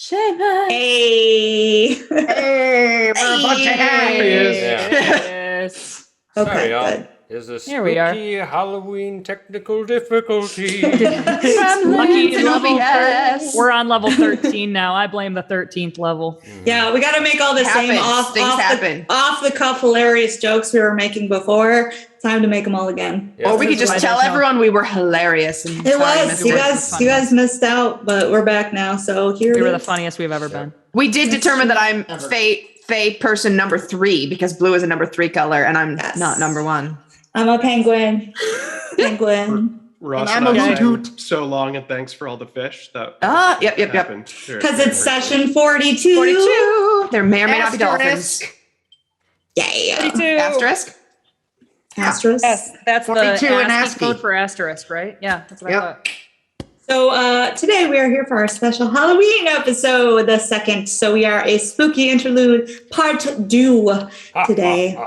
Seamus. Hey. Hey, we're a bunch of happy. Yes. Okay, Sorry, y'all. good. There's a Here we are. spooky Halloween technical difficulty. Lucky level. Yes. We're on level 13 now. I blame the 13th level. Yeah, we got to make all the same off the cuff hilarious jokes we were making before. Time to make them all again. Yeah. Or we could just tell everyone we were hilarious. And It was. You guys missed out, but we're back now. So here We it were the is. funniest we've ever been. We did determine that I'm Faye person number 3 because blue is a number 3 color and I'm not number 1. I'm a penguin. Penguin. Ross And and I'm I a sang hoot. so long and thanks for all the fish. That Yep. happened. Sure. Because it's session 42. 42. There may or may not be dolphins. Yeah. 42. Asterisk. Asterisk. Yes, that's the 42 and ASCII ASCII. code for asterisk, right? Yeah, that's what I thought. So today we are here for our special Halloween episode, the second. So we are a spooky interlude part 2 today.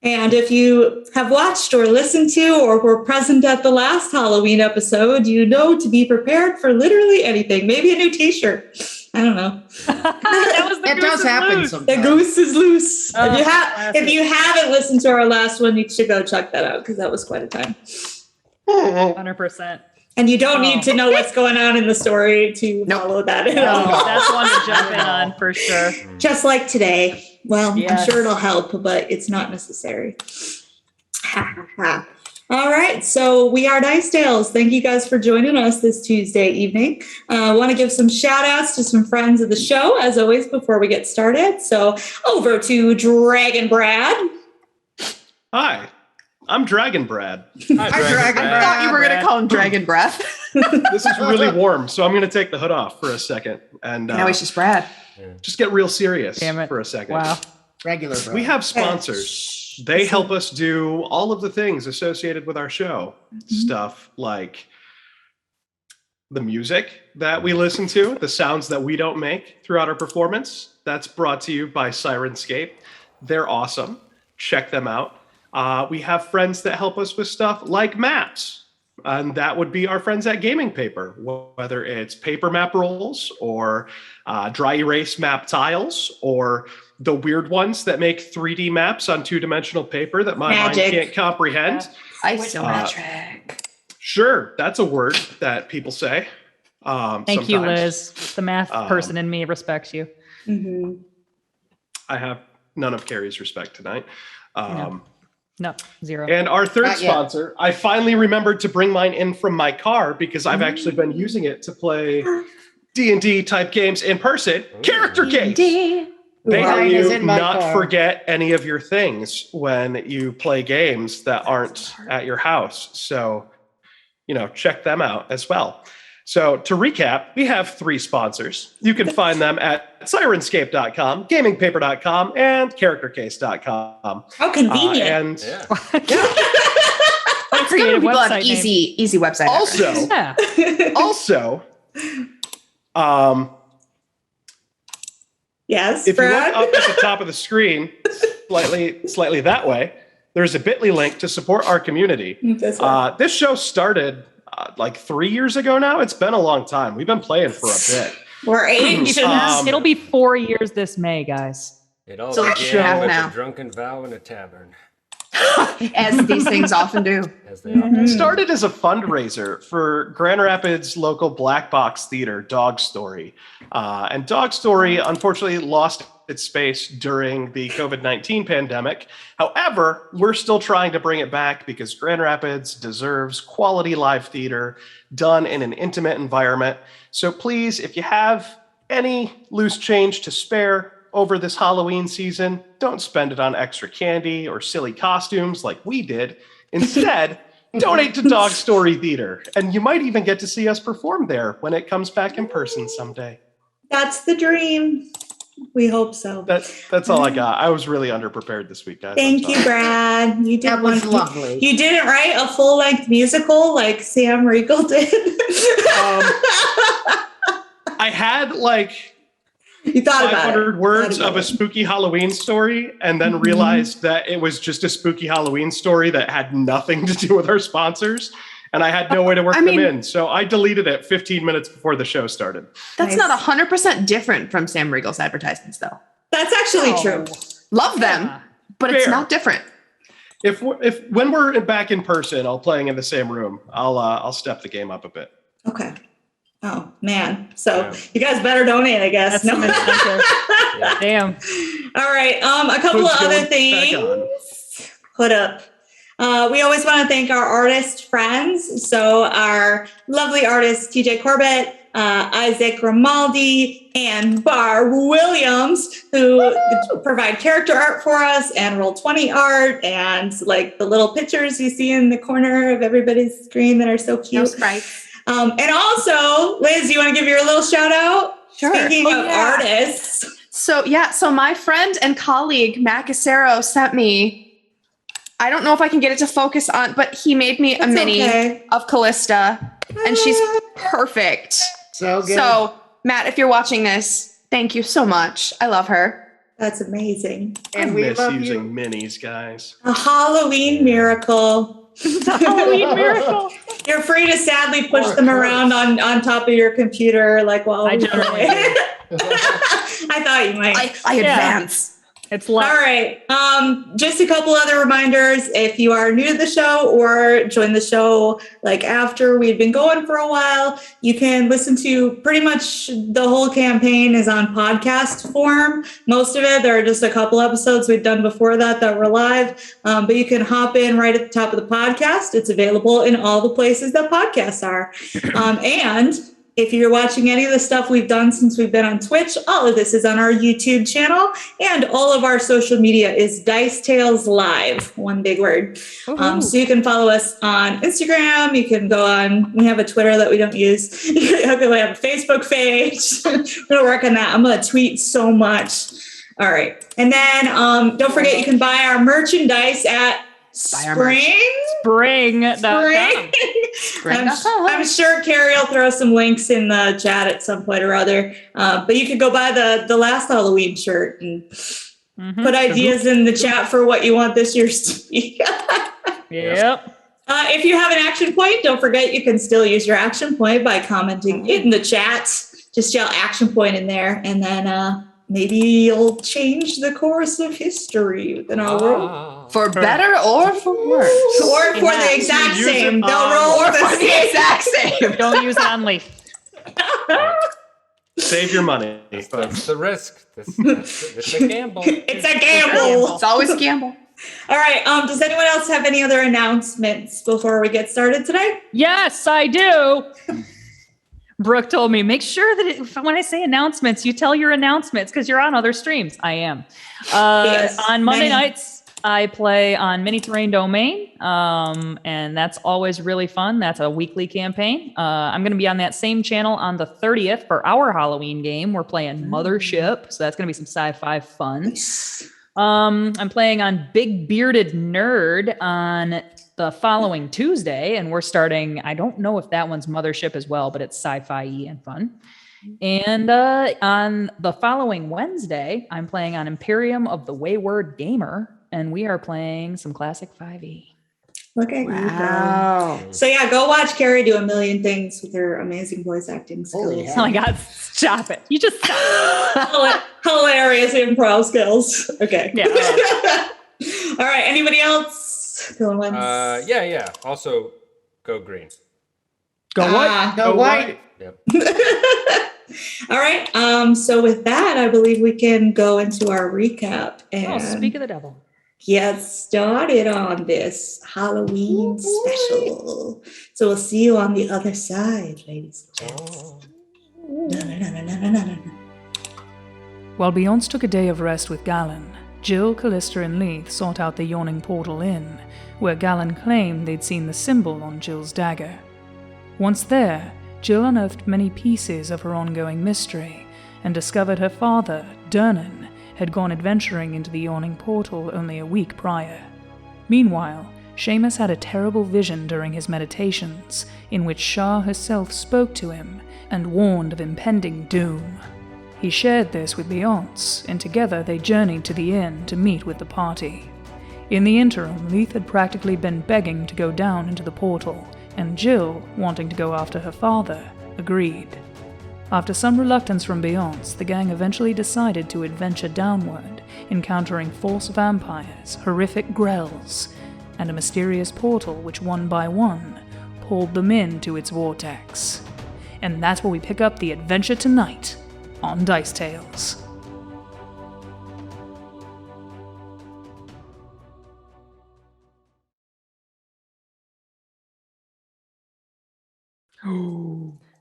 And if you have watched or listened to or were present at the last Halloween episode, you know to be prepared for literally anything. Maybe a new t-shirt. I don't know. That was the It does happen The sometimes. goose is loose. Oh, If you haven't listened to our last one, you should go check that out because that was quite a time. 100%. And you don't need to know what's going on in the story to follow that. No, that's one to jump in on for sure. Just like today. Well, Yes. I'm sure it'll help, but it's not necessary. All right, so we are Dice Tales. Thank you guys for joining us this Tuesday evening. I want to give some shout outs to some friends of the show, as always, before we get started. So over to Dragon Brad. Hi, I'm Dragon Brad. Hi, I thought you were going to call him Dragon Breath. This is really warm, so I'm going to take the hood off for a second and Now he's just Brad. just get real serious Damn it. for a second. Wow. Regular, bro. We have sponsors. They help us do all of the things associated with our show. Stuff like the music that we listen to, the sounds that we don't make throughout our performance. That's brought to you by Sirenscape. They're awesome. Check them out. We have friends that help us with stuff like maps. And that would be our friends at Gaming Paper, whether it's paper map rolls or dry erase map tiles or the weird ones that make 3D maps on 2-dimensional paper that my mind can't comprehend. Isometric. Sure, that's a word that people say. Thank you, sometimes. Liz. The math person in me respects you. Mm-hmm. I have none of Carrie's respect tonight. No, zero. And our third Not yet. sponsor, I finally remembered to bring mine in from my car because I've actually been using it to play D&D type games in person. Character Case. They help Mine is you in my not car. forget any of your things when you play games that aren't at your house. So, check them out as well. So to recap, we have 3 sponsors. You can find them at Sirenscape.com, GamingPaper.com, and CharacterCase.com. How convenient. Creative People have website name. easy website. Also, Yeah. Yes, if you Brad? look up at the top of the screen, slightly that way, there's a bit.ly link to support our community. This one. This show started like 3 years ago now. It's been a long time. We've been playing for a bit. We're ancients. It'll be 4 years this May, guys. It all So began with now. a drunken vow in a tavern, As these things often do. as they often It started as a fundraiser for Grand Rapids local black box theater, Dog Story. And Dog Story, unfortunately, lost its space during the COVID-19 pandemic. However, we're still trying to bring it back because Grand Rapids deserves quality live theater done in an intimate environment. So please, if you have any loose change to spare over this Halloween season, don't spend it on extra candy or silly costumes like we did. Instead, donate to Dog Story Theater, and you might even get to see us perform there when it comes back in person someday. That's the dream. We hope so. That's all I got. I was really underprepared this week, guys. Thank you, Brad. You did That was one- lovely. You didn't write a full-length musical like Sam Riegel did. I had like you thought about 500 it. words Thought of about a it. spooky Halloween story, and then realized that it was just a spooky Halloween story that had nothing to do with our sponsors. and I had no way to work I mean- them in. So I deleted it 15 minutes before the show started. That's Nice. not 100% different from Sam Riegel's advertisements, though. That's actually true. Love them, Yeah. but it's Fair. not different. If when we're back in person, all playing in the same room, I'll step the game up a bit. Okay. Oh man. So Yeah. you guys better donate, I guess. That's some incentive. Yeah. Damn. All right. A couple Who's of other going back things. on? Put up. We always want to thank our artist friends. So our lovely artists, TJ Corbett, Isaac Grimaldi, and Bar Williams, who provide character art for us and Roll20 art and like the little pictures you see in the corner of everybody's screen that are so No cute. sprites. And also, Liz, you want to give your little shout out? Sure. Speaking Oh, of yeah. artists. So my friend and colleague, Matt Casero, sent me, I don't know if I can get it to focus on, but he made me a That's mini okay. of Callista, and she's perfect. So good. So, Matt, if you're watching this, thank you so much. I love her. That's amazing. and I we miss love using you. minis, guys. A Halloween miracle. Halloween miracle. You're free to sadly push Or them curse. around on top of your computer, like while I we generally play. do. I thought you might. I Yeah. advance. It's All like right. Just a couple other reminders. If you are new to the show or join the show like after we've been going for a while, you can listen to pretty much the whole campaign is on podcast form. Most of it, there are just a couple episodes we've done before that were live, but you can hop in right at the top of the podcast. It's available in all the places that podcasts are. And if you're watching any of the stuff we've done since we've been on Twitch, all of this is on our YouTube channel, and all of our social media is Dice Tales Live, one big word. So you can follow us on Instagram. You can go on, we have a Twitter that we don't use. We have a Facebook page. We're gonna work on that. I'm gonna tweet so much. All right. And then don't forget, you can buy our merchandise at Buy our merch. Spring. Spring. I'm sure Carrie will throw some links in the chat at some point or other. But you could go buy the last Halloween shirt and put ideas in the chat for what you want this year's to be. Yep. If you have an action point, don't forget you can still use your action point by commenting in the chat. Just yell action point in there, and then maybe you'll change the course of history within our world. Ah. For better or for worse. Or for the exact Use it same. They'll on- roll Or the for the same. exact same. Don't use it on Leaf. Save your money. That's the risk. It's a gamble. It's a gamble. It's always a gamble. All right. Does anyone else have any other announcements before we get started today? Yes, I do. Brooke told me, make sure that when I say announcements, you tell your announcements because you're on other streams. I am. Yes, On Monday many. nights, I play on Mini Terrain Domain, and that's always really fun. That's a weekly campaign. I'm going to be on that same channel on the 30th for our Halloween game. We're playing Mothership, so that's going to be some sci-fi fun. I'm playing on Big Bearded Nerd on the following Tuesday, and we're starting, I don't know if that one's Mothership as well, but it's sci-fi and fun. And on the following Wednesday, I'm playing on Imperium of the Wayward Gamer, and we are playing some classic 5e. Look at you go. Wow. So yeah, go watch Carrie do a million things with her amazing voice acting Holy skills. Oh my God, stop it. You just stop. Hilarious improv skills. Okay. Yeah. All right. Anybody else? Going once. Yeah. Also, go green. Go what? Ah. Go white. Yep. All right. So with that, I believe we can go into our recap and Oh, speak of the devil. get started on this Halloween special. So we'll see you on the other side, ladies and gents. No. While Beyonce took a day of rest with Galen, Jill, Callista, and Leith sought out the Yawning Portal Inn, where Galen claimed they'd seen the symbol on Jill's dagger. Once there, Jill unearthed many pieces of her ongoing mystery and discovered her father, Dernan, had gone adventuring into the Yawning Portal only a week prior. Meanwhile, Seamus had a terrible vision during his meditations, in which Shah herself spoke to him and warned of impending doom. He shared this with Beyonce, and together they journeyed to the inn to meet with the party. In the interim, Leith had practically been begging to go down into the portal, and Jill, wanting to go after her father, agreed. After some reluctance from Beyonce, the gang eventually decided to adventure downward, encountering false vampires, horrific grells, and a mysterious portal which one by one pulled them into its vortex. And that's where we pick up the adventure tonight on Dice Tales.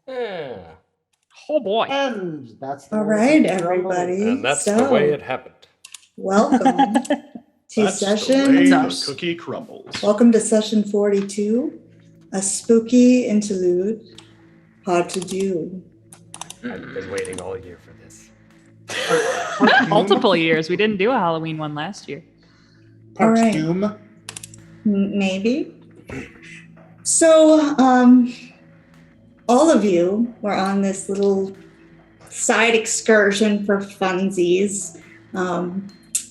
Yeah. Oh boy. And that's the All way right, it's everybody. And that's so, the way it happened. welcome to That's the way session. the cookie crumbles. Welcome to session 42, a spooky interlude. Hard to do. I've been waiting all year for this. Multiple years. We didn't do a Halloween one last year. Park's All right. Doom. Maybe. So, all of you were on this little side excursion for funsies.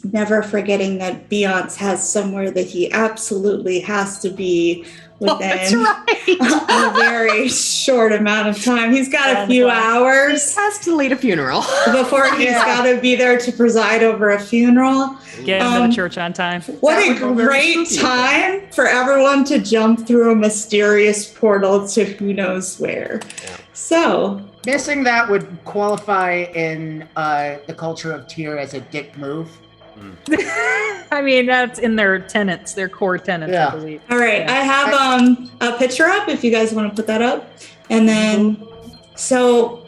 Never forgetting that Beyonce has somewhere that he absolutely has to be That's within right. a very short amount of time. He's got a few hours Has to lead a funeral. before he's got to be there to preside over a funeral. Get into the church on time. What That a would go very great spooky. time for everyone to jump through a mysterious portal to who knows where. Yeah. So, Missing that would qualify in the culture of tier as a dick move. I mean, that's in their tenets, their core tenets, Yeah. I believe. all right, Yeah. I have a picture up if you guys want to put that up. And then, so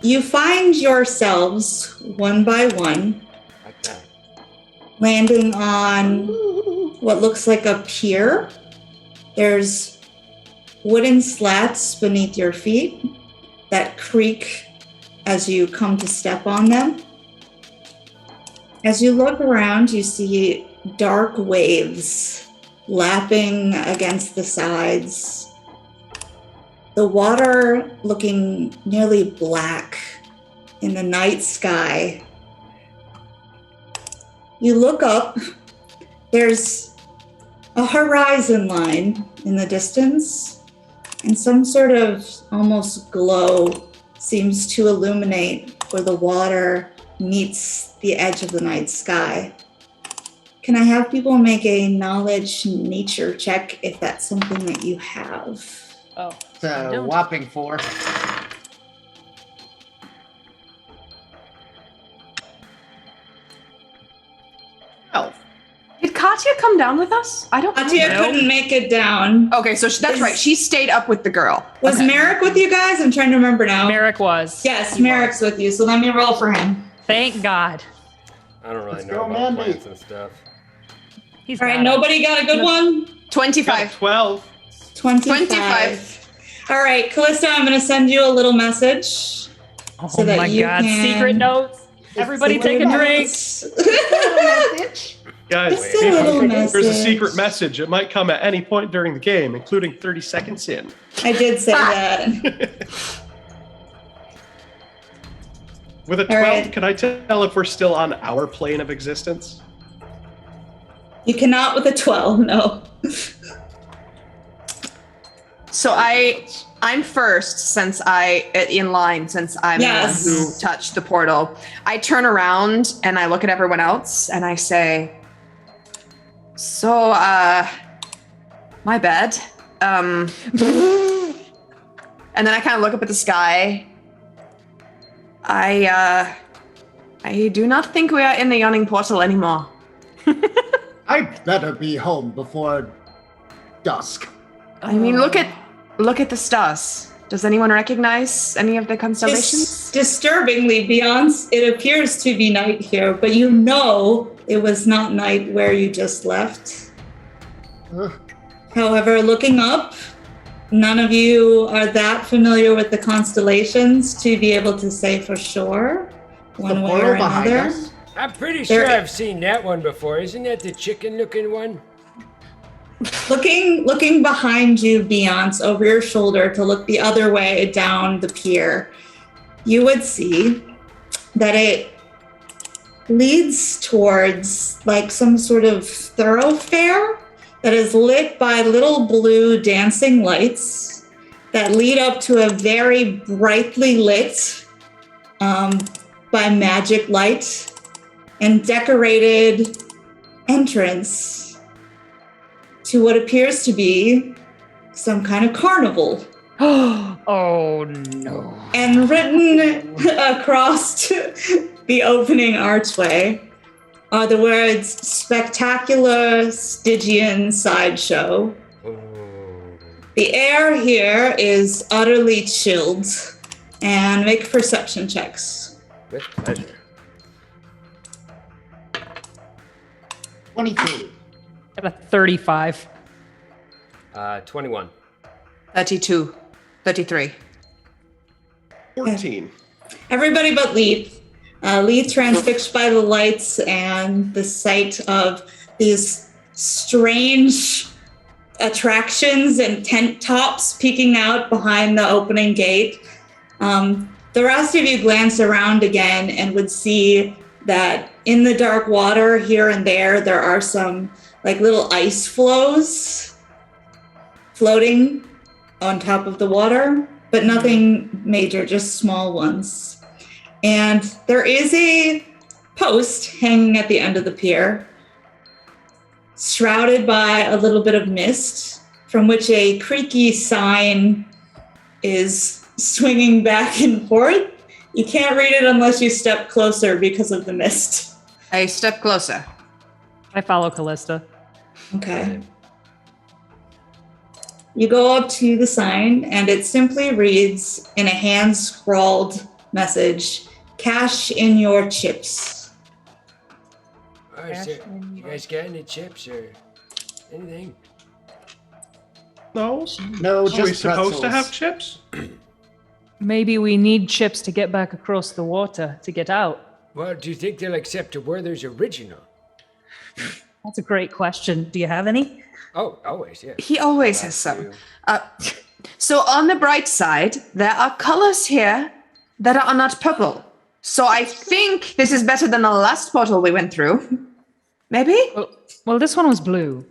you find yourselves one by one Like that. landing on what looks like a pier. There's wooden slats beneath your feet that creak as you come to step on them. As you look around, you see dark waves lapping against the sides. The water looking nearly black in the night sky. You look up, there's a horizon line in the distance, and some sort of almost glow seems to illuminate where the water meets the edge of the night sky. Can I have people make a knowledge nature check if that's something that you have? Oh, It's a whopping 4. Did Katya come down with us? I don't Katya know. couldn't make it down. Okay, so that's right. She stayed up with the girl. Was Okay. Merrick with you guys? I'm trying to remember now. Merrick was. Yes, Merrick's with you, so let me roll for him. Thank God. I don't really Let's know go, about Mandy. plants and stuff. He's All right, got it. nobody got a good one? 25. 12. 25. All right, Callista, I'm going to send you a little message. Oh so that my you God. can- Secret notes. Everybody take a drink. Guys, Just a little there's a message. secret message. It might come at any point during the game, including 30 seconds in. I did say that. With a 12, right. can I tell if we're still on our plane of existence? You cannot with a 12, no. So I'm first since in line since I'm Yes. the one who touched the portal. I turn around and I look at everyone else and I say, "So, my bad." And then I kind of look up at the sky. I do not think we are in the yawning portal anymore. I better be home before dusk. I mean, look at the stars. Does anyone recognize any of the constellations? Disturbingly, Beyonce, it appears to be night here, but you know it was not night where you just left. Ugh. However, looking up, none of you are that familiar with the constellations to be able to say for sure one the way portal or behind another. us. I'm pretty There- sure I've seen that one before. Isn't that the chicken-looking one? Looking behind you, Beyonce, over your shoulder to look the other way down the pier, you would see that it leads towards like some sort of thoroughfare that is lit by little blue dancing lights that lead up to a very brightly lit by magic light and decorated entrance to what appears to be some kind of carnival. Oh no. And written across the opening archway are the words "Spectacular Stygian Sideshow." The air here is utterly chilled, and make perception checks. With pleasure. 22. I got a 35. 21. 32. 33. 14. Everybody but Leith. Leith transfixed by the lights and the sight of these strange attractions and tent tops peeking out behind the opening gate. The rest of you glance around again and would see that in the dark water here and there are some like little ice floes floating on top of the water, but nothing major, just small ones. And there is a post hanging at the end of the pier, shrouded by a little bit of mist, from which a creaky sign is swinging back and forth. You can't read it unless you step closer because of the mist. I step closer. I follow Callista. Okay. You go up to the sign, and it simply reads in a hand-scrawled message, "Cash in your chips." Oh, so you guys got any chips or anything? No? No, Are we just supposed to pretzels. have chips? Maybe we need chips to get back across the water to get out. Well, do you think they'll accept a Werther's original? That's a great question. Do you have any? Oh, always, yeah. He always has some. So on the bright side, there are colors here that are not purple. So I think this is better than the last portal we went through. Maybe? Well, this one was blue.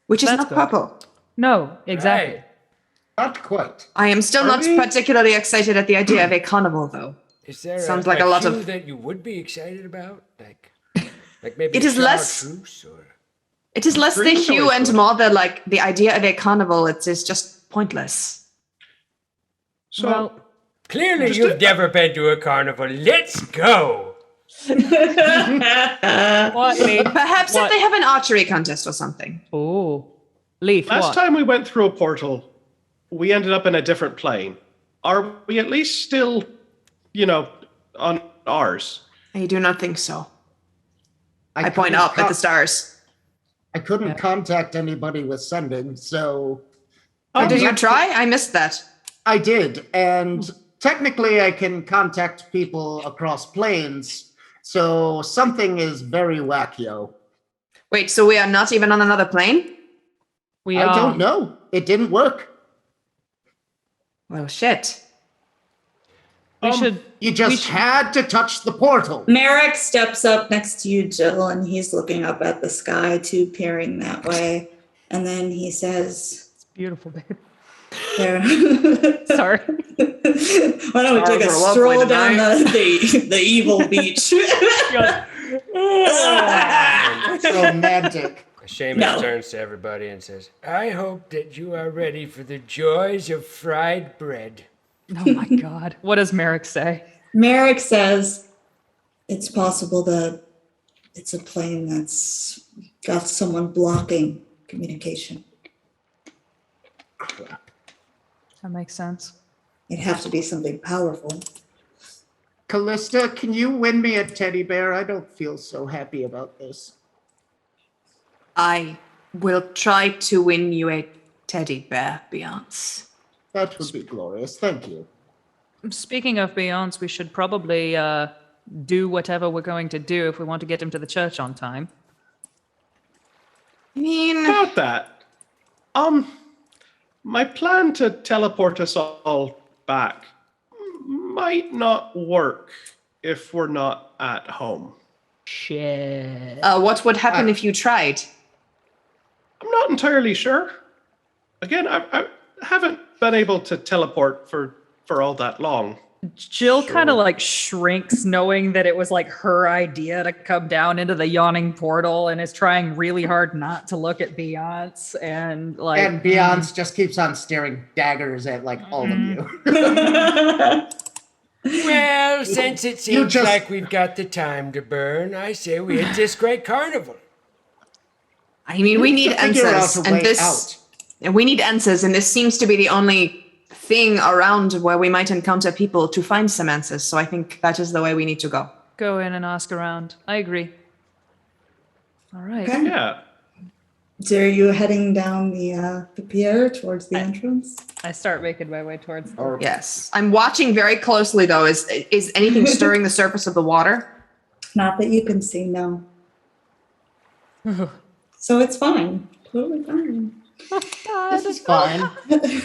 Which is That's not good. purple. No, exactly. Right. Not quite. I am still not we? particularly excited at the idea of a carnival, though. Is there Sounds like a lot hue of- that you would be excited about? Like maybe It is less- chartreuse or... It is less the Green's hue always and good. more the idea of a carnival. It is just pointless. So, Well, Clearly Just you've never been to a carnival. Let's go! what, Leith? Perhaps What? if they have an archery contest or something. Oh, Leith, last what? time we went through a portal, we ended up in a different plane. Are we at least still, on ours? I do not think so. I point couldn't up at co- the stars. I couldn't contact anybody with sending, so Did you try? I missed that. I did. And technically, I can contact people across planes, so something is very wackio. Wait, so we are not even on another plane? We I don't know. It didn't work. Well, shit. We should. You just had to touch the portal. Merrick steps up next to you, Jill, and he's looking up at the sky too, peering that way. And then he says, It's beautiful, babe. there. Sorry. Why don't we take a Stars are lovely stroll down tonight. the evil beach? Romantic. Seamus No. turns to everybody and says, I hope that you are ready for the joys of fried bread. Oh my God. What does Merrick say? Merrick says, it's possible that it's a plane that's got someone blocking communication. Crap. That makes sense. It'd have to be something powerful. Callista, can you win me a teddy bear? I don't feel so happy about this. I will try to win you a teddy bear, Beyonce. That would be glorious. Thank you. Speaking of Beyonce, we should probably do whatever we're going to do if we want to get him to the church on time. I mean, About that, my plan to teleport us all back might not work if we're not at home. Shit. what would happen if you tried? I'm not entirely sure. Again, I haven't been able to teleport for all that long. Jill kind of like shrinks, knowing that it was like her idea to come down into the yawning portal, and is trying really hard not to look at Beyonce. And like, And Beyonce just keeps on staring daggers at like all of you. Well, since it you seems just- like we've got the time to burn, I say we hit this great carnival. I mean, we need Figure out answers, a and way this out. and we need answers, and this seems to be the only thing around where we might encounter people to find some answers. So I think that is the way we need to go. Go in and ask around. I agree. All right. Okay. Yeah. So are you heading down the pier towards the entrance? I start making my way towards. Or Yes, I'm watching very closely though. Is anything stirring the surface of the water? Not that you can see, no. So it's fine. Totally fine. this is fine.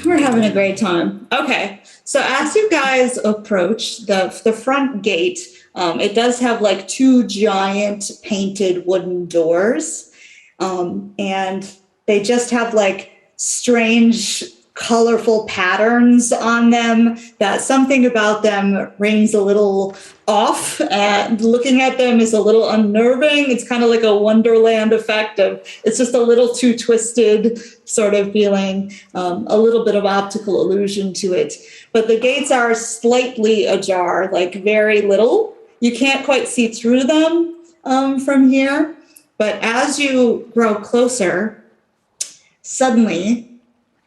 We're having a great time. Okay, so as you guys approach the front gate, it does have like two giant painted wooden doors, and they just have like strange, colorful patterns on them. That something about them rings a little off, and looking at them is a little unnerving. It's kind of like a Wonderland effect of it's just a little too twisted sort of feeling, a little bit of optical illusion to it. But the gates are slightly ajar, like very little. You can't quite see through them from here. But as you grow closer, suddenly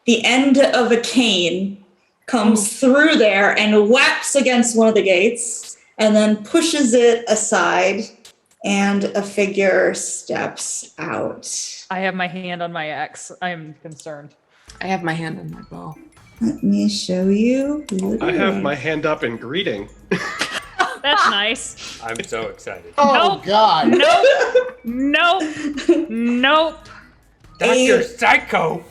the end of a cane comes through there and whacks against one of the gates and then pushes it aside, and a figure steps out. I have my hand on my axe. I am concerned. I have my hand on my bow. Let me show you. who it I have is. my hand up in greeting. That's nice. I'm so excited. Oh Nope. God! Nope. Dr. Psycho!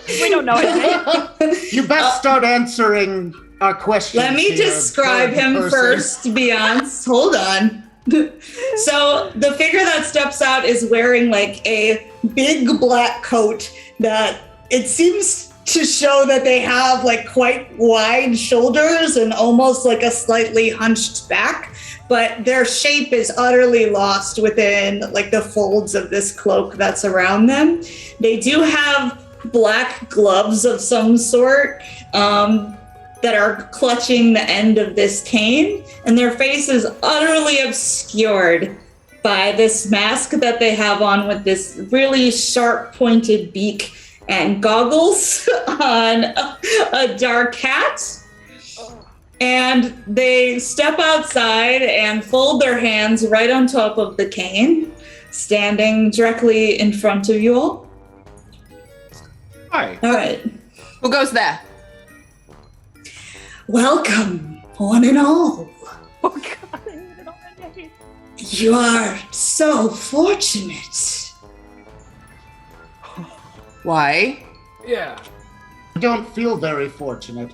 We don't know anything. You best start answering our questions. Let me here, describe bird him person. first, Beyonce. Hold on. So the figure that steps out is wearing like a big black coat that it seems to show that they have like quite wide shoulders and almost like a slightly hunched back, but their shape is utterly lost within like the folds of this cloak that's around them. They do have black gloves of some sort that are clutching the end of this cane, and their face is utterly obscured by this mask that they have on with this really sharp pointed beak and goggles on a dark hat. And they step outside and fold their hands right on top of the cane, standing directly in front of you all. Hi. All right. Who goes there? Welcome, one and all. Oh God, I hate it already. You are so fortunate. Why? Yeah. I don't feel very fortunate.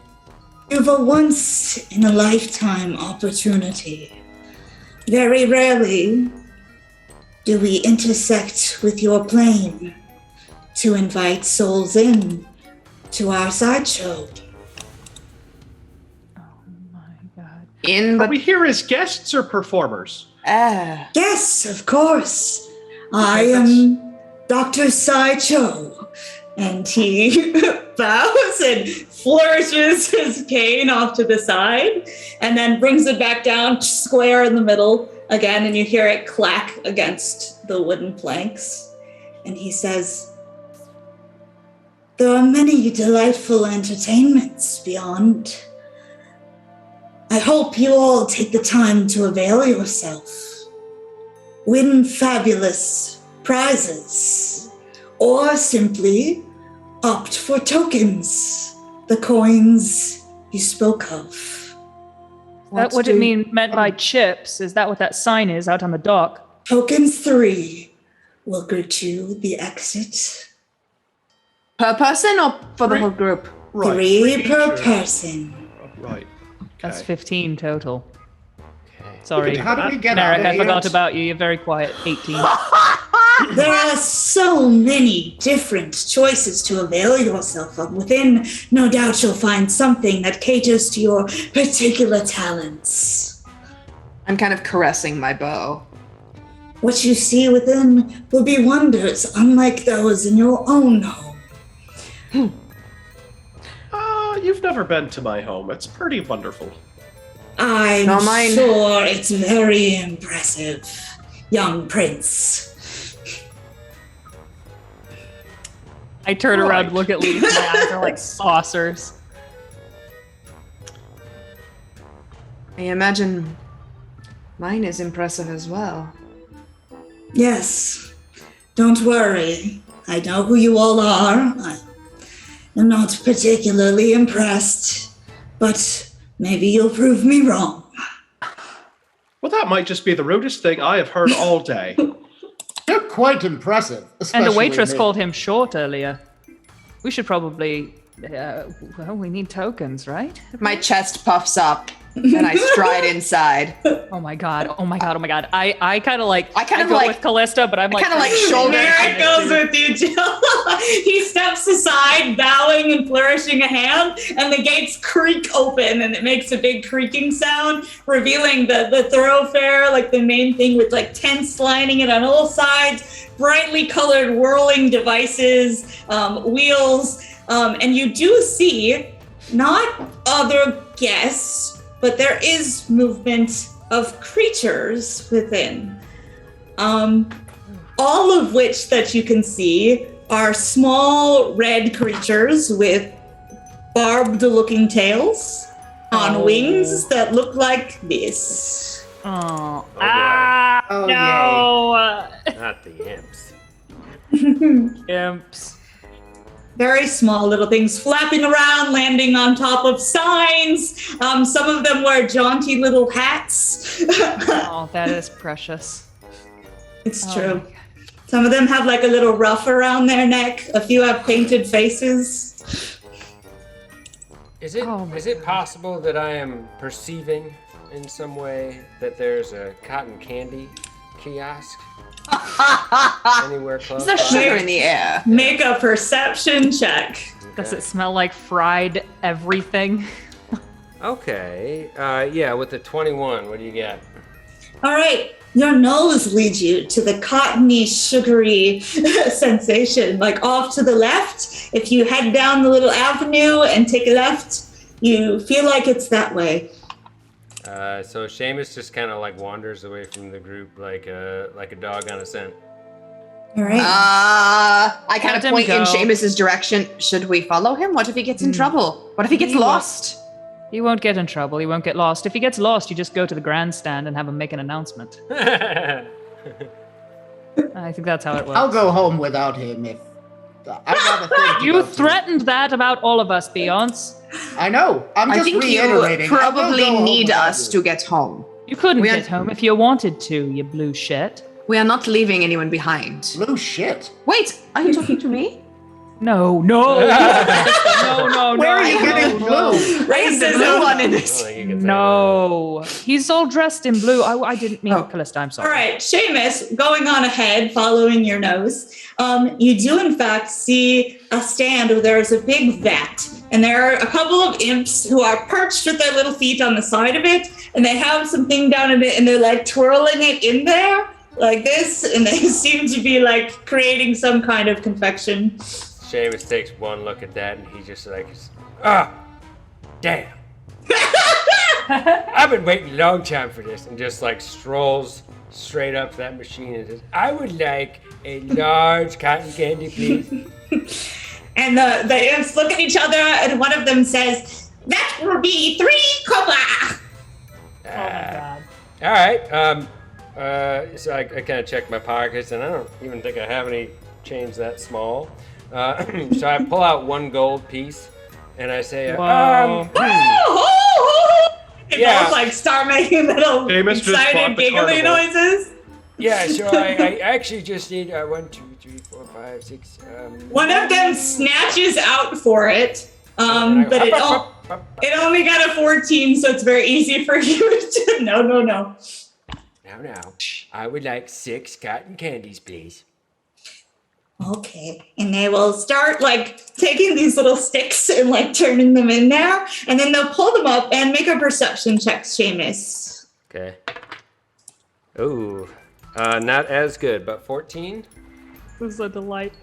You've a once in a lifetime opportunity. Very rarely do we intersect with your plane to invite souls in to our sideshow. In Are the we here as guests or performers? Yes, of course. I Okay, am Dr. Sideshow. And he bows and flourishes his cane off to the side and then brings it back down square in the middle again, and you hear it clack against the wooden planks. And he says, "There are many delightful entertainments beyond. I hope you all take the time to avail yourself. Win fabulous prizes, or simply opt for tokens, the coins you spoke of." That what it meant by chips? Is that what that sign is out on the dock? Tokens 3 will greet you the exit. per person or for the whole group? Right. 3 for per each, person. Right. That's Okay. 15 total. Sorry, How do we get Merrick, out of I here? forgot about you. You're very quiet. 18. There are so many different choices to avail yourself of. Within, no doubt you'll find something that caters to your particular talents. I'm kind of caressing my bow. What you see within will be wonders unlike those in your own home. You've never been to my home. It's pretty wonderful. I'm Not mine. sure it's very impressive, young prince. I turn around Right. and look at Leaf. My eyes are like saucers. I imagine mine is impressive as well. Yes, don't worry. I know who you all are. I'm not particularly impressed, but maybe you'll prove me wrong. Well, that might just be the rudest thing I have heard all day. You're quite impressive. And the especially waitress me. called him short earlier. We should probably. Well, we need tokens, right? My chest puffs up and I stride inside. Oh my god! Oh my god! Oh my god! I kind of like. I kind of go like- with Callista, but I'm like. kind of like shoulder. Merrick goes with you, Jill. He steps aside, bowing and flourishing a hand, and the gates creak open, and it makes a big creaking sound, revealing the thoroughfare, like the main thing with like tents lining it on all sides, brightly colored whirling devices, wheels, and you do see not other guests, but there is movement of creatures within. All of which that you can see are small red creatures with barbed looking tails on wings that look like this. Oh. boy. Ah! Oh, No! Not the imps. Imps. Very small little things flapping around, landing on top of signs. Some of them wear jaunty little hats. Oh, that is precious. It's Oh true. my God. Some of them have like a little ruff around their neck. A few have painted faces. Is it Oh my is it God. possible that I am perceiving in some way that there's a cotton candy kiosk anywhere close? Is there by? sugar in the air? Make a perception check. Does it smell like fried everything? Okay. Yeah, with the 21, what do you got? All right, your nose leads you to the cottony, sugary sensation. Like off to the left, if you head down the little avenue and take a left, you feel like it's that way. So Seamus just kind of like wanders away from the group like a dog on a scent. All right. I kind Let of him point in go. Seamus's direction. Should we follow him? What if he gets in trouble? What if he gets He lost? He won't get in trouble. He won't get lost. If he gets lost, you just go to the grandstand and have him make an announcement. I think that's how it works. I'll go home without him if I'd rather think You about threatened that about all of us, Beyonce. it. I know. I'm I just think you reiterating. I will probably go home need without us you. to get home. You couldn't We are- get home if you wanted to, you blue shit. We are not leaving anyone behind. Blue shit. Wait, are you talking to me? No, no, no, Where are you getting blue? I am the blue one in this. No, he's all dressed in blue. I didn't mean Callista. I'm sorry. All right, Seamus, going on ahead, following your nose, you do in fact see a stand where there's a big vat, and there are a couple of imps who are perched with their little feet on the side of it, and they have something down in it, and they're like twirling it in there like this, and they seem to be like creating some kind of confection. Seamus takes one look at that and he just like, damn. I've been waiting a long time for this, and just like strolls straight up to that machine and says, I would like a large cotton candy, please. And the imps look at each other, and one of them says, "That will be 3 copper." Oh my god. All right. So I kind of check my pockets, and I don't even think I have any change that small. So I pull out 1 gold piece, and I say, Whoa. They Yeah. both like start making little Amos just bought excited the giggly carnival. noises. yeah. So I actually just need 1, 2, 3, 4, 5, 6. One of them snatches out for it, but it only got a 14, so it's very easy for you to. No. Now, I would like 6 cotton candies, please. Okay. And they will start like taking these little sticks and like turning them in there. And then they'll pull them up and make a perception check, Seamus. Okay. Ooh. Not as good, but 14? This is a delight.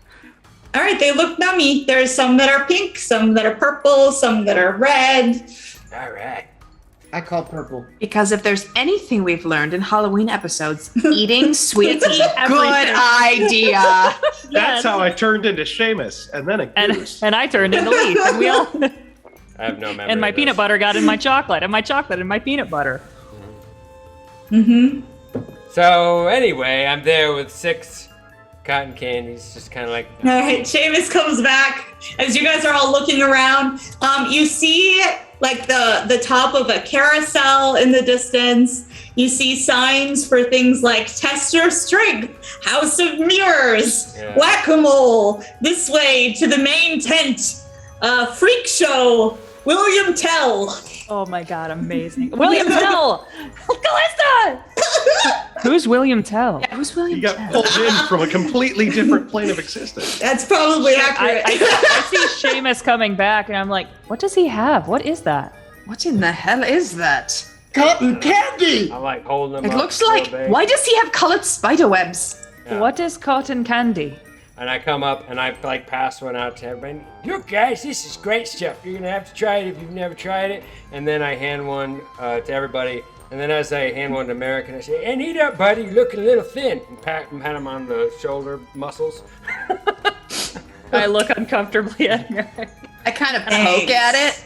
All right, they look nummy. There's some that are pink, some that are purple, some that are red. All right. I call purple. Because if there's anything we've learned in Halloween episodes, eating sweets is a Everything. good idea. That's Yes. how I turned into Seamus, and then a goose. And I turned into Leaf, and we all I have no memory. and my of peanut this. butter got in my chocolate, and my chocolate in my peanut butter. Mm-hmm. So anyway, I'm there with 6 cotton candies, just kind of like. All right, Seamus comes back as you guys are all looking around. You see like the top of a carousel in the distance. You see signs for things like Test Your Strength, House of Mirrors, Yeah. Whack-A-Mole, This Way to the Main Tent, Freak Show, William Tell. Oh my god, amazing. William Tell! Callista! Who's William Tell? Yeah, who's William You got Tell? pulled in from a completely different plane of existence. That's probably accurate. I see Seamus coming back, and I'm like, what does he have? What is that? What in the hell is that? Cotton candy! I'm like holding them It up looks real like. big. Why does he have colored spider webs? Yeah. What is cotton candy? And I come up and I like pass one out to everybody. Look, guys, this is great stuff. You're gonna have to try it if you've never tried it. And then I hand one to everybody. And then as I hand one to Merrick, and I say, "And eat up, buddy. You're looking a little thin." And pat him on the shoulder muscles. I look uncomfortably at Merrick. I kind of Thanks. poke at it.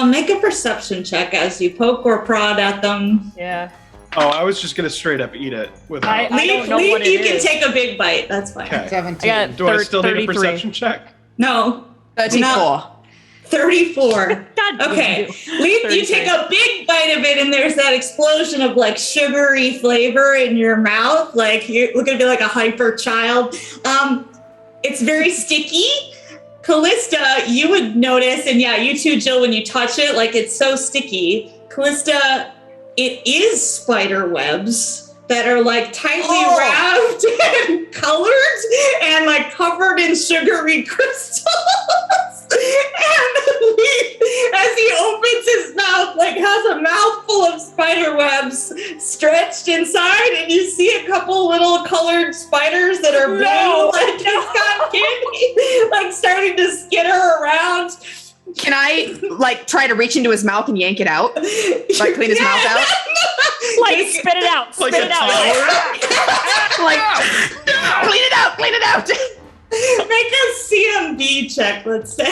Make a perception check as you poke or prod at them. Yeah. Oh, I was just gonna straight up eat it without. I don't know Leaf, what it you can is. take a big bite. That's fine. Okay. 17. I got Do I still need a 33. perception check? No, 34. 34. God Okay. damn Leaf, you 33. take a big bite of it, and there's that explosion of like sugary flavor in your mouth. Like you're gonna be like a hyper child. It's very sticky. Callista, you would notice, and yeah, you too, Jill, when you touch it, like it's so sticky. Callista, it is spider webs that are like tightly wrapped and colored and like covered in sugary crystals. And as he opens his mouth, like has a mouthful of spider webs stretched inside, and you see a couple little colored spiders that are blue, like it's got candy, like starting to skitter around. Can I like try to reach into his mouth and yank it out? Like clean his mouth out? Like, spit it out. Like Spit a it out. Like clean it out, clean it out. Make a CMB check, let's say.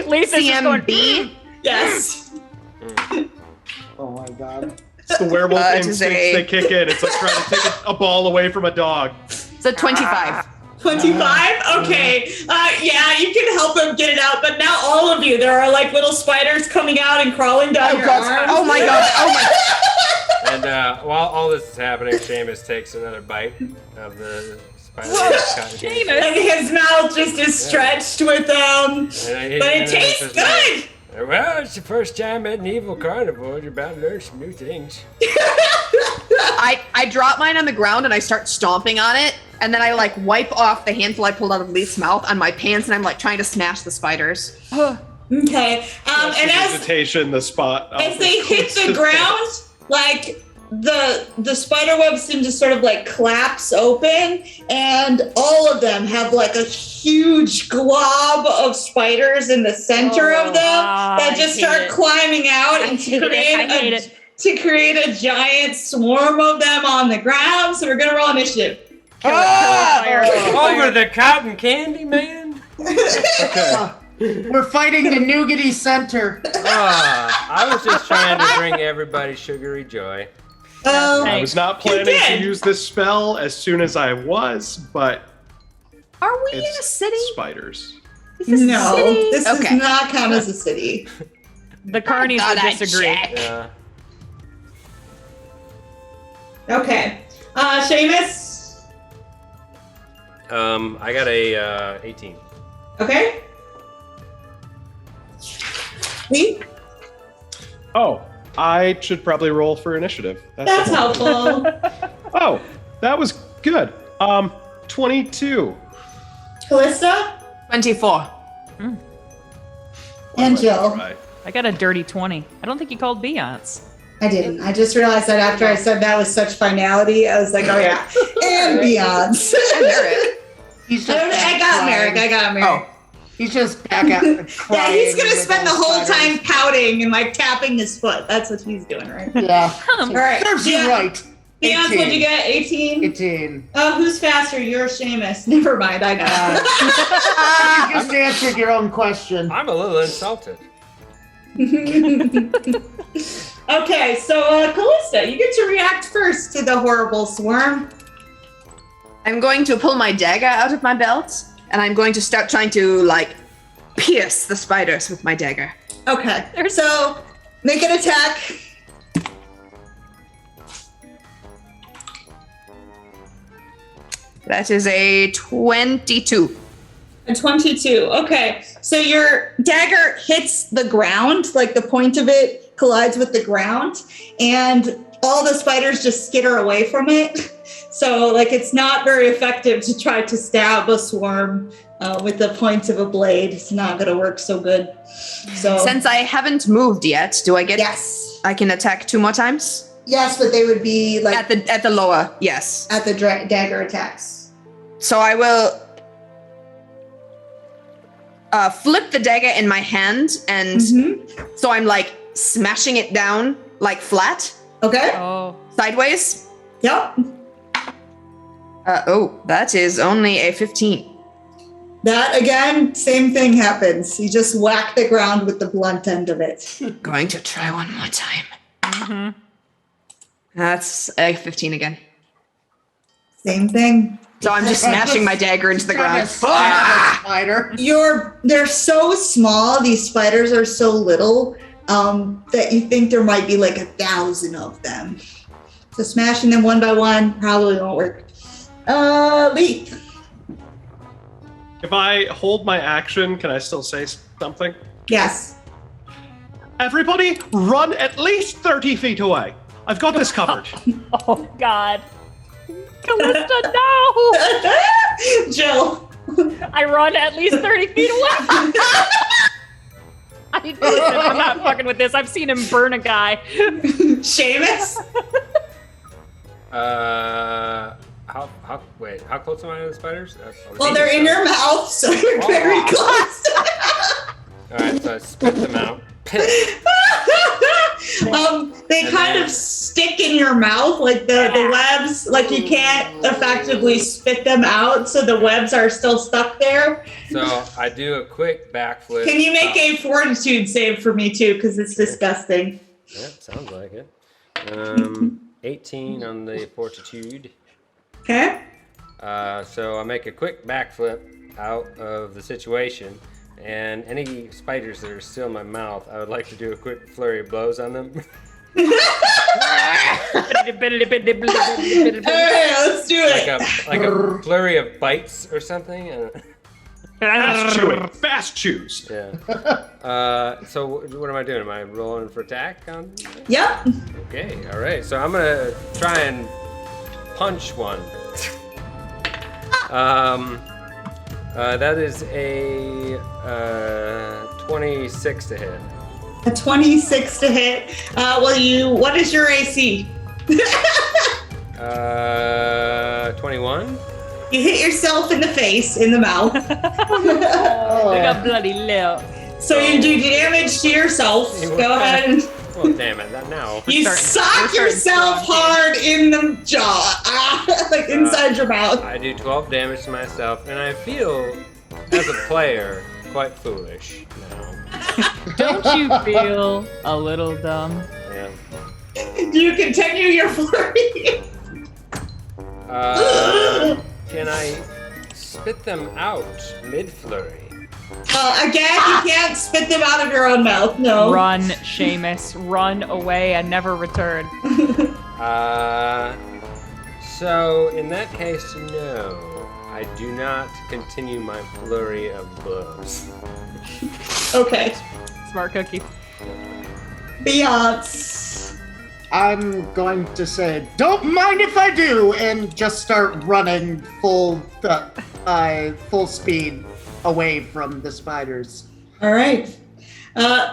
Lisa is just going, CMB? Yes. Oh my god. It's the werewolf It is instincts a- they kick in. It's like trying to take a ball away from a dog. It's a 25. 25? Okay. Yeah, you can help him get it out, but now all of you, there are like little spiders coming out and crawling down your arms. Oh my god. Oh my. And while all this is happening, Seamus takes another bite of the spider cotton candy. Seamus. And his mouth just is stretched with them. But it tastes good. Well, it's the first time at an evil carnivore. You're about to learn some new things. I drop mine on the ground and I start stomping on it, and then I like wipe off the handful I pulled out of Leaf's mouth on my pants, and I'm like trying to smash the spiders. Okay. And as Vegetation, the spot. as they hit the ground, like the spider webs seem to sort of like collapse open, and all of them have like a huge glob of spiders in the center of them that just start climbing out and to create a giant swarm of them on the ground. So we're gonna roll initiative. Over the cotton candy, man? Okay. We're fighting the nougaty center. I was just trying to bring everybody sugary joy. I was not planning to did. use this spell as soon as I was, but Are we in a it's city? spiders. Is this a No, city? this Okay. does not count as a city. The carnies Thought would I'd disagree. check. Yeah. Okay. Seamus? I got a 18. Okay. Lee? Oh, I should probably roll for initiative. That's helpful. Oh, that was good. 22. Callista 24. and Jill. Right. I got a dirty 20. I don't think you called Beyonce. I didn't. I just realized that after I said that with such finality, I was like, oh yeah, and Beyonce. And Eric. He's I just got Merrick. I got Merrick. Oh. He's just back out. Yeah, he's gonna spend the whole time pouting and like tapping his foot. That's what he's doing, right? Yeah. All right. Serves you right. Beyonce, what'd you get? 18? 18. Oh, who's faster? You're Seamus. Never mind. I know. You just answered your own question. I'm a little insulted. Okay, so Callista, you get to react first to the horrible swarm. I'm going to pull my dagger out of my belt, and I'm going to start trying to, like, pierce the spiders with my dagger. Okay, so make an attack. That is a 22. A 22. Okay, so your dagger hits the ground, like the point of it collides with the ground, and all the spiders just skitter away from it. So, like, it's not very effective to try to stab a swarm with the point of a blade. It's not going to work so good. So, Since I haven't moved yet, do I get? yes, I can attack 2 more times yes, but they would be like at the lower. Yes. at the dagger attacks. So I will flip the dagger in my hand, and so I'm like smashing it down like flat Okay. Oh. sideways. Yep. Oh, that is only a 15. That again, same thing happens. You just whack the ground with the blunt end of it. Going to try one more time. That's a 15 again. Same thing. So I'm just smashing my dagger into the ground. Spider. They're so small. These spiders are so little that you think there might be like 1,000 of them. So smashing them one by one probably won't work. Leith. If I hold my action, can I still say something? Yes. Everybody, run at least 30 feet away. I've got this covered. Oh, God. Callista, no! Jill. I run at least 30 feet away. Listen, I'm not fucking with this. I've seen him burn a guy. Seamus. How close am I to the spiders? Well, they're in your mouth, so you're very close. All right, so I spit them out. They kind of stick in your mouth, like the webs, like you can't effectively spit them out, so the webs are still stuck there. So I do a quick backflip. Can you make a fortitude save for me too? Because it's disgusting. Yeah, sounds like it. 18 on the fortitude. Okay. So I make a quick backflip out of the situation, and any spiders that are still in my mouth, I would like to do a quick flurry of blows on them. All right, let's do it. like a flurry of bites or something. Fast chewing. Fast chews. Yeah. So what am I doing? Am I rolling for attack on? Yep. Okay. All right. So I'm gonna try and punch one. That is a 26 to hit. A 26 to hit. What is your AC? 21. You hit yourself in the face, in the mouth. They got bloody lip. So you do damage to yourself. Go ahead and Well, damn it, not now. you we're sock starting yourself strong. hard in the jaw, like inside your mouth. I do 12 damage to myself, and I feel, as a player, quite foolish now. Don't you feel a little dumb? Yeah. Do you continue your flurry? Can I spit them out mid-flurry? Again, you can't spit them out of your own mouth. No. Run, Seamus. Run away and never return. So in that case, no. I do not continue my flurry of blows. Okay. Smart cookie. Beyonce. I'm going to say, don't mind if I do, and just start running full speed away from the spiders. All right.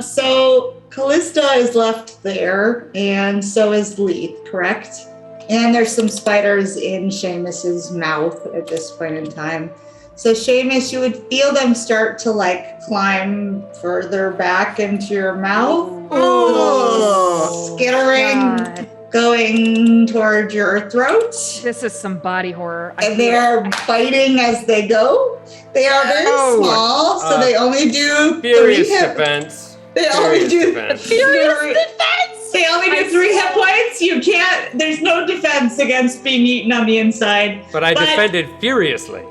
So Callista is left there, and so is Leith, correct? And there's some spiders in Seamus's mouth at this point in time. So Seamus, you would feel them start to like climb further back into your mouth. Oh, Skittering, going toward your throat. This is some body horror. And they are biting as they go. They are very small, so they only do Furious 3 hit. defense. They only do defense. They only do 3 hit points. You can't. There's no defense against being eaten on the inside. But I defended furiously.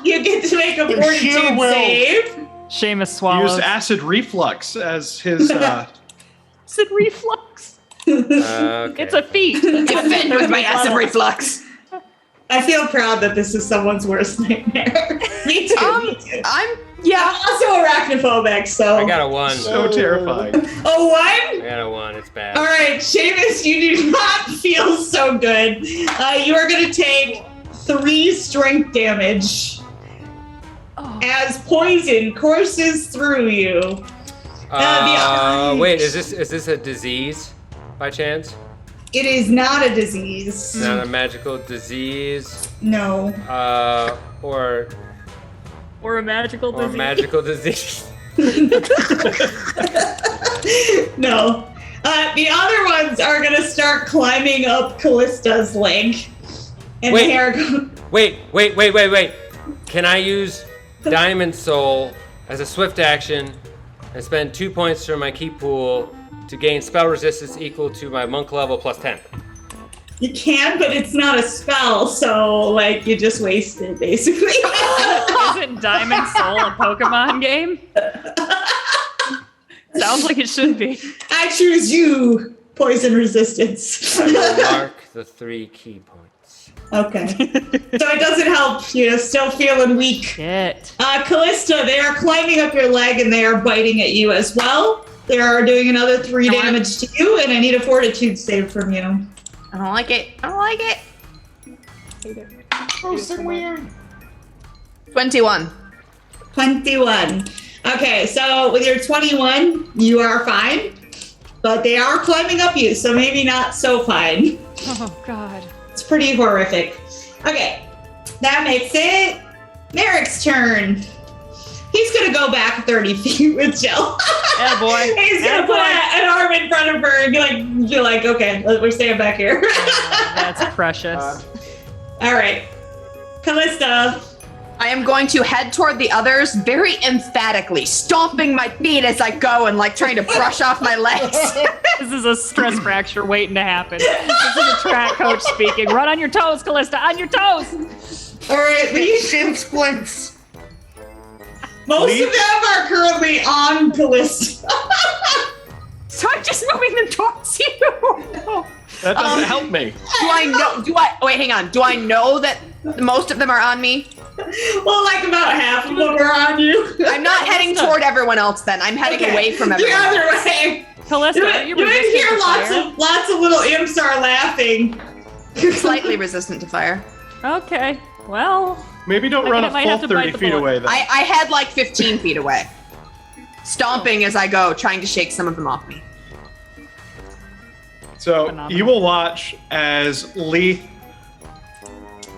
You get to make a fortitude save. Seamus swallows. Use acid reflux as his. Acid reflux. Okay. It's a feat. defend with my acid reflux. I feel proud that this is someone's worst nightmare. Me too. Me too. I'm also arachnophobic, so. I got a 1. So terrifying. A 1? I got a 1. It's bad. All right, Seamus, you do not feel so good. You are going to take 3 strength damage as poison courses through you. Wait, is this a disease by chance? It is not a disease. Not a magical disease. No. Or Or a magical disease. magical disease. No. The other ones are going to start climbing up Callista's leg. And Wait. they are Wait. Can I use Diamond Soul as a swift action and spend 2 points from my key pool to gain spell resistance equal to my monk level plus 10? You can, but it's not a spell, so like you just waste it basically. Isn't Diamond Soul a Pokemon game? Sounds like it should be. I choose you, poison resistance. I will mark the 3 key points. Okay. So it doesn't help. You're still feeling weak. Shit. Callista, they are climbing up your leg and they are biting at you as well. They are doing another 3 damage to you, and I need a fortitude save from you. I don't like it. I don't like it. Gross and weird. 21. 21. Okay, so with your 21, you are fine, but they are climbing up you, so maybe not so fine. Oh, God. It's pretty horrific. Okay, that makes it Merrick's turn. He's gonna go back 30 feet with Jill. Yeah, boy. He's gonna put an arm in front of her and be like, okay, we're staying back here. That's precious. All right, Callista. I am going to head toward the others very emphatically, stomping my feet as I go and like trying to brush off my legs. This is a stress fracture waiting to happen. This is a track coach speaking. Run on your toes, Callista, on your toes. All right, Shin splints. most of them are currently on Callista. So I'm just moving them towards you. No. That doesn't help me. Wait, hang on. Do I know that most of them are on me? Well, like about half of them are on you. I'm not heading toward everyone else then. I'm heading away from The everyone other else. way. Callista, are you You resistant hear to lots fire? of little imps are laughing. Slightly resistant to fire. Okay, well, Maybe don't I run might a have full to bite 30 the feet bullet. away then. I head like 15 feet away. Stomping as I go, trying to shake some of them off me. So Phenomenal. you will watch as Leith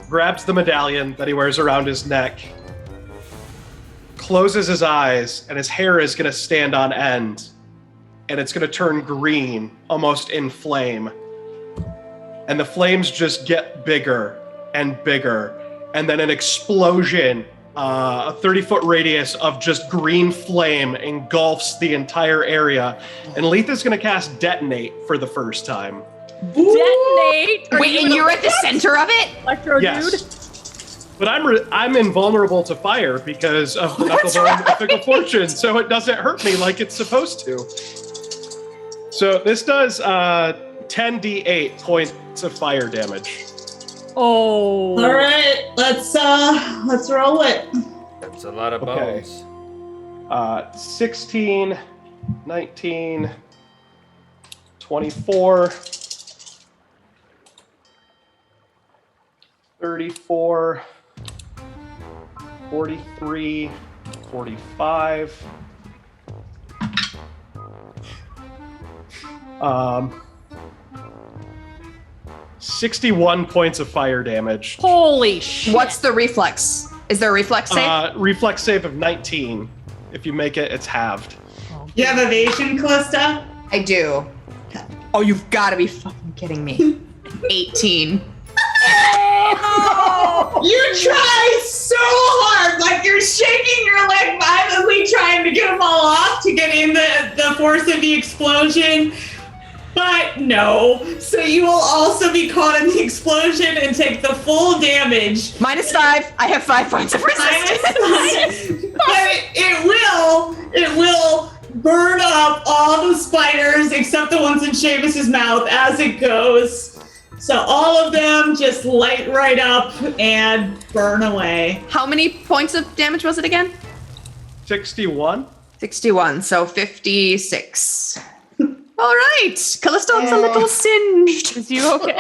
grabs the medallion that he wears around his neck, closes his eyes, and his hair is going to stand on end, and it's going to turn green, almost in flame. And the flames just get bigger and bigger, and then an explosion, a 30-foot radius of just green flame engulfs the entire area. And Leith is going to cast Detonate for the first time. detonate. Wait, and you're at the center of it? Electro dude. Yes. But I'm invulnerable to fire because of the Knucklebone Mythical Fortune, so it doesn't hurt me like it's supposed to. So this does 10d8 points of fire damage. Oh. All right, let's roll it. That's a lot of Okay. bones. 16, 19, 24, 34, 43, 45. 61 points of fire damage. Holy shit. What's the reflex? Is there a reflex save? Reflex save of 19. If you make it, it's halved. You have evasion, Callista? I do. Oh, you've got to be fucking kidding me. 18. You try so hard, like you're shaking your leg violently trying to get them all off to get in the force of the explosion. But no. So you will also be caught in the explosion and take the full damage. -5. I have 5 points of resistance. But it will burn up all the spiders except the ones in Seamus's mouth as it goes. So all of them just light right up and burn away. How many points of damage was it again? 61. 61, so 56. All right. Callista looks a little singed. Is you okay?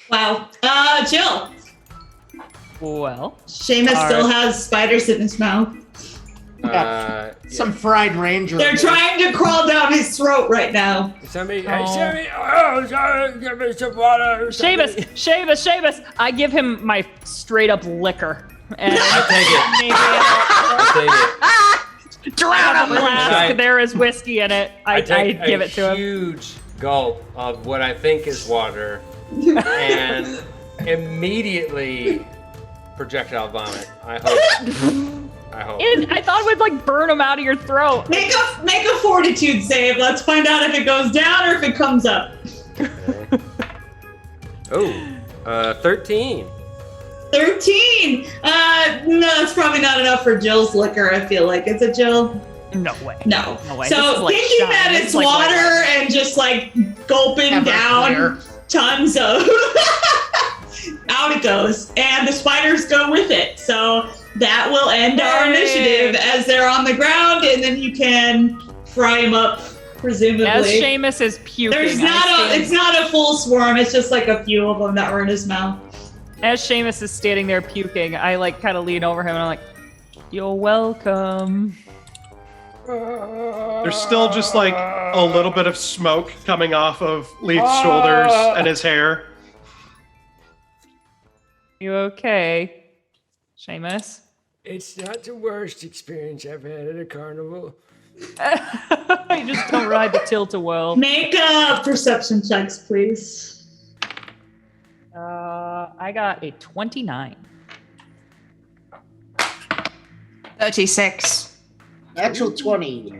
Wow. Jill. Well. Seamus still has spiders in his mouth. Some fried ranger. They're trying to crawl down his throat right now. Somebody, hey, sorry, give me some water. Seamus, I give him my straight up liquor. And I'll take it. maybe I'll take it. Drown him. flask, there is whiskey in it. I give it to a him. huge gulp of what I think is water, and immediately projectile vomit. I hope. I thought it would like burn him out of your throat. Make a fortitude save. Let's find out if it goes down or if it comes up. Oh, 13. 13. No, it's probably not enough for Jill's liquor. I feel like it's a Jill. No way. No. way. This So is like thinking shine. that This it's is like water and just like gulping down Everclear. tons of out it goes, and the spiders go with it. So that will end our Yay. initiative as they're on the ground, and then you can fry them up, presumably. As Seamus is puking, it's not a full swarm. It's just like a few of them that were in his mouth. as Seamus is standing there puking, I like kind of lean over him and I'm like, "You're welcome." There's still just like a little bit of smoke coming off of Leaf's shoulders and his hair. You okay, Seamus? It's not the worst experience I've had at a carnival. You just don't ride the tilt-a-whirl. Make perception checks, please. I got a 29. 36. Actual 20.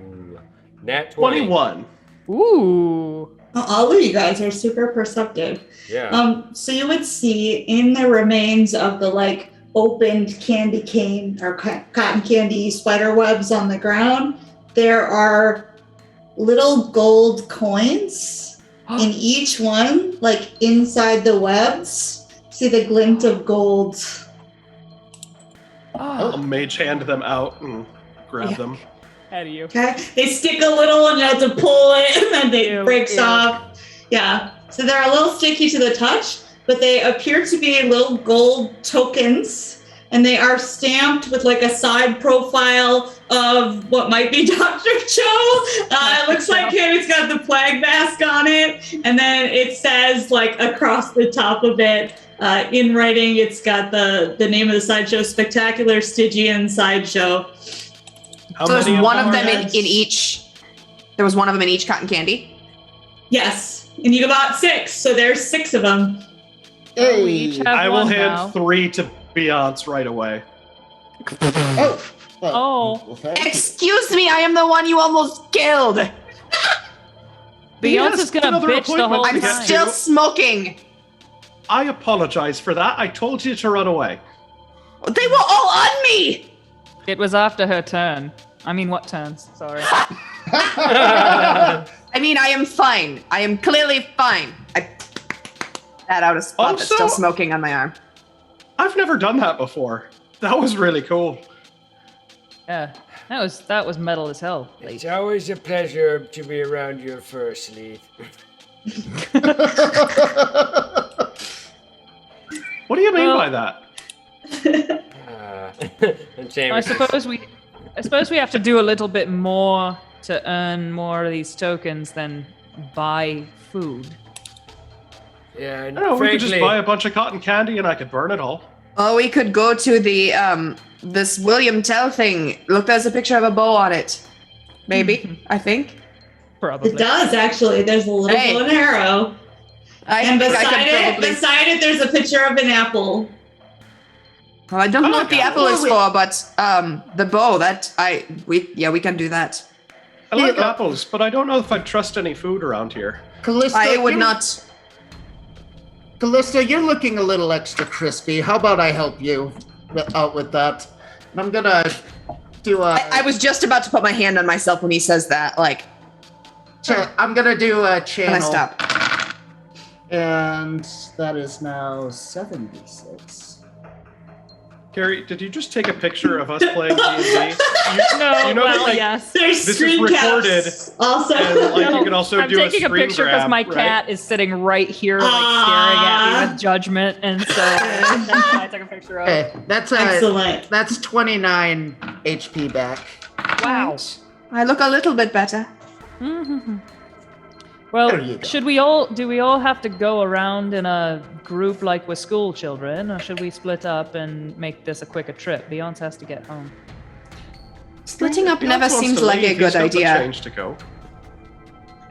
Nat 20. 21. Ooh. All of you guys are super perceptive. Yeah. So you would see in the remains of the like opened candy cane or cotton candy spider webs on the ground, there are little gold coins in each one, like inside the webs. See the glint of gold. I'll mage hand them out and grab them. How do you? Okay, they stick a little and you have to pull it and then they Ew, breaks ew. off. Yeah, so they're a little sticky to the touch, but they appear to be little gold tokens, and they are stamped with like a side profile of what might be Dr. Joe. It looks like him. It's got the plague mask on it, and then it says like across the top of it in writing, it's got the name of the sideshow, Spectacular Stygian Sideshow. How So there's many one of them them are in heads? each. There was one of them in each cotton candy. Yes, and you got 6, so there's 6 of them. Hey. We each have I will one hand now. 3 to Beyonce right away. Oh. Oh. Well, thank you. Excuse me, I am the one you almost killed. Beyonce's gonna another bitch the whole appointment I'm to get time. to. still smoking. I apologize for that. I told you to run away. They were all on me. It was after her turn. I mean, what turns? Sorry. I mean, I am fine. I am clearly fine. I that out a spot that's still Also- smoking on my arm. I've never done that before. That was really cool. Yeah. That was metal as hell. It's always a pleasure to be around your first, Leith. What do you mean by that? And James I is- suppose we have to do a little bit more to earn more of these tokens than buy food. Yeah, and I don't know, we could just frankly- buy a bunch of cotton candy and I could burn it all. Oh, we could go to the this William Tell thing. Look, there's a picture of a bow on it. Maybe, I think. Probably. It does actually. There's a little Hey. bow and arrow. And think I beside could it, probably- beside it, there's a picture of an apple. Well, I don't know what the apple is Wait. for, but the bow we can do that. I like apples, but I don't know if I'd trust any food around here. Callista, I would you're- not. Callista, you're looking a little extra crispy. How about I help you out with that? And I'm gonna do a. I was just about to put my hand on myself when he says that. Like, I'm gonna do a channel. can I stop? And that is now 76. Carrie, did you just take a picture of us playing D&D? No, you know well, that, like, yes. There's This is screen recorded, caps also. and like you can also I'm do taking a screen picture because grab, my right? cat is sitting right here, like staring at me with judgment, and so that's why I took a picture of. Okay, that's Excellent. That's 29 HP back. Wow. I look a little bit better. Well, There you go. do we all have to go around in a group like with school children, or should we split up and make this a quicker trip? Beyonce has to get home. Splitting up Beyonce never wants seems to like a leave. good He's got the idea. change to go.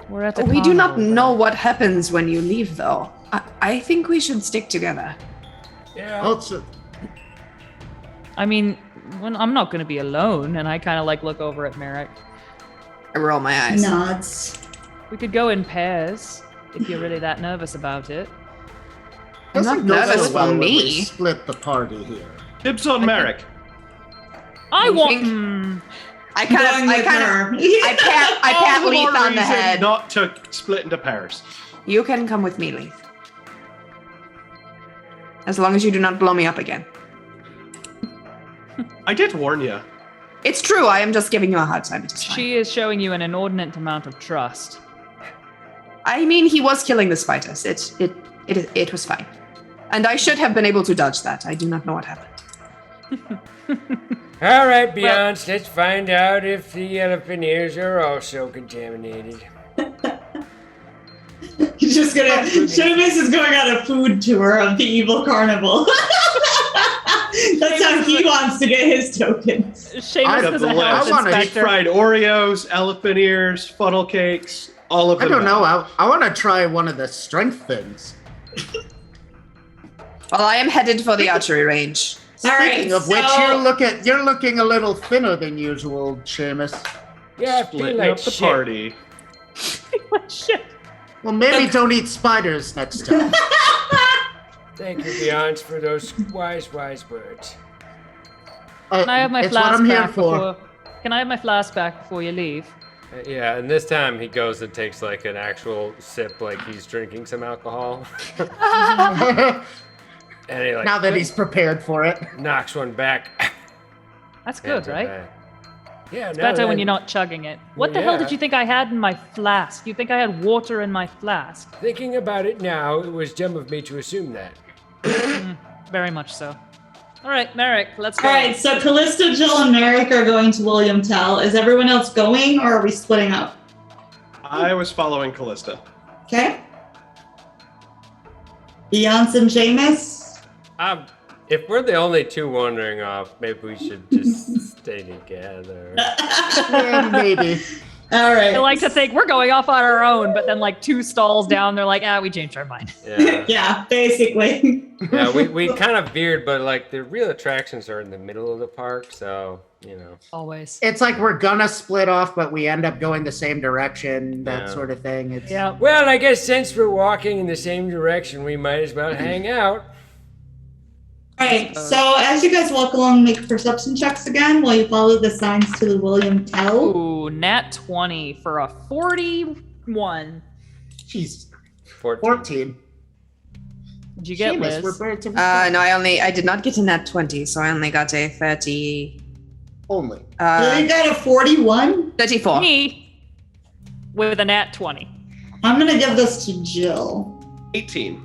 We're at the We do not carnival, know what happens when you leave, though. I think we should stick together. Yeah. Also, I mean, when I'm not going to be alone, and I kind of like look over at Merrick. I roll my eyes. Nods. We could go in pairs if you're really that nervous about it. I'm not doesn't go nervous so well for when we me. split the party here. Dibs on Merrick. I You want. think- Hmm. I Going with pat All the Leith more on the reason head. Not to split into pairs. You can come with me, Leith. As long as you do not blow me up again. I did warn you. It's true, I am just giving you a hard time. It is fine. She is showing you an inordinate amount of trust. I mean, he was killing the spiders. It was fine. And I should have been able to dodge that. I do not know what happened. All right, Beyonce, let's find out if the elephant ears are also contaminated. He's just gonna. Seamus is going on a food tour of the evil carnival. That's how he wants to get his tokens. Seamus Got is the a list. health I wanna Deep inspector. fried Oreos, elephant ears, funnel cakes, all of I them. don't know. I want to try one of the strength things. Well, I am headed for the archery range. All right. Speaking of which, so- you're looking a little thinner than usual, Seamus. Yeah, I feel Splitting like up the shit. party. Shit. Well, maybe don't eat spiders next time. Thank you, Beyonce, for those wise words. Can I have my it's what flask I'm here back for. before? Can I have my flask back before you leave? Yeah, and this time he goes and takes like an actual sip, like he's drinking some alcohol, and he like Now that he's prepared for it. knocks one back. That's hands good, it right? back. Yeah, It's no, better when then you're not chugging it. What Well, the hell yeah. did you think I had in my flask? You think I had water in my flask? Thinking about it now, it was dumb of me to assume that. Very much so. All right, Merrick, let's go. All right, so Callista, Jill, and Merrick are going to William Tell. Is everyone else going, or are we splitting up? I was following Callista. Okay. Beyonce and Seamus. If we're the only two wandering off, maybe we should just stay together. Yeah, maybe. All right. I like to think we're going off on our own, but then like two stalls down, they're like, we changed our mind. Yeah, Yeah, basically. yeah, we kind of veered, but like the real attractions are in the middle of the park, so you know. Always. It's like we're gonna split off, but we end up going the same direction, that Yeah. sort of thing. It's Yeah. Well, I guess since we're walking in the same direction, we might as well hang out. All right, so as you guys walk along, make perception checks again while you follow the signs to the William Tell. Ooh, nat 20 for a 41. Jeez, 14. 14. Did you get Seamus, Liz? we're relatively No, I did not get a nat 20, so I only got a 30. only. You got a 41. 34. Me with a nat 20. I'm gonna give this to Jill. 18.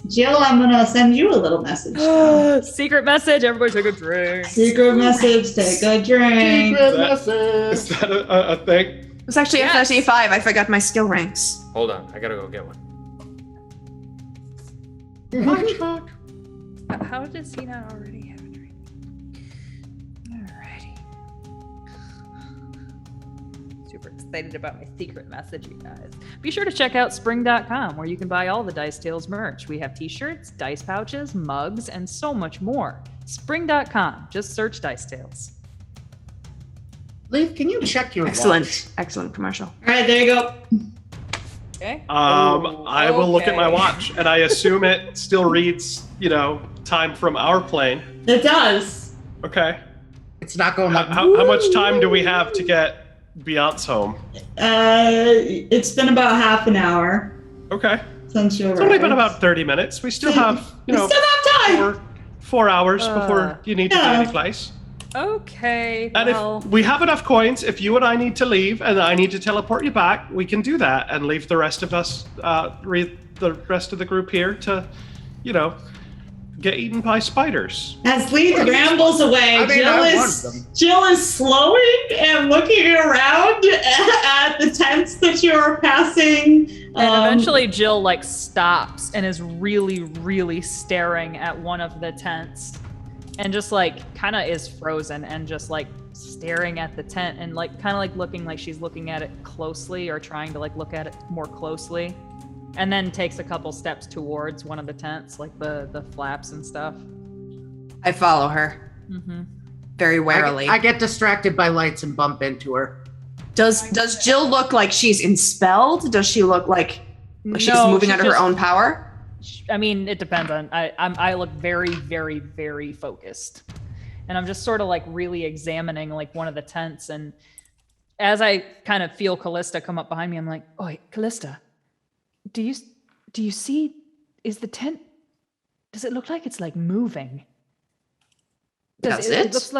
Jill, I'm gonna send you a little message. now. Secret message. Everybody take a drink. Secret message. Take a drink. Secret Is message. that a thing? It was actually Yes. a 35. I forgot my skill ranks. Hold on, I gotta go get one. How does he not already have a drink? Alrighty. Super excited about my secret message, you guys. Be sure to check out spring.com where you can buy all the Dice Tales merch. We have t-shirts, dice pouches, mugs, and so much more. Spring.com. Just search Dice Tales. Leaf, can you check your Excellent. watch? Excellent commercial. All right, there you go. Okay. I will look at my okay. watch, and I assume it still reads, time from our plane. It does. Okay. It's not going up. How much time do we have to get Beyonce home? It's been about half an hour Okay. since you arrived. It's only been about 30 minutes. We still have, We still have time. four hours before you need to be yeah. any place. Okay. And Well, if we have enough coins, if you and I need to leave and I need to teleport you back, we can do that and leave the rest of us, the rest of the group here to, get eaten by spiders. As Lee rambles away, I mean, I want them. Jill is slowing and looking around at the tents that you are passing. and eventually Jill stops and is really, really staring at one of the tents and just kind of is frozen and just staring at the tent and kind of looking like she's looking at it closely or trying to look at it more closely. And then takes a couple steps towards one of the tents, the flaps and stuff. I follow her Mm-hmm. very warily. I get distracted by lights and bump into her. Does Jill look like she's enspelled? Does she look like she's No, moving she under her just- own power? I mean, it depends on. I look very, very, very focused, and I'm just sort of really examining one of the tents. And as I kind of feel Callista come up behind me, I'm like, "Oi, Callista, do you see? Is the tent? Does it look like it's moving? Does It it? looks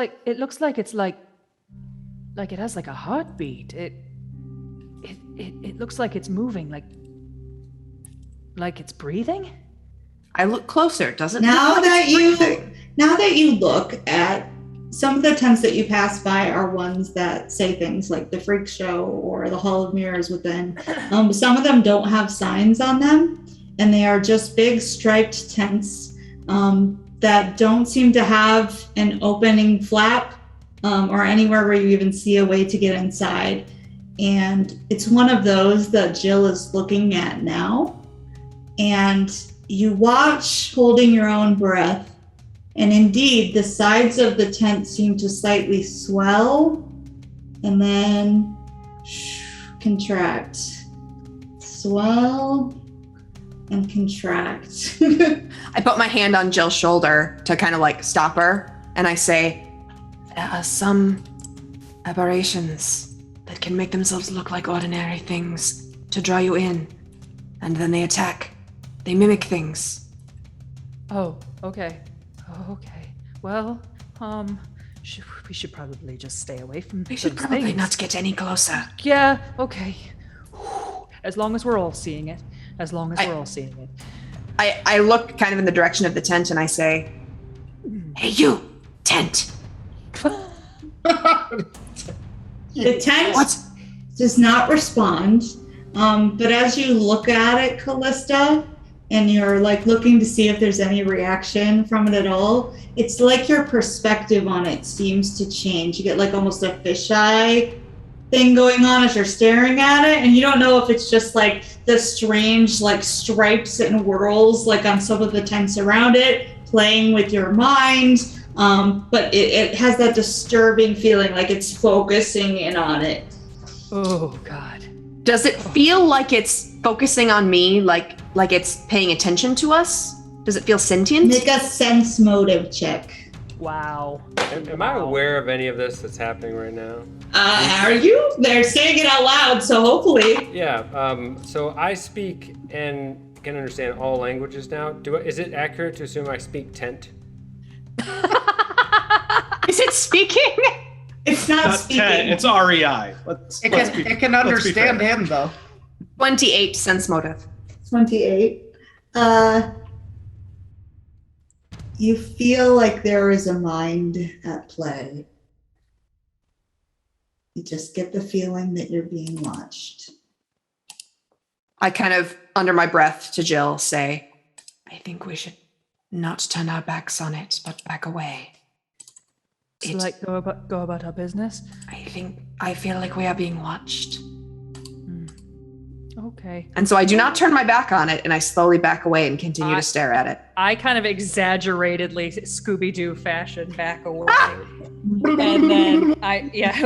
like it's like it has a heartbeat. It looks like it's moving, like it's breathing." I look closer. Does it? Now look like that it's you breathing? now that you look at some of the tents that you pass by are ones that say things like the Freak Show or the Hall of Mirrors within. Some of them don't have signs on them, and they are just big striped tents that don't seem to have an opening flap or anywhere where you even see a way to get inside. And it's one of those that Jill is looking at now. And you watch, holding your own breath, and indeed the sides of the tent seem to slightly swell and then contract. Swell and contract. I put my hand on Jill's shoulder to kind of stop her, and I say, "There are some aberrations that can make themselves look like ordinary things to draw you in, and then they attack. They mimic things." Oh, okay. Okay. Well, we should probably just stay away from We should those probably things. not get any closer. Yeah, okay. As long as we're all seeing it. As long as I- we're all seeing it. I look kind of in the direction of the tent and I say, "Hey, you, tent. The tent What? does not respond. But as you look at it, Callista, and you're looking to see if there's any reaction from it at all, it's like your perspective on it seems to change. You get almost a fisheye thing going on as you're staring at it, and you don't know if it's just the strange stripes and whirls on some of the tents around it playing with your mind. But it has that disturbing feeling it's focusing in on it. Oh, God. Does it feel like it's focusing on me, like it's paying attention to us? Does it feel sentient? Make a sense motive check. Wow. Am I aware of any of this that's happening right now? Are you? They're saying it out loud, so hopefully. Yeah. So I speak and can understand all languages now. Is it accurate to assume I speak tent? Is it it speaking? It's not Not speaking. 10, it's REI. It can understand him, though. 28 sense motive. 28. You feel like there is a mind at play. You just get the feeling that you're being watched. I kind of, under my breath to Jill, say, I think we should not turn our backs on it, but back away. So, like, go about our business? I feel like we are being watched. Okay. And so I do not turn my back on it, and I slowly back away and continue to stare at it. I kind of exaggeratedly Scooby-Doo fashion back away. And then yes,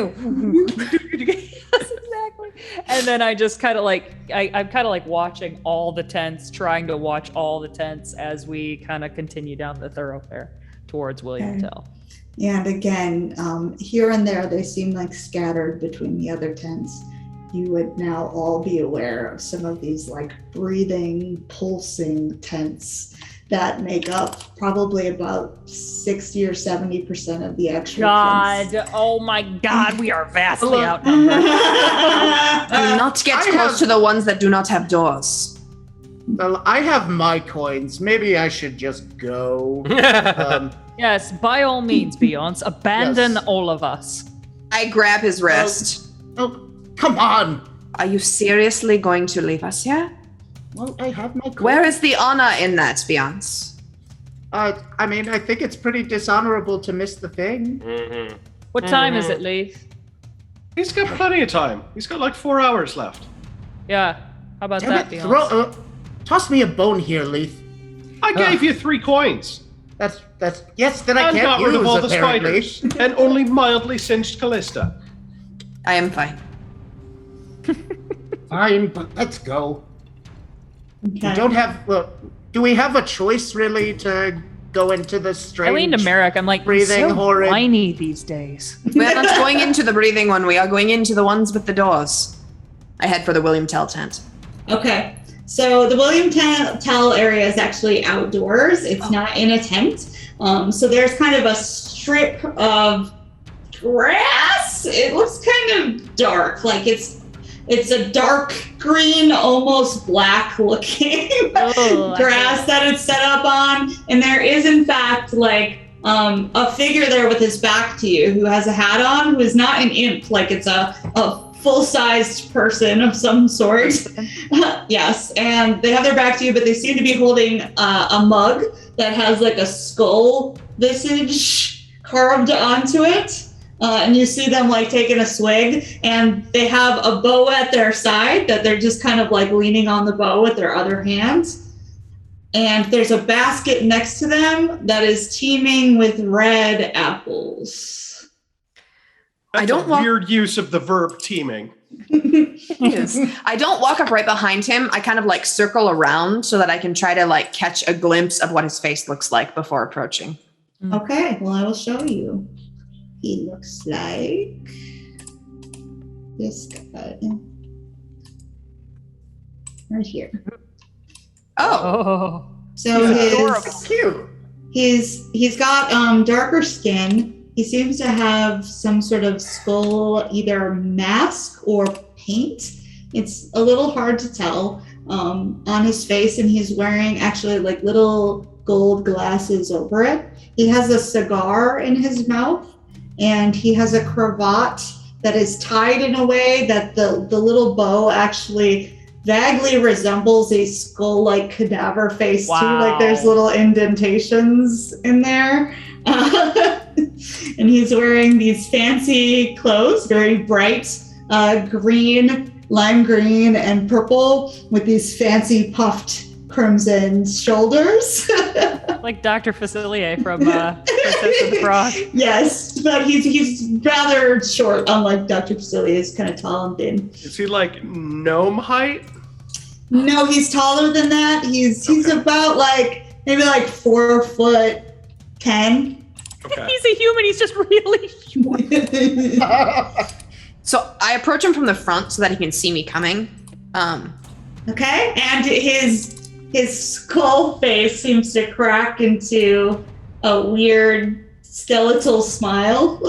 exactly. And then I just kind of like, I'm kind of like watching all the tents, trying to watch all the tents as we kind of continue down the thoroughfare towards William Tell. And again, here and there, they seem like scattered between the other tents. You would now all be aware of some of these like breathing, pulsing tents that make up probably about 60 or 70% of the actual tents. Oh my God, we are vastly outnumbered. Do not get close to the ones that do not have doors. Well, I have my coins. Maybe I should just go. Yes, by all means, Beyonce, abandon Yes. all of us. I grab his wrist. Oh, come on. Are you seriously going to leave us here? Well, I have my coins. Where is the honor in that, Beyonce? I mean, I think it's pretty dishonorable to miss the thing. Mm-hmm. What time is it, Leaf? He's got plenty of time. He's got like 4 hours left. Yeah, how about Damn that, it, Beyonce? toss me a bone here, Leith. I gave you 3 coins. That's yes. Then I And can't got use rid of all the apparently. spiders. And only mildly singed Callista. I am fine. Fine, but let's go. Okay. We don't have. Well, do we have a choice really to go into this strange? I lean to Merrick. I'm like, breathing so horrid. whiny these days. We are not going into the breathing one. We are going into the ones with the doors. I head for the William Tell tent. Okay, so the William Tell area is actually outdoors. It's not in a tent. So there's kind of a strip of grass. It looks kind of dark, like it's a dark green, almost black looking grass that it's set up on. And there is in fact like a figure there with his back to you who has a hat on, who is not an imp, like it's a full-sized person of some sort. Yes, and they have their back to you, but they seem to be holding a mug that has like a skull visage carved onto it. And you see them like taking a swig, and they have a bow at their side that they're just kind of like leaning on the bow with their other hand. And there's a basket next to them that is teeming with red apples. That's I don't a want- weird use of the verb teaming. Yes. I don't walk up right behind him. I kind of like circle around so that I can try to like catch a glimpse of what his face looks like before approaching. Okay, well, I will show you. He looks like this guy. Right here. Oh, So That's cute. he's got darker skin. He seems to have some sort of skull, either mask or paint. It's a little hard to tell on his face, and he's wearing actually like little gold glasses over it. He has a cigar in his mouth, and he has a cravat that is tied in a way that the little bow actually vaguely resembles a skull-like cadaver face too. Like there's little indentations in there. And he's wearing these fancy clothes, very bright green, lime green, and purple with these fancy puffed crimson shoulders. Like Dr. Facilier from Princess and the Frog. Yes, but he's rather short, unlike Dr. Facilier is kind of tall and thin. Is he like gnome height? No, he's taller than that. He's about like maybe like 4'10". Okay. He's a human. He's just really short. so I approach him from the front so that he can see me coming. Okay, and his skull face seems to crack into a weird skeletal smile.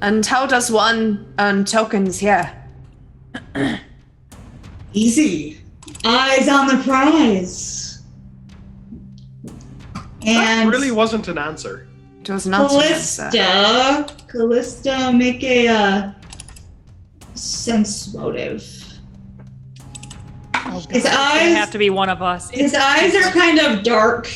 And how does one earn tokens here? Easy. Eyes on the prize. That And really wasn't an answer. It was not an answer. Callista, make a sense motive. Oh, God, His it's gonna eyes- have to be one of us. His eyes are kind of dark.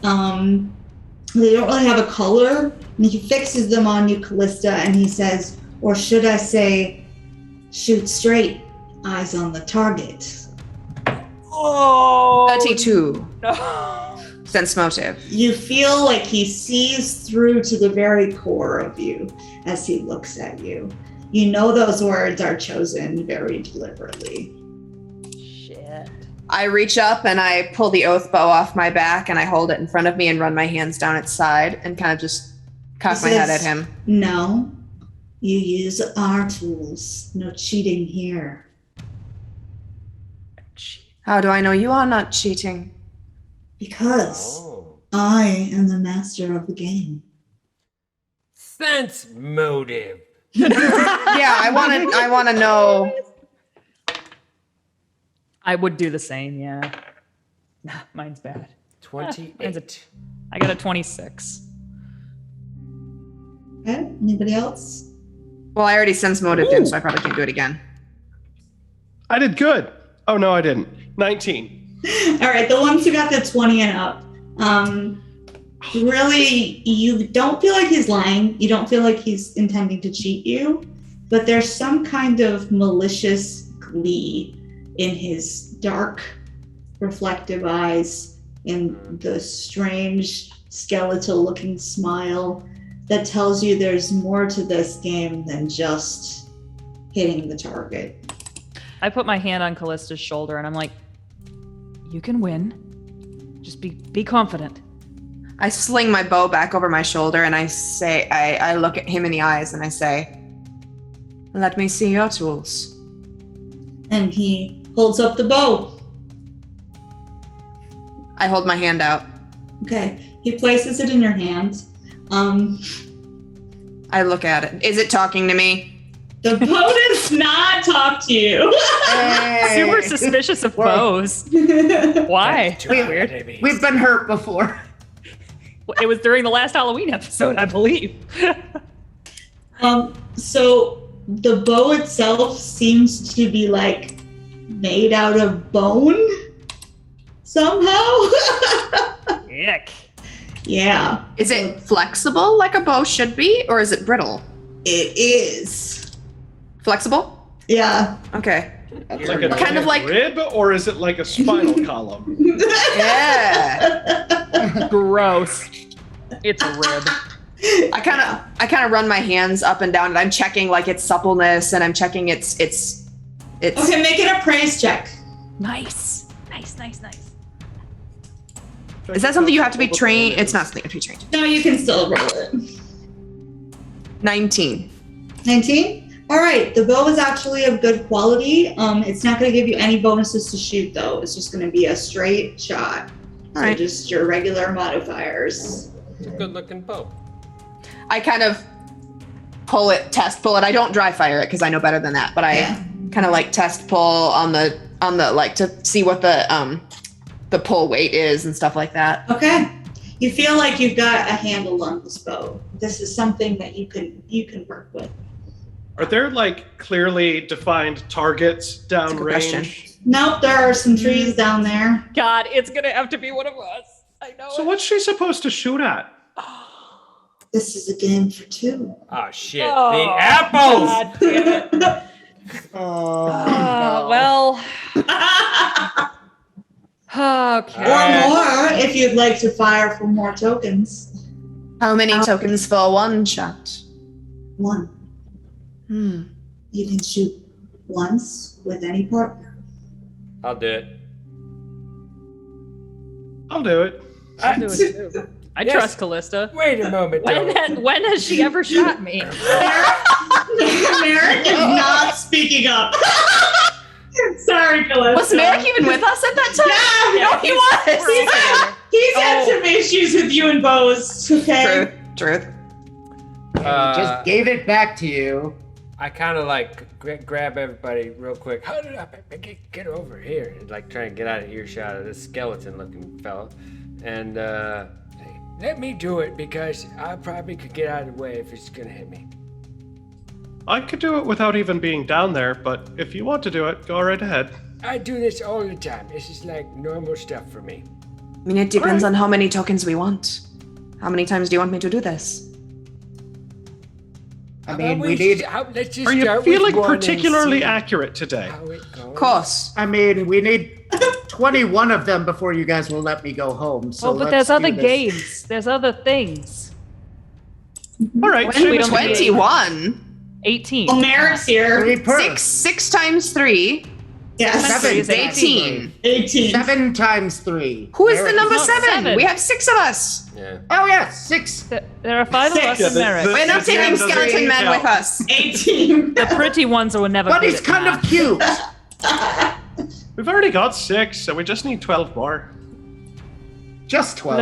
They don't really have a color. And he fixes them on you, Callista, and he says, or should I say, shoot straight, eyes on the target. Oh, 32. no. Sense motive. You feel like he sees through to the very core of you as he looks at you. You know those words are chosen very deliberately. Shit. I reach up and I pull the oath bow off my back and I hold it in front of me and run my hands down its side and kind of just cock He my head at says, him. No, you use our tools. No cheating here. How do I know you are not cheating? Because Oh. I am the master of the game. Sense motive. Yeah, I want to know. I would do the same, yeah. Mine's bad. 28. I got a 26. Okay, anybody else? Well, I already sense motived him, so I probably can't do it again. I did good. Oh, no, I didn't. 19. All right, the ones who got the 20 and up. Really, you don't feel like he's lying. You don't feel like he's intending to cheat you, but there's some kind of malicious glee in his dark, reflective eyes, in the strange, skeletal-looking smile that tells you there's more to this game than just hitting the target. I put my hand on Callista's shoulder and I'm like, you can win. Just be confident. I sling my bow back over my shoulder and I say, I look at him in the eyes and I say, let me see your tools. And he holds up the bow. I hold my hand out. Okay, he places it in your hand. I look at it. Is it talking to me? The bow does not talk to you. Super suspicious of bows. Why? Weird. We've been hurt before. It was during the last Halloween episode, I believe. So the bow itself seems to be like made out of bone somehow. Yuck. Yeah, Is it flexible like a bow should be, or is it brittle? it is. Flexible? Yeah. Okay. Like a Kind of like- rib, or is it like a spinal column? Yeah. Gross. It's a rib. I kind of run my hands up and down, and I'm checking like its suppleness, and I'm checking its. Okay, make it a praise check. Nice. Is that something you have to be trained? It's not something you have to be trained. No, you can still roll it. 19. 19? All right, the bow is actually of good quality. It's not going to give you any bonuses to shoot, though. It's just going to be a straight shot. So All right. just your regular modifiers. It's a good looking bow. I kind of test pull it. I don't dry fire it because I know better than that, but I Yeah. kind of like test pull on the like to see what the pull weight is and stuff like that. Okay. You feel like you've got a handle on this bow. This is something that you can work with. Are there like clearly defined targets That's a good question. downrange? Nope, there are some trees down there. God, it's gonna have to be one of us. I know. So what's she supposed to shoot at? This is a game for two. Oh shit! Oh, the apples. God damn it. Oh, Well. Okay. Or more if you'd like to fire for more tokens. How many tokens for one shot? One. You can shoot once with any partner. I'll do it. I'll do it. I'll do it too. I Yes. trust Callista. Wait a moment, though. When has she ever shot me? Merrick is not speaking up. Sorry, Callista. Was Merrick even with us at that time? Yeah, No, he was. We're all together. He's had some issues with you and Bose. Okay. Truth. Just gave it back to you. I kind of like grab everybody real quick. Hold it up, get over here, and like try and get out of earshot of this skeleton-looking fella, and say, let me do it because I probably could get out of the way if it's gonna hit me. I could do it without even being down there, but if you want to do it, go right ahead. I do this all the time. This is like normal stuff for me. I mean, it depends on how many tokens we want. How many times do you want me to do this? I mean, we need. Let's just Are you start feeling with one and particularly see accurate today? how it goes. Of course. I mean, we need 21 of them before you guys will let me go home. So Oh, but let's there's other do this. games. There's other things. All right, When we Seamus, don't need 21. 18. Well, Merrick's here. 3 per. 6 times 3 Yes. 7. is 18. 18. 7 times 3. Who is the Merrick number not 7? seven. We have 6 of us. Yeah. Oh, yeah, 6. There are 5 of us Six. and Merrick. We're not The taking jam doesn't skeleton man count. with us. 18. The pretty ones were never But good he's at kind of math. cute. We've already got 6, so we just need 12 more. Just 12.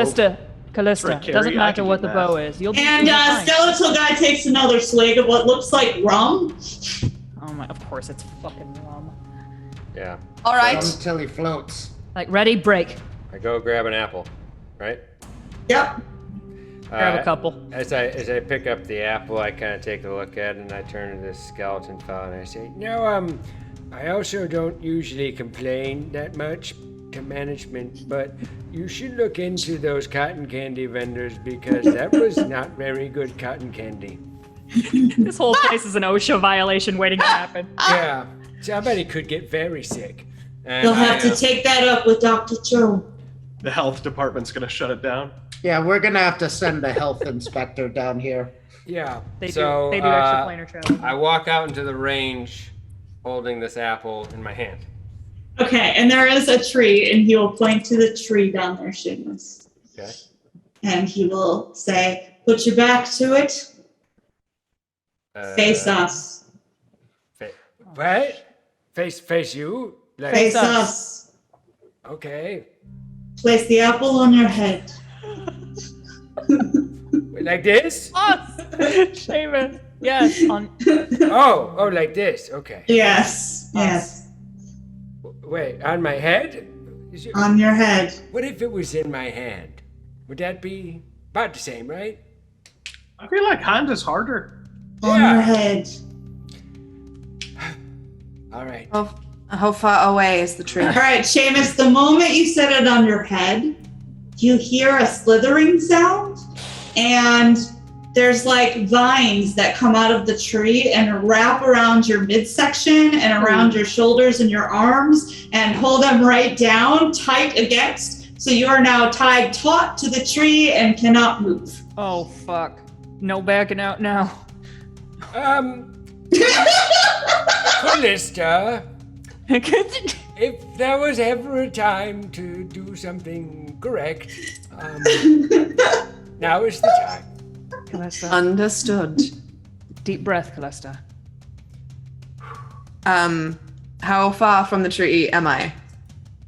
Callista, Carrie, doesn't I matter can what do the math. bow is. You'll be And fine. Skeletal Guy takes another swig of what looks like rum. Oh my, of course it's fucking rum. Yeah. All right. Until he floats. Like, ready, break. I go grab an apple, right? Yep. Grab a couple. As I pick up the apple, I kind of take a look at it, and I turn to this skeleton fella and I say, "No, I also don't usually complain that much to management, but you should look into those cotton candy vendors because that was not very good cotton candy. This whole place is an OSHA violation waiting to happen. Yeah, somebody could get very sick." And You'll have I, to take that up with Dr. Joe. The health department's going to shut it down. Yeah, we're going to have to send a health inspector down here. Yeah. They so, do extra planar travel. I walk out into the range, holding this apple in my hand. Okay, and there is a tree, and he will point to the tree down there, Seamus. Okay. And he will say, put your back to it, face us. What? Face you? Like, Face us. Okay. Place the apple on your head. Like this? Us! Seamus. Yes. On, Oh, like this. Okay. Yes, yes, Wait, on my head? Is it- on your head. What if it was in my hand? Would that be about the same, right? I feel like hand is harder. On Yeah. your head. All right. How far away is the tree? All right, Seamus, the moment you set it on your head, you hear a slithering sound, and there's like vines that come out of the tree and wrap around your midsection and around your shoulders and your arms and hold them right down, tight against. So you are now tied taut to the tree and cannot move. oh, fuck. No backing out now. Callista, if there was ever a time to do something correct, now is the time. Callista. Understood. Deep breath, Callista. How far from the tree am I?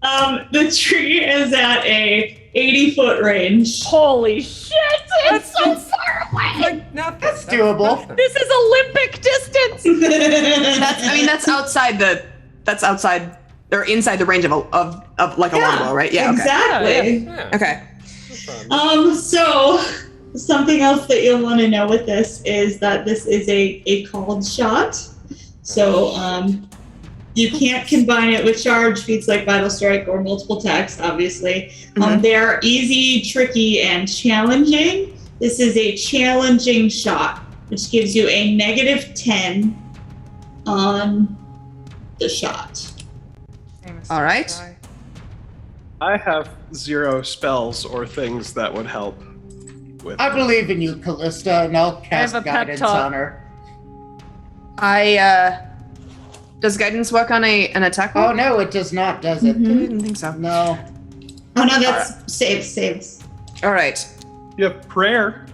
The tree is at a 80-foot range. Holy shit! It's so far away! Like nothing. That's doable. This is Olympic distance! That's outside or inside the range of like a longbow, right? Yeah. Exactly. Yeah. Okay. So something else that you'll want to know with this is that this is a called shot. So you can't combine it with charge feats like Vital Strike or multiple attacks, obviously. They're easy, tricky, and challenging. This is a challenging shot, which gives you a -10 on the shot. All right. I have 0 spells or things that would help with. I believe in you, Callista, and I'll cast a pep guidance talk. on her. Does guidance work on an attack roll? Oh, no, it does not, does it? I didn't think so. No. Oh no, that's saves. All right. You have prayer.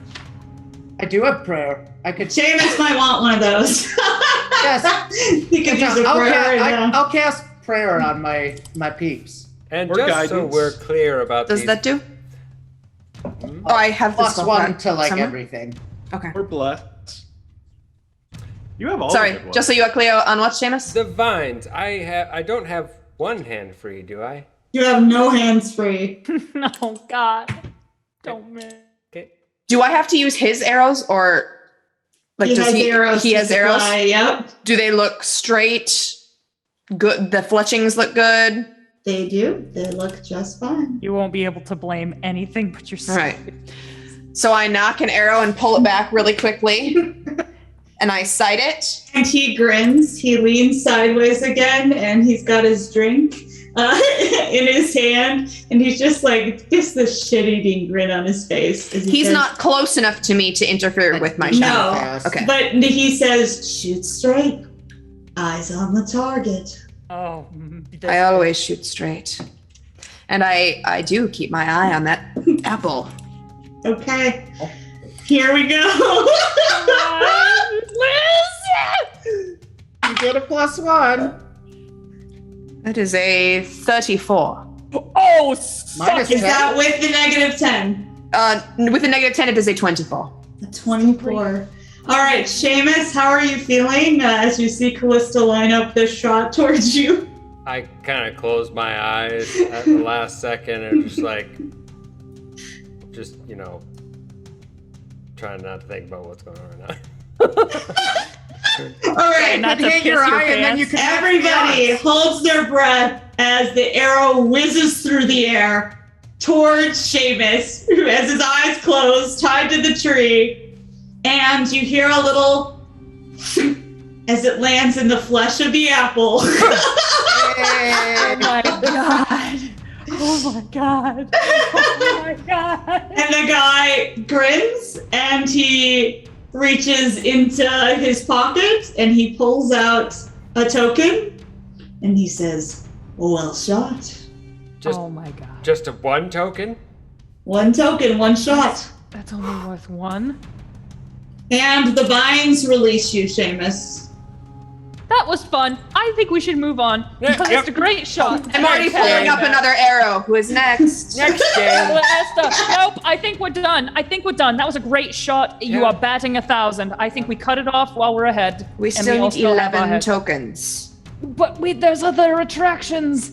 I do have prayer. I could. Seamus might want one of those. Yes. He could use a prayer. I'll cast prayer on my peeps. And Or just so guidance. we're clear about Does these, that do? Oh, I have this Plus one to like somewhere. everything. Okay. We're blessed. You have all Sorry, the good ones. just so you are clear on what, Seamus? The vines. I don't have one hand free, do I? You have no hands free. No, God. Don't miss. Okay. Do I have to use his arrows or like He does has he arrows. he to has arrows? supply, Yep, Do they look straight? Good. The fletchings look good. they do. They look just fine. You won't be able to blame anything but yourself. Right. So I knock an arrow and pull it back really quickly, and I sight it. And he grins. He leans sideways again, and he's got his drink in his hand, and he's just this shit-eating grin on his face. As he He's says, not close enough to me to interfere with my No. shot. Fast. Okay. But he says, "Shoot straight, eyes on the target." Oh, I always shoot straight, and I do keep my eye on that apple. Okay, here we go. You get a +1. That is a 34. Oh, Minus Is 10. that with the -10? With a -10, it is a 24. A 24. All right, Seamus, how are you feeling as you see Callista line up this shot towards you? I kind of closed my eyes at the last second and just trying not to think about what's going on right now. All right, not to Hit your piss your eye and then pants. you can everybody holds their breath as the arrow whizzes through the air towards Seamus, who has his eyes closed, tied to the tree, and you hear a little as it lands in the flesh of the apple. Oh my God. Oh my God. Oh my God. And the guy grins and he reaches into his pocket and he pulls out a token and he says, "Well shot." Just, Oh my God. just a one token? One token, one shot. That's only worth one. And the vines release you, Seamus. That was fun. I think we should move on. Yeah, That's yep. a great shot. I'm already pulling up another arrow. Who is next? Next game. Nope, I think we're done. That was a great shot. You Yeah. are batting 1,000. I think we cut it off while we're ahead. We And still all need have our 11 head. tokens. But there's other attractions.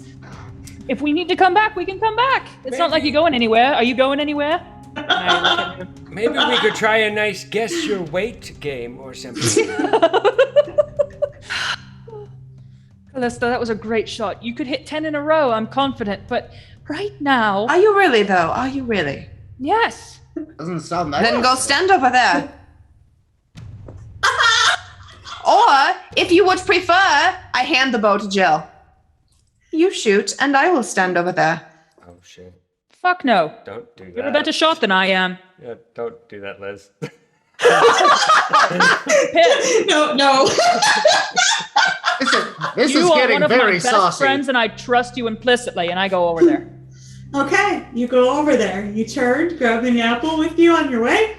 If we need to come back, we can come back. It's not like you're going anywhere. Are you going anywhere? And I look at him. Maybe we could try a nice guess your weight game or something. Callista, that was a great shot. You could hit 10 in a row, I'm confident. But right now, Are you really, though? Are you really? yes. Doesn't sound nice. Then go stand over there. Or, if you would prefer, I hand the bow to Jill. You shoot, and I will stand over there. Oh shit. Fuck no. Don't do You're a that. better shot than I am. Yeah, don't do that, Liz. Pitt, No. This you is are getting one of my very best saucy. friends, and I trust you implicitly, and I go over there. Okay, you go over there. You turn, grab an apple with you on your way.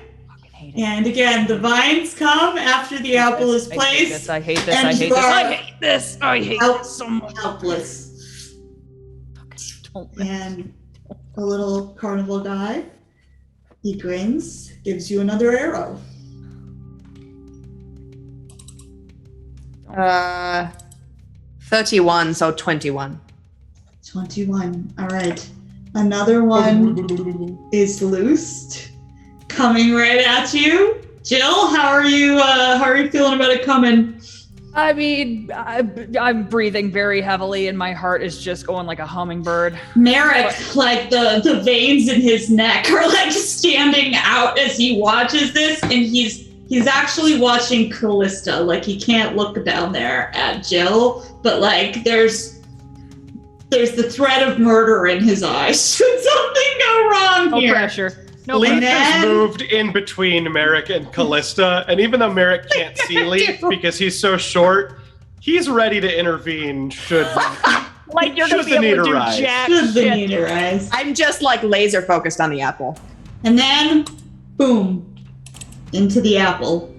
Hate it. And again, the vines come after the apple is I hate this. placed. I hate this. and I hate you this. are I hate this. I hate this so much. helpless. Don't- And a little carnival guy, he grins, gives you another arrow. 31, so 21. 21. All right. Another one is loosed, coming right at you. Jill, how are you feeling about it coming? I mean, I'm breathing very heavily, and my heart is just going like a hummingbird. Merrick, like the veins in his neck are like standing out as he watches this, and he's actually watching Callista. Like he can't look down there at Jill, but like there's the threat of murder in his eyes. Should something go wrong No here? pressure. No Lynette? pressure. Has moved in between Merrick and Callista, and even though Merrick can't see Leaf because he's so short, he's ready to intervene should Like you're gonna should be the able to need do arise. jack Should the shit. need arise. I'm just like laser focused on the apple. And then, boom, into the apple.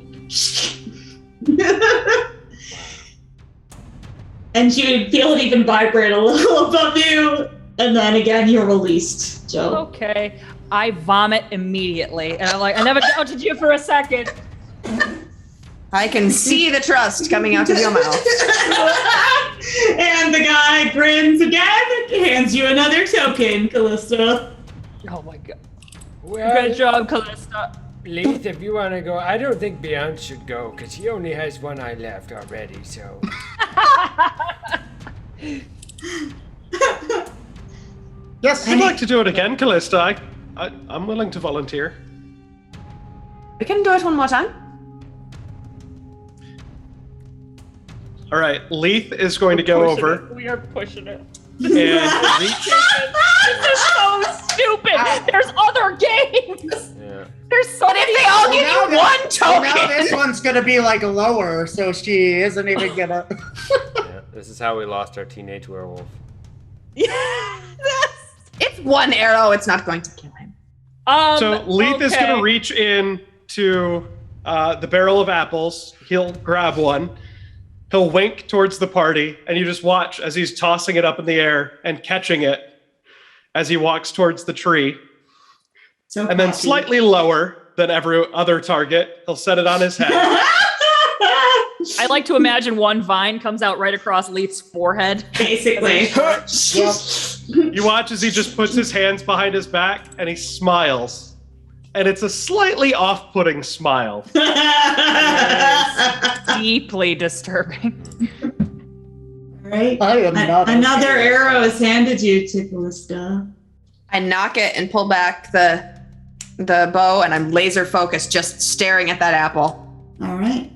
And you feel it even vibrate a little above you. And then again, you're released, Joe. Okay. I vomit immediately. And I'm like, I never doubted you for a second. I can see the trust coming out of your mouth. And the guy grins again, hands you another token, Callista. Oh my god. Well, Good job, Callista. Leith, if you want to go, I don't think Beyond should go because he only has one eye left already. So. Yes, If you'd like to do it again, Callista, I'm willing to volunteer. We can do it one more time. All right, Leith is going to go over We are pushing it. and reach. This is so stupid. There's other games. Yeah. There's so many. They all give you one So now token. this one's gonna be like lower, so she isn't even gonna. Yeah. This is how we lost our teenage werewolf. It's one arrow. It's not going to kill him. So Leith is going okay. to reach in to the barrel of apples. He'll grab one. He'll wink towards the party, and you just watch as he's tossing it up in the air and catching it as he walks towards the tree. So And then cocky. slightly lower than every other target, he'll set it on his head. I like to imagine one vine comes out right across Leith's forehead. Basically. You watch as he just puts his hands behind his back and he smiles. And it's a slightly off-putting smile. Deeply disturbing. Right. I am not. Another okay. arrow is handed you to Callista. I knock it and pull back the bow, and I'm laser focused, just staring at that apple. All right.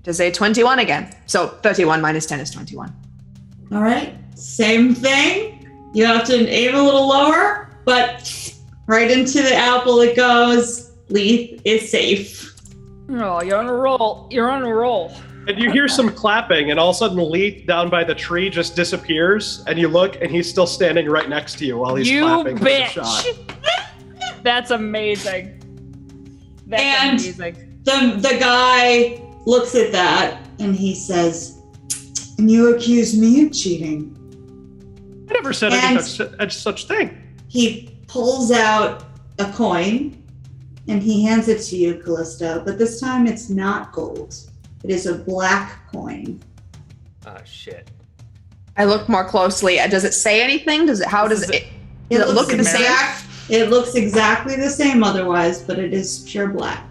To say 21 again. So 31 minus 10 is 21. All right. Same thing. You have to aim a little lower, but right into the apple it goes. Leith is safe. Oh, you're on a roll. You're on a roll. And you hear some clapping, and all of a sudden Leith down by the tree just disappears, and you look, and he's still standing right next to you while he's You clapping for the shot. bitch. That's amazing. That's And- amazing. The guy looks at that and he says, "And you accuse me of cheating." I never said And- any such thing. He pulls out a coin and he hands it to you, Callista, but this time it's not gold. It is a black coin. Ah, shit. I look more closely. Does it say anything? Does it look the same? It looks exactly the same otherwise, but it is pure black.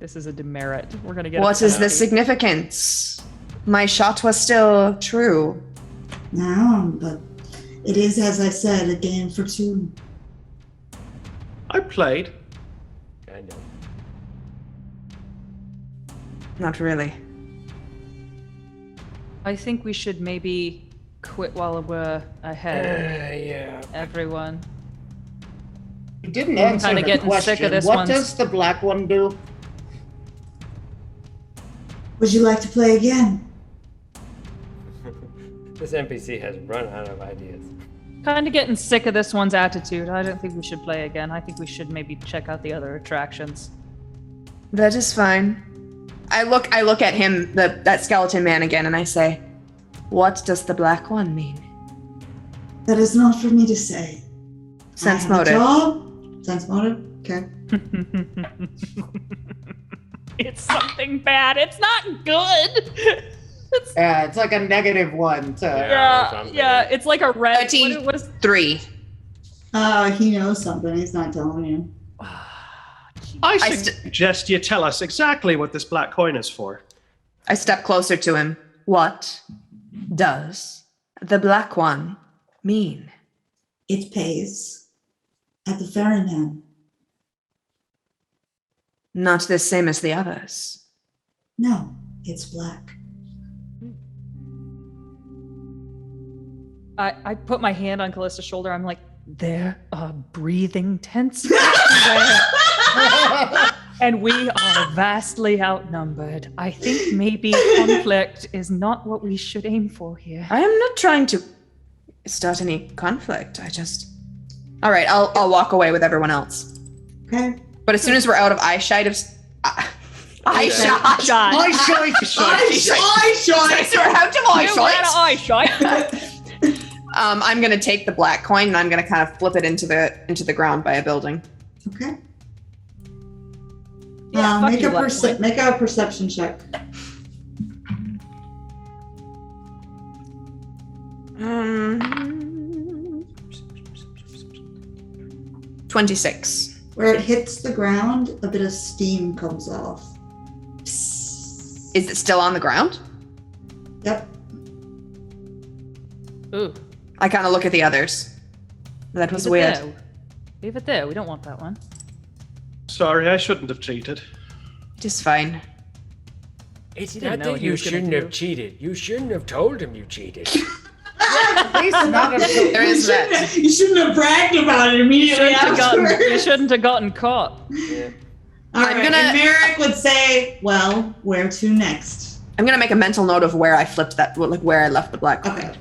This is a demerit. We're gonna get. What is the significance? My shot was still true. No, but it is, as I said, a game for two. I played. I know. Not really. I think we should maybe quit while we're ahead. Yeah. Everyone. You didn't I'm answer kinda the getting question. sick of this what one. does the black one do? Would you like to play again? This NPC has run out of ideas. Kind of getting sick of this one's attitude. I don't think we should play again. I think we should maybe check out the other attractions. That is fine. I look at him, that skeleton man again, and I say, "What does the black one mean?" That is not for me to say. Sense I have a motive. job. Sense motive? Okay. It's something bad. It's not good. Yeah, it's like a -1 to. Yeah. something. Yeah. It's like a red. 13. What is? 3. He knows something. He's not telling you. I I suggest you tell us exactly what this black coin is for. I step closer to him. What does the black one mean? It pays at the ferryman. Not the same as the others. No, it's black. I put my hand on Callista's shoulder. I'm like, there are breathing tents everywhere. And we are vastly outnumbered. I think maybe conflict is not what we should aim for here. I am not trying to start any conflict. All right, I'll walk away with everyone else. Okay. But as soon as we're out of eyesight of Eye shot. Shot. I shite. How do I You got an shot? eye shot. I'm gonna take the black coin and I'm gonna kind of flip it into the ground by a building. Okay. Yeah, fuck make you, a black coin. make a perception check. 26. Where it hits the ground, a bit of steam comes off. Is it still on the ground? Yep. Ooh. I kind of look at the others. That was Leave it weird. there. Leave it there. We don't want that one. Sorry, I shouldn't have cheated. Just fine. It's Didn't not know that what he you was gonna shouldn't do. have cheated. You shouldn't have told him you cheated. At least not until There is that. You shouldn't have bragged about it immediately You shouldn't have gotten caught. Yeah. All I'm right, gonna- and Merrick would say, well, where to next? I'm gonna make a mental note of where I flipped that, like where I left the black coin. Okay.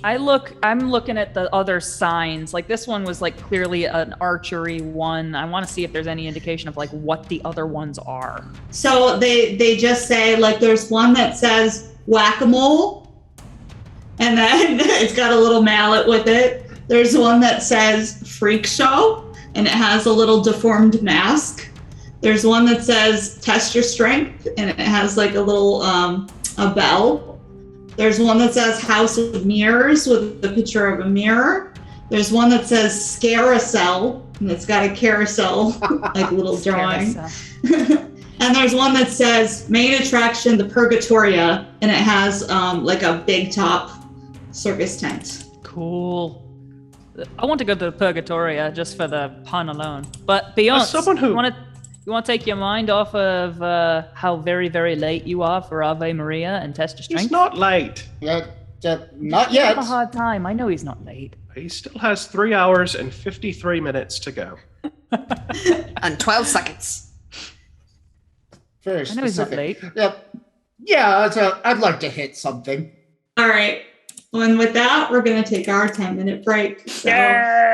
I'm looking at the other signs. Like this one was like clearly an archery one. I want to see if there's any indication of like what the other ones are. So they just say, like, there's one that says whack-a-mole, and then it's got a little mallet with it. There's one that says freak show, and it has a little deformed mask. There's one that says test your strength, and it has like a little a bell. There's one that says House of Mirrors with a picture of a mirror. There's one that says Scarousel, and it's got a carousel, like little drawing. And there's one that says Main Attraction, the Purgatoria, and it has like a big top circus tent. Cool. I want to go to Purgatoria just for the pun alone. But Beyonce, As someone who- you want to take your mind off of how very, very late you are for Ave Maria and test your strength? He's not late. not I yet. have a hard time. I know he's not late. He still has 3 hours and 53 minutes to go. And 12 seconds. Very I know he's not specific. late. Yep. Yeah, I'd like to hit something. All right. And with that, we're going to take our 10-minute break. So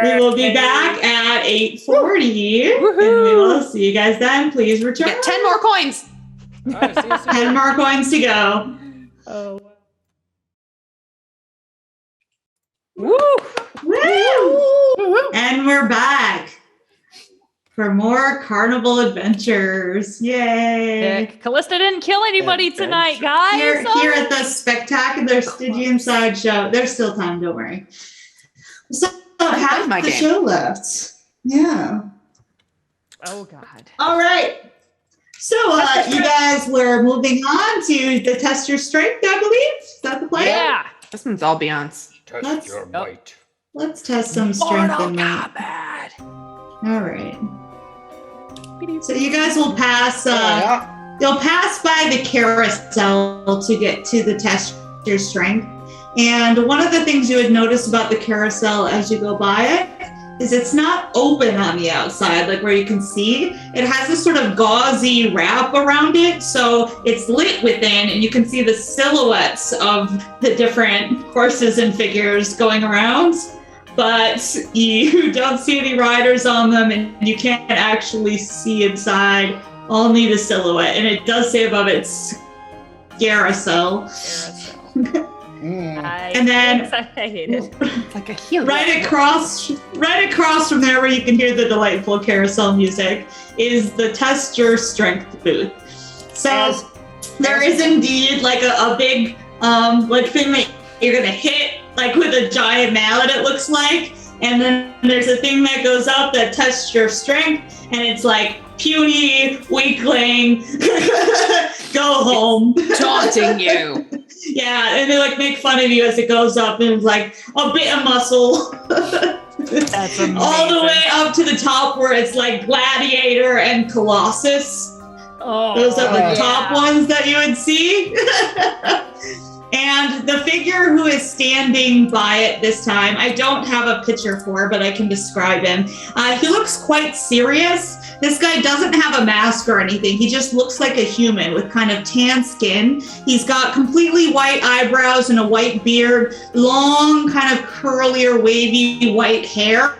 we will be back at 8:40, and we will see you guys then. Please return. Get 10 more coins. All right, see you soon. 10 more coins to go. Woo! Woo! And we're back for more carnival adventures. Yay! Callista didn't kill anybody tonight, guys. Here at the spectacular Stygian sideshow. There's still time, don't worry. So half my the game. show left. Yeah. Oh God. All right. So you guys were moving on to the test your strength, I believe. Is that the plan? Yeah. This one's all Beyonce. Test Let's- your might. Let's test some strength Mortal and might. Kombat. All right. So you guys will pass. Yeah. You'll pass by the carousel to get to the test your strength. And one of the things you would notice about the carousel as you go by it is it's not open on the outside, like where you can see. It has this sort of gauzy wrap around it, so it's lit within, and you can see the silhouettes of the different horses and figures going around. But you don't see any riders on them, and you can't actually see inside, only the silhouette. And it does say above it, carousel. Mm. And then I hate it. It's like a heel. right across from there, where you can hear the delightful carousel music, is the test your strength booth. So there is indeed like a big like thing that you're gonna hit like with a giant mallet, it looks like, and then there's a thing that goes up that tests your strength, and it's like puny weakling, go home. Taunting you. Yeah, and they like make fun of you as it goes up, and it's like a bit of muscle. That's amazing. All the way up to the top where it's like Gladiator and Colossus. Oh, Those are the yeah. top ones that you would see. And the figure who is standing by it this time, I don't have a picture for, but I can describe him. He looks quite serious. This guy doesn't have a mask or anything. He just looks like a human with kind of tan skin. He's got completely white eyebrows and a white beard, long kind of curlier, wavy white hair.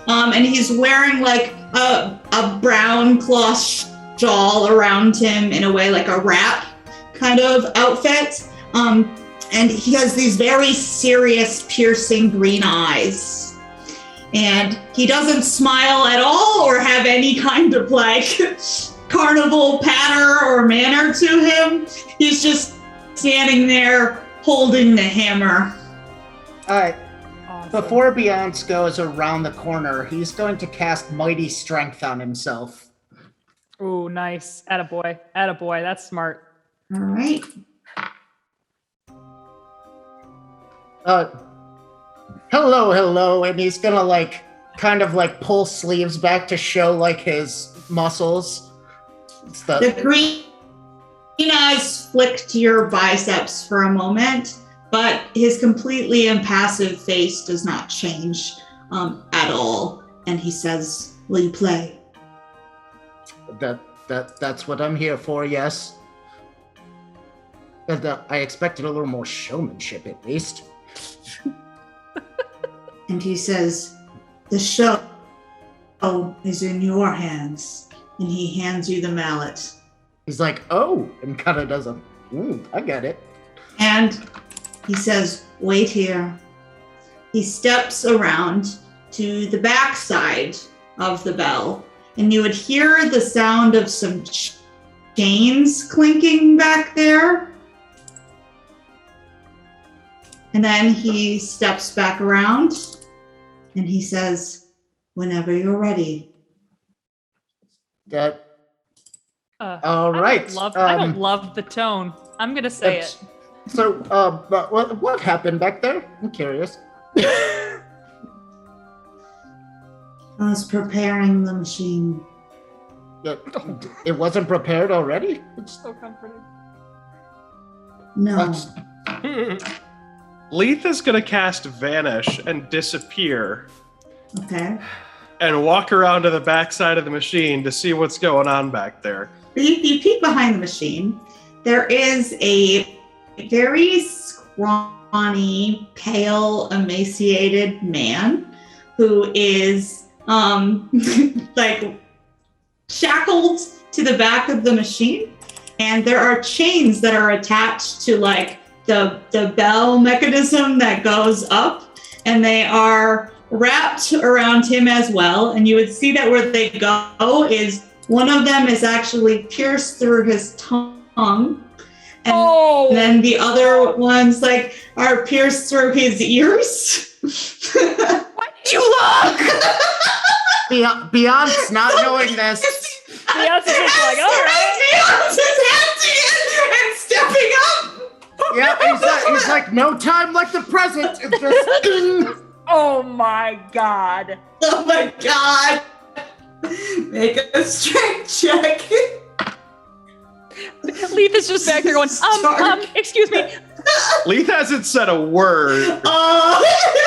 And he's wearing like a brown cloth shawl around him in a way like a wrap kind of outfit. And he has these very serious, piercing green eyes. And he doesn't smile at all or have any kind of like carnival patter or manner to him. He's just standing there holding the hammer. All right. Awesome. Before Beyonce goes around the corner, he's going to cast Mighty Strength on himself. Ooh, nice. Attaboy. Attaboy. That's smart. All right. Hello, and he's gonna like kind of like pull sleeves back to show like his muscles. The green eyes flick to your biceps for a moment, but his completely impassive face does not change at all. And he says, "Will you play?" That's what I'm here for. Yes. I expected a little more showmanship, at least. And he says, "The show is in your hands." And he hands you the mallet. He's like, "Oh," and kind of does a, I get it. And he says, "Wait here." He steps around to the back side of the bell, and you would hear the sound of some chains clinking back there. And then he steps back around, and he says, "Whenever you're ready." All right. I don't love the tone. I'm going to say it. So, what happened back there? I'm curious. I was preparing the machine. It wasn't prepared already? So comforting. No. Leith is going to cast Vanish and disappear Okay. and walk around to the backside of the machine to see what's going on back there. You peek behind the machine. There is a very scrawny, pale, emaciated man who is like shackled to the back of the machine, and there are chains that are attached to like the bell mechanism that goes up, and they are wrapped around him as well. And you would see that where they go is one of them is actually pierced through his tongue, and then the other ones like are pierced through his ears. Why did you look? Beyond's not knowing this. Beyonce's just like, all right. Beyonce's handing and stepping up. Yeah, he's like, no time like the present. It's just, Oh my God. Oh my God. Make a strength check. Leith is just back there going, excuse me. Leith hasn't said a word.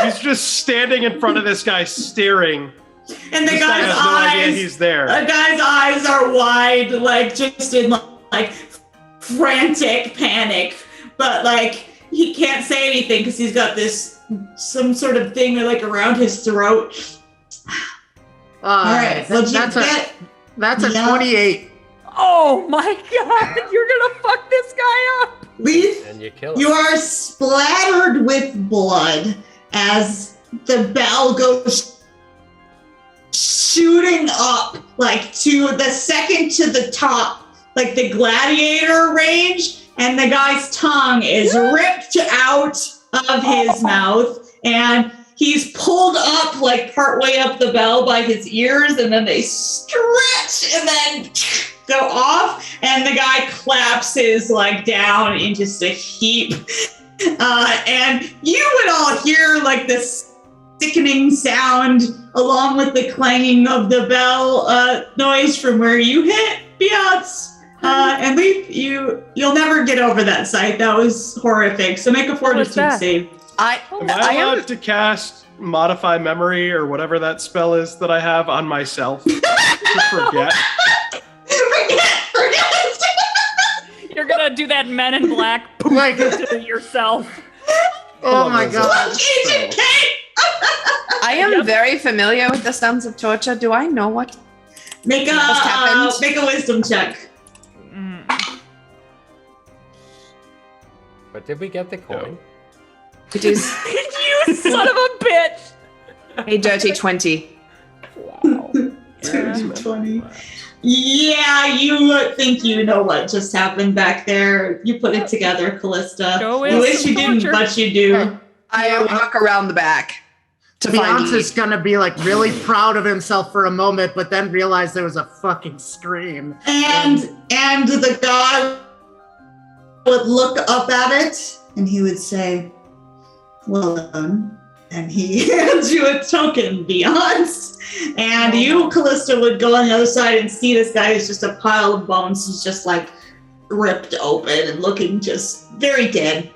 He's just standing in front of this guy staring. And the This guy guy's has no idea eyes, he's there. the guy's eyes are wide, like just in like frantic panic. But like he can't say anything because he's got some sort of thing like around his throat. All right, that's a 28. Oh my God, you're gonna fuck this guy up. Leith, And you kill him. you are splattered with blood as the bell goes shooting up like to the second to the top, like the gladiator range, and the guy's tongue is ripped out of his mouth, and he's pulled up like partway up the bell by his ears, and then they stretch and then go off, and the guy collapses like down in just a heap. And you would all hear like this sickening sound along with the clanging of the bell noise from where you hit, Beyonce. And Leith, you'll never get over that sight. That was horrific. So make a fortitude save. Am I allowed to cast Modify Memory or whatever that spell is that I have on myself to forget? Forget. You're gonna do that Men in Black Like, to yourself. oh my God. Agent Kate! I am very familiar with the sounds of torture. Do I know what? Make a wisdom check. But did we get the coin? It is You son of a bitch! a dirty 20. Wow. 20. Yeah, you think you know what just happened back there. You put it together, Callista. Show You us wish some you didn't, torture. but you do. I walk around the back to find Beyonce's Eve. gonna be like really proud of himself for a moment, but then realize there was a fucking scream. And the guy would look up at it and he would say, "Well done." And he hands you a token, Beyonce. And you, Callista, would go on the other side and see this guy who's just a pile of bones. He's just like ripped open and looking just very dead.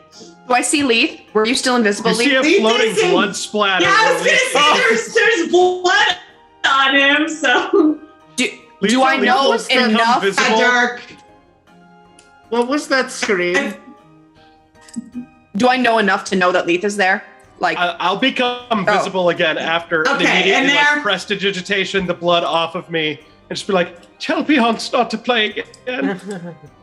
Do I see Leith? Were you still invisible, You see Leith? a floating blood splatter. Yeah, I was gonna say there's blood on him, so Do I know enough? visible. dark. What was that scream? Do I know enough to know that Leith is there? Like, I'll become visible again after Okay, and immediately there- prestidigitation, the blood off of me, and just be like, tell Beyonce not to play again.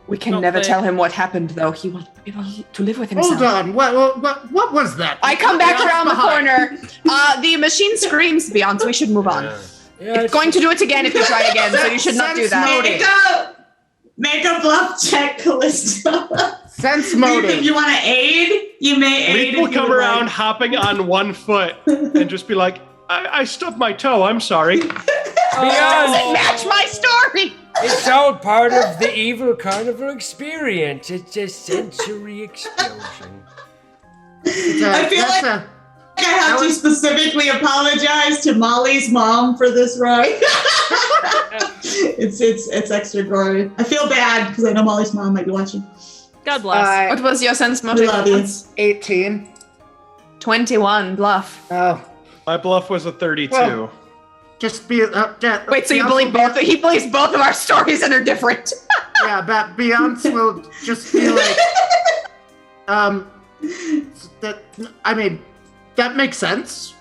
we can Don't never play. tell him what happened, though. He wants to be able to live with himself. Hold on. What was that? I come back What's around the behind? corner. The machine screams, Beyonce. We should move on. Yeah, It's going to do it again if you try again, so you should not do that. Make a bluff check, Callista. Sense If motive. you want to aid, you may aid. Leith will if you come would around like. hopping on one foot and just be like, I stubbed my toe, I'm sorry. Doesn't match my story. It's all part of the evil carnival experience. It's a sensory explosion. I feel like I have to specifically apologize to Molly's mom for this ride. it's extra gory. I feel bad because I know Molly's mom might be watching. God bless. What was your sense We motive? love you. 18. 21, bluff. Oh, My bluff was a 32. Well, just be. Wait, so you Beyonce believe both? He believes both of our stories and are different. Yeah, but Beyonce will just be like, that. I mean, that makes sense.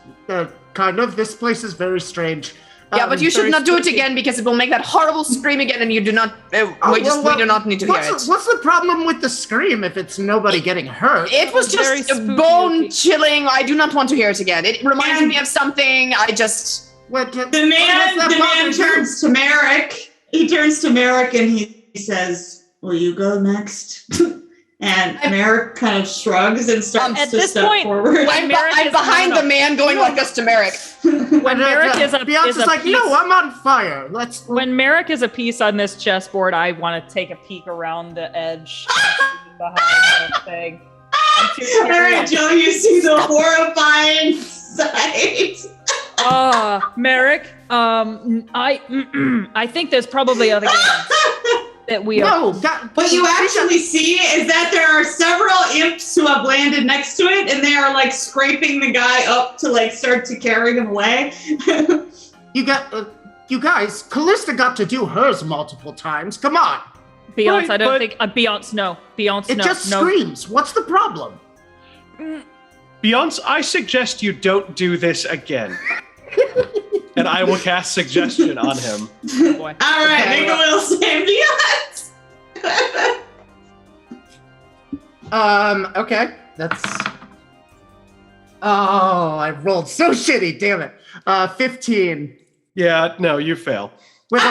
Kind of. This place is very strange. Yeah, but you should very not do it spooky. again because it will make that horrible scream again, and you do not. Oh, we do not need to hear it. What's the problem with the scream if it's nobody getting hurt? It was Very just spooky bone looking. chilling. I do not want to hear it again. It reminded me of something. I just. What, The man turns to Merrick. He turns to Merrick and he says, "Will you go next?" And Merrick kind of shrugs and starts At to this step point, forward. I'm Merrick is behind not the man going like this to Merrick. When Merrick is a Beyonce's like, piece, no, I'm on fire. Let's. when Merrick is a piece on this chessboard, I want to take a peek around the edge behind the thing. I'm too All right, curious. Joe, you see the horrifying sight. Merrick, I think there's probably other games that we are. No, that, What you actually see is that there are several imps who have landed next to it, and they are like scraping the guy up to like start to carry him away. you guys, Callista got to do hers multiple times. Come on. Beyonce, Right, I don't but- think Beyonce. No, Beyonce. It no, just no. screams. What's the problem? Beyonce, I suggest you don't do this again. And I will cast suggestion on him. Oh, boy. All right, Okay. make a will save Beyonce. Okay. That's. Oh, I rolled so shitty. Damn it. 15 Yeah, no, you fail. with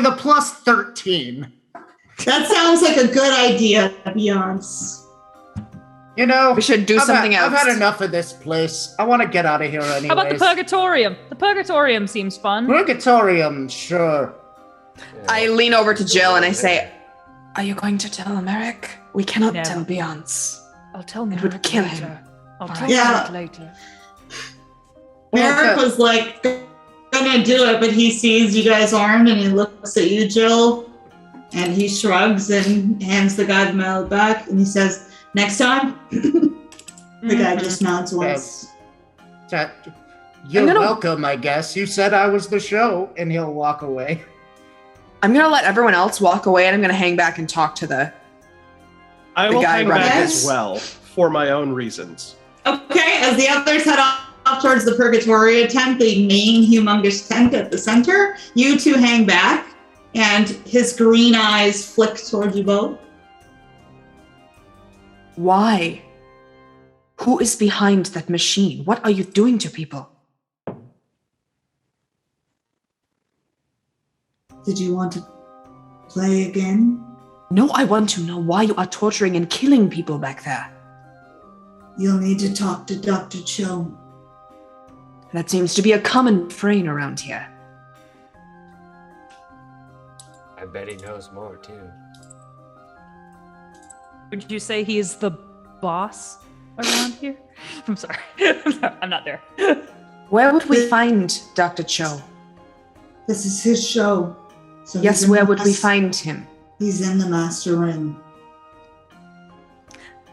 a plus 13. That sounds like a good idea, Beyonce. You know, We should do something else. I've had enough of this place. I want to get out of here anyways. How about the Purgatorium? The Purgatorium seems fun. Purgatorium, sure. I lean over to Jill and I say, "Are you going to tell Merrick? We cannot No. tell Beyonce. I'll tell It Merrick would kill later. him. I'll tell Yeah. Merrick later. Merrick was like gonna do it, but he sees you guys armed and he looks at you, Jill, and he shrugs and hands the guy the medal back and he says, "Next time." The guy just nods once. You're gonna- welcome, I guess. You said I was the show, and he'll walk away. I'm gonna let everyone else walk away, and I'm gonna hang back and talk to the. I The will guy hang running back this. as well for my own reasons. Okay, as the others head off off towards the Purgatoria tent, the main humongous tent at the center. You two hang back, and his green eyes flick towards you both. Why? Who is behind that machine? What are you doing to people? Did you want to play again? No, I want to know why you are torturing and killing people back there. You'll need to talk to Dr. Cho. That seems to be a common refrain around here. I bet he knows more too. Would you say he's the boss around here? I'm sorry. I'm not there. Where would we find Dr. Cho? This is his show. So Yes, where would we find him? He's in the master ring.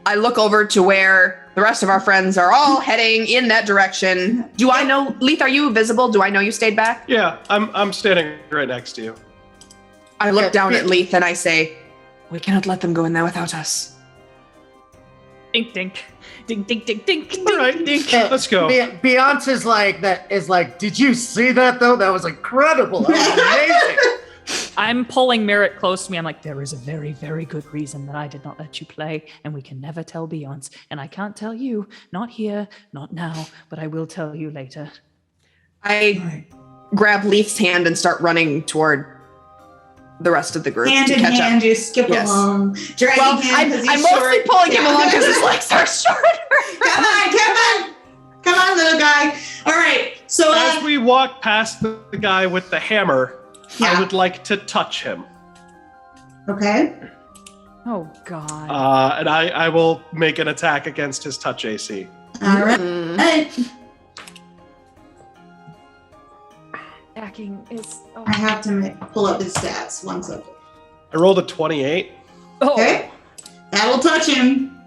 I look over to where the rest of our friends are all heading in that direction. Do I know, Leith, are you visible? Do I know you stayed back? Yeah, I'm standing right next to you. I look down at Leith and I say, we cannot let them go in there without us. Dink, dink. Dink, dink, dink, dink, dink, All right, dink. let's go. Beyonce's like, did you see that though? That was incredible. That was amazing. I'm pulling Merritt close to me. I'm like, there is a very, very good reason that I did not let you play, and we can never tell Beyonce. And I can't tell you, not here, not now, but I will tell you later. I grab Leith's hand and start running toward the rest of the group Hand to in catch hand, up. you skip Yes. along. Dragging Well, him I'm 'cause he's mostly short. pulling him Yeah. along because his legs are shorter. Come on. Come on, little guy. All right. So As we walk past the guy with the hammer, Yeah. I would like to touch him. okay. Oh, God. And I will make an attack against his touch AC. All right. Hacking is. Oh. I have to pull up his stats. 1 second. I rolled a 28. Okay. That'll touch him.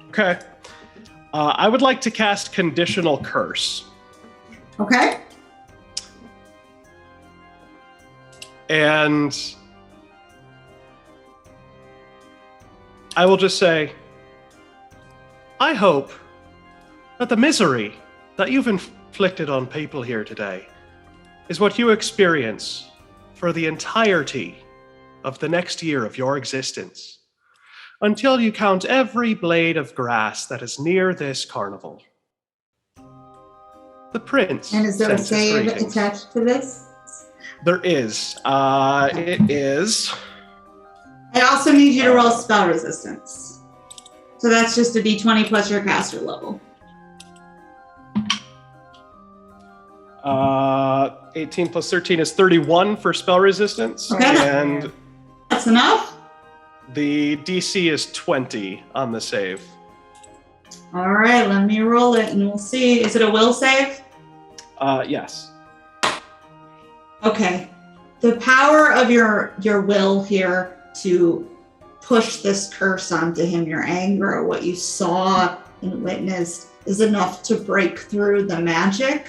Okay. I would like to cast Conditional Curse. Okay. And I will just say, I hope that the misery that you've inflicted on people here today is what you experience for the entirety of the next year of your existence, until you count every blade of grass that is near this carnival. The prince And is there a sends his save greetings. attached to this? There is. It is. I also need you to roll spell resistance. So that's just a d20 plus your caster level. 18 plus 13 is 31 for spell resistance. Okay. And That's enough? the DC is 20 on the save. All right, let me roll it and we'll see. Is it a will save? Yes. Okay. The power of your will here to push this curse onto him, your anger, what you saw and witnessed, is enough to break through the magic.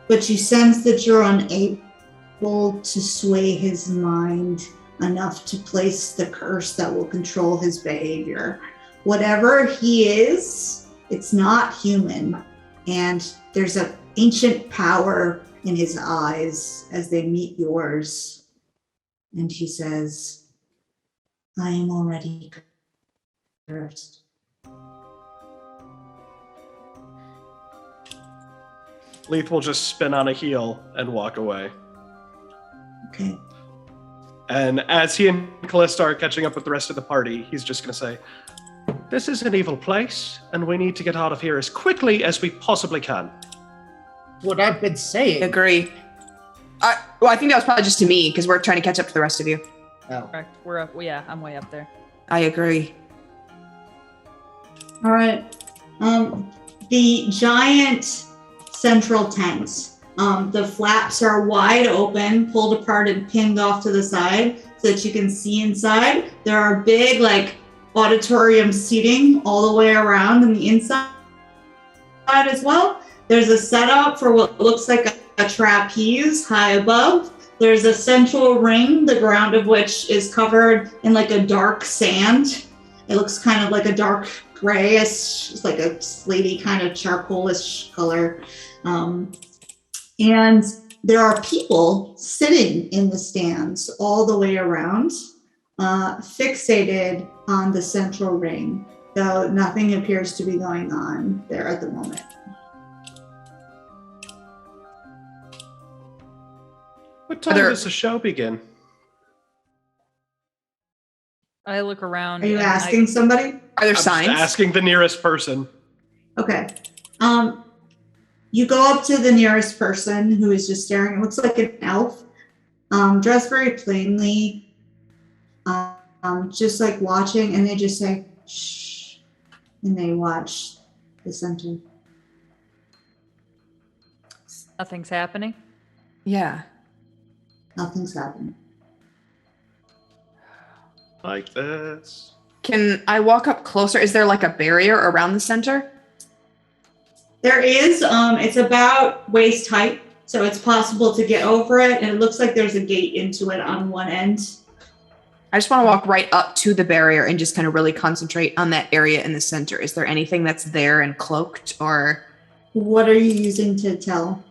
But you sense that you're unable to sway his mind enough to place the curse that will control his behavior. Whatever he is, it's not human. And there's an ancient power in his eyes as they meet yours. And he says, I am already cursed. Leith will just spin on a heel and walk away. Okay. And as he and Callista are catching up with the rest of the party, he's just going to say, this is an evil place, and we need to get out of here as quickly as we possibly can. What I've been saying. Agree. Well, I think that was probably just to me because we're trying to catch up to the rest of you. Oh. Correct. We're up. Yeah, I'm way up there. I agree. All right. The giant central tent. The flaps are wide open, pulled apart and pinned off to the side so that you can see inside. There are big, auditorium seating all the way around in the inside as well. There's a setup for what looks like a trapeze high above. There's a central ring, the ground of which is covered in a dark sand. It looks kind of like a dark grayish, it's like a slaty kind of charcoalish color. And there are people sitting in the stands all the way around, fixated on the central ring, though nothing appears to be going on there at the moment. What time does the show begin? I look around. Are you and asking somebody? Are there I'm signs? just asking the nearest person. Okay. You go up to the nearest person who is just staring. It looks like an elf, dressed very plainly, just like watching, and they just say, shh, and they watch the center. Nothing's happening. Yeah. Nothing's happening. Like this. Can I walk up closer? Is there like a barrier around the center? There is, it's about waist height, so it's possible to get over it, and it looks like there's a gate into it on one end. I just want to walk right up to the barrier and just kind of really concentrate on that area in the center. Is there anything that's there and cloaked or? What are you using to tell?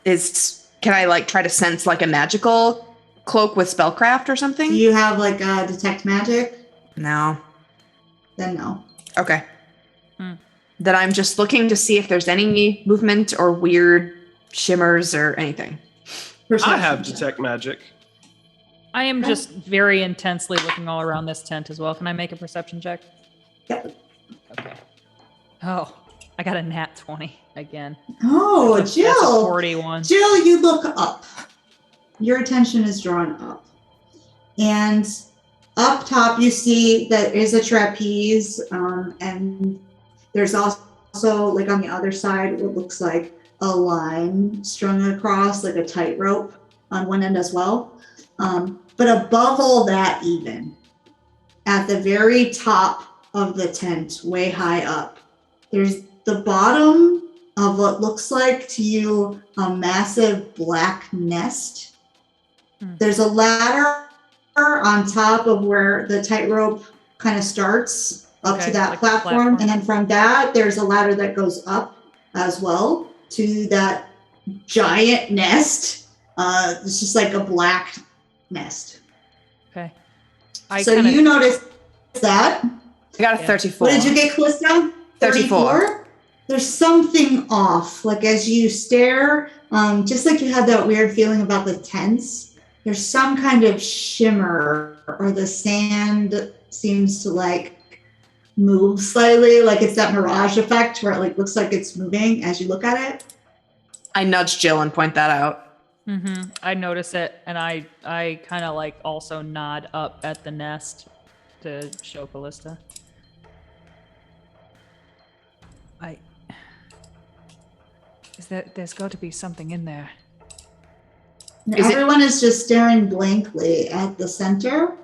Can I like try to sense like a magical cloak with spellcraft or something? Do you have like a detect magic? No. Then no. Okay. Then I'm just looking to see if there's any movement or weird shimmers or anything. I have detect magic. I am just very intensely looking all around this tent as well. Can I make a perception check? Yep. Okay. Oh, I got a nat 20 again. Oh, That's a Jill. 41. Jill, you look up. Your attention is drawn up. And up top, you see that is a trapeze, and there's also, like on the other side, what looks like a line strung across, like a tightrope on one end as well. But above all that, even at the very top of the tent, way high up, there's the bottom of what looks like to you a massive black nest. There's a ladder on top of where the tightrope kind of starts up to that like platform. And then from that, there's a ladder that goes up as well to that giant nest. It's just like a black nest. Okay. So you notice that. I got a 34. What did you get, Calista? 34. There's something off. Like as you stare, just like you had that weird feeling about the tents, there's some kind of shimmer, or the sand seems to like move slightly, like it's that mirage effect where it like looks like it's moving as you look at it. I nudge Jill and point that out. Mm-hmm. I notice it, and I kind of like also nod up at the nest to show Callista. There's got to be something in there. Everyone is just staring blankly at the center,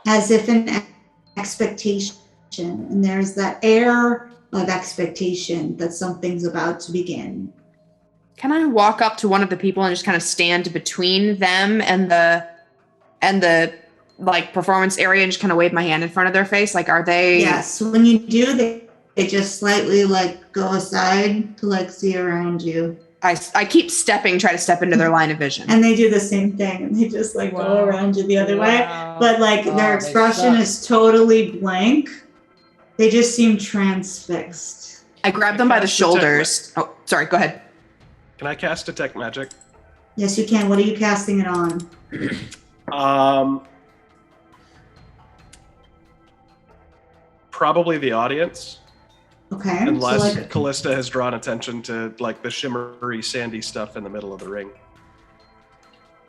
as if in expectation. And there's that air of expectation that something's about to begin. Can I walk up to one of the people and just kind of stand between them and the like performance area and just kind of wave my hand in front of their face? Like, are they? Yes. When you do, they just slightly like go aside to like see around you. I keep stepping, try to step into their line of vision. And they do the same thing, and they just like go around you the other way. But like their expression is totally blank. They just seem transfixed. I grab them by the shoulders. Oh, sorry, go ahead. Can I cast detect magic? Yes, you can. What are you casting it on? Probably the audience. Okay. Unless so like, Callista has drawn attention to like the shimmery, sandy stuff in the middle of the ring.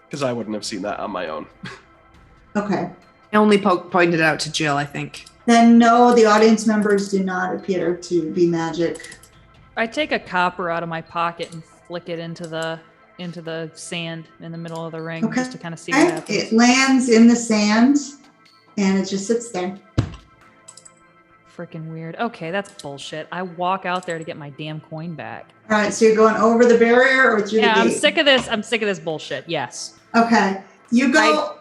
Because I wouldn't have seen that on my own. okay. I only pointed it out to Jill, I think. Then no, the audience members do not appear to be magic. I take a copper out of my pocket and flick it into the sand in the middle of the ring, just to kind of see what happens. It lands in the sand, and it just sits there. Freaking weird. Okay, that's bullshit. I walk out there to get my damn coin back. All right, so you're going over the barrier or through the gate? I'm sick of this. I'm sick of this bullshit. Yes. Okay. You go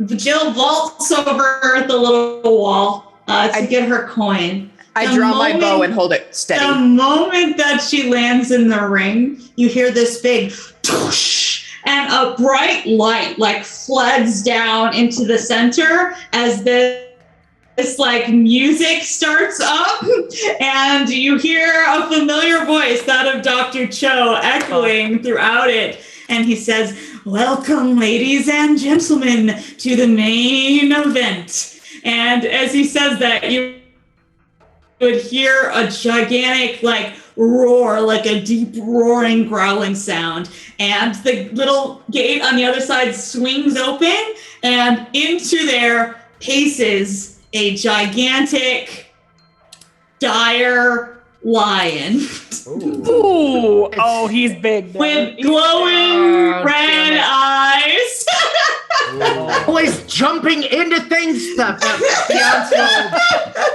Jill vaults over the little wall to get her coin. I The draw my bow moment- and hold it The steady. moment that she lands in the ring, you hear this big whoosh, and a bright light like floods down into the center as this like music starts up, and you hear a familiar voice, that of Dr. Cho, echoing throughout it. And he says, "Welcome, ladies and gentlemen, to the main event." And as he says that, you would hear a gigantic like roar, like a deep roaring growling sound, and the little gate on the other side swings open, and into there paces a gigantic dire lion Ooh, oh, he's big. with glowing red eyes. Always jumping into things. Stuff.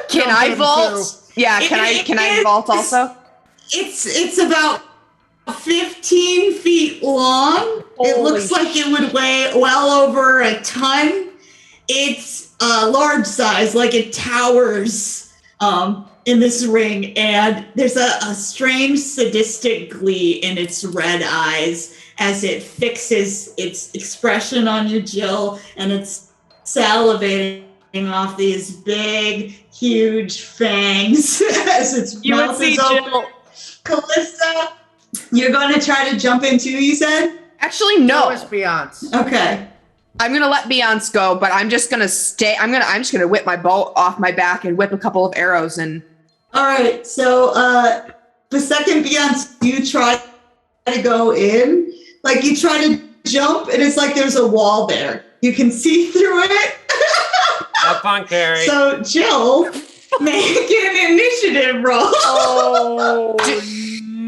Can I vault? Yeah, can I vault also? It's about 15 feet long. It looks like it would weigh well over a ton. It's large size, like it towers in this ring, and there's a strange sadistic glee in its red eyes as it fixes its expression on you, Jill, and it's salivating off these big, huge fangs as its You would mouth see is open. Jill. Callista, you're going to try to jump in too, you said? Actually, no. It's Beyonce. Okay. I'm gonna let Beyonce go, but I'm just gonna stay. I'm just gonna whip my bow off my back and whip a couple of arrows and. All right. So the second Beyonce, you try to go in, like you try to jump, and it's like there's a wall there. You can see through it. Have fun, Carrie. So Jill, make an initiative roll. Oh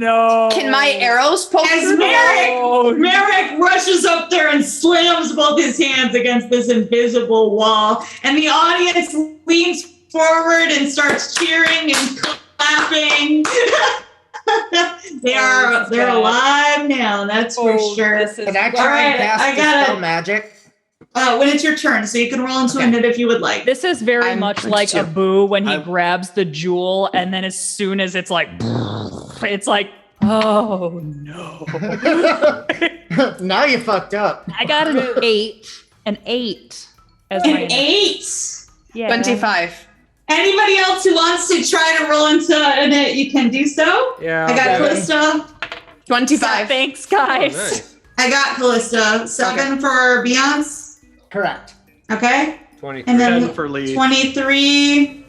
no! Can my arrows poke As through? Merrick rushes up there and slams both his hands against this invisible wall, and the audience leans forward and starts cheering and clapping. They're alive now, that's for sure. Can I All try right, and cast I gotta- dispel magic? When it's your turn, so you can roll into Okay. it if you would like. This is very I'm much French like too. Abu when he I'm- grabs the jewel, and then as soon as it's like, it's like, oh no! Now you fucked up. I got an 8, an 8 as my An 8. Yeah. 25. Anybody else who wants to try to roll into it, you can do so. Yeah. I got I'll do it. Callista. 25. Thanks, Oh, guys. nice. I got Callista. 7 for Beyonce. Correct. Okay. 23. And then 10 for Lee. 23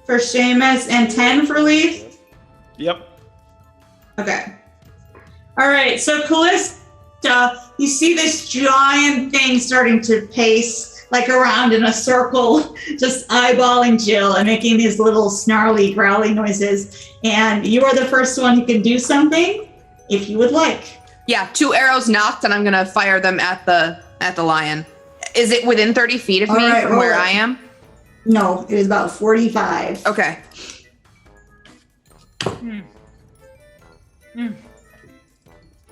for Seamus and 10 for Leaf. Yep. Okay. All right. So Callista, you see this giant thing starting to pace like around in a circle, just eyeballing Jill and making these little snarly, growly noises. And you are the first one who can do something if you would like. Yeah, 2 arrows knocked, and I'm gonna fire them at the lion. Is it within 30 feet of All me right, from roll where it. I am? No, it is about 45. Okay.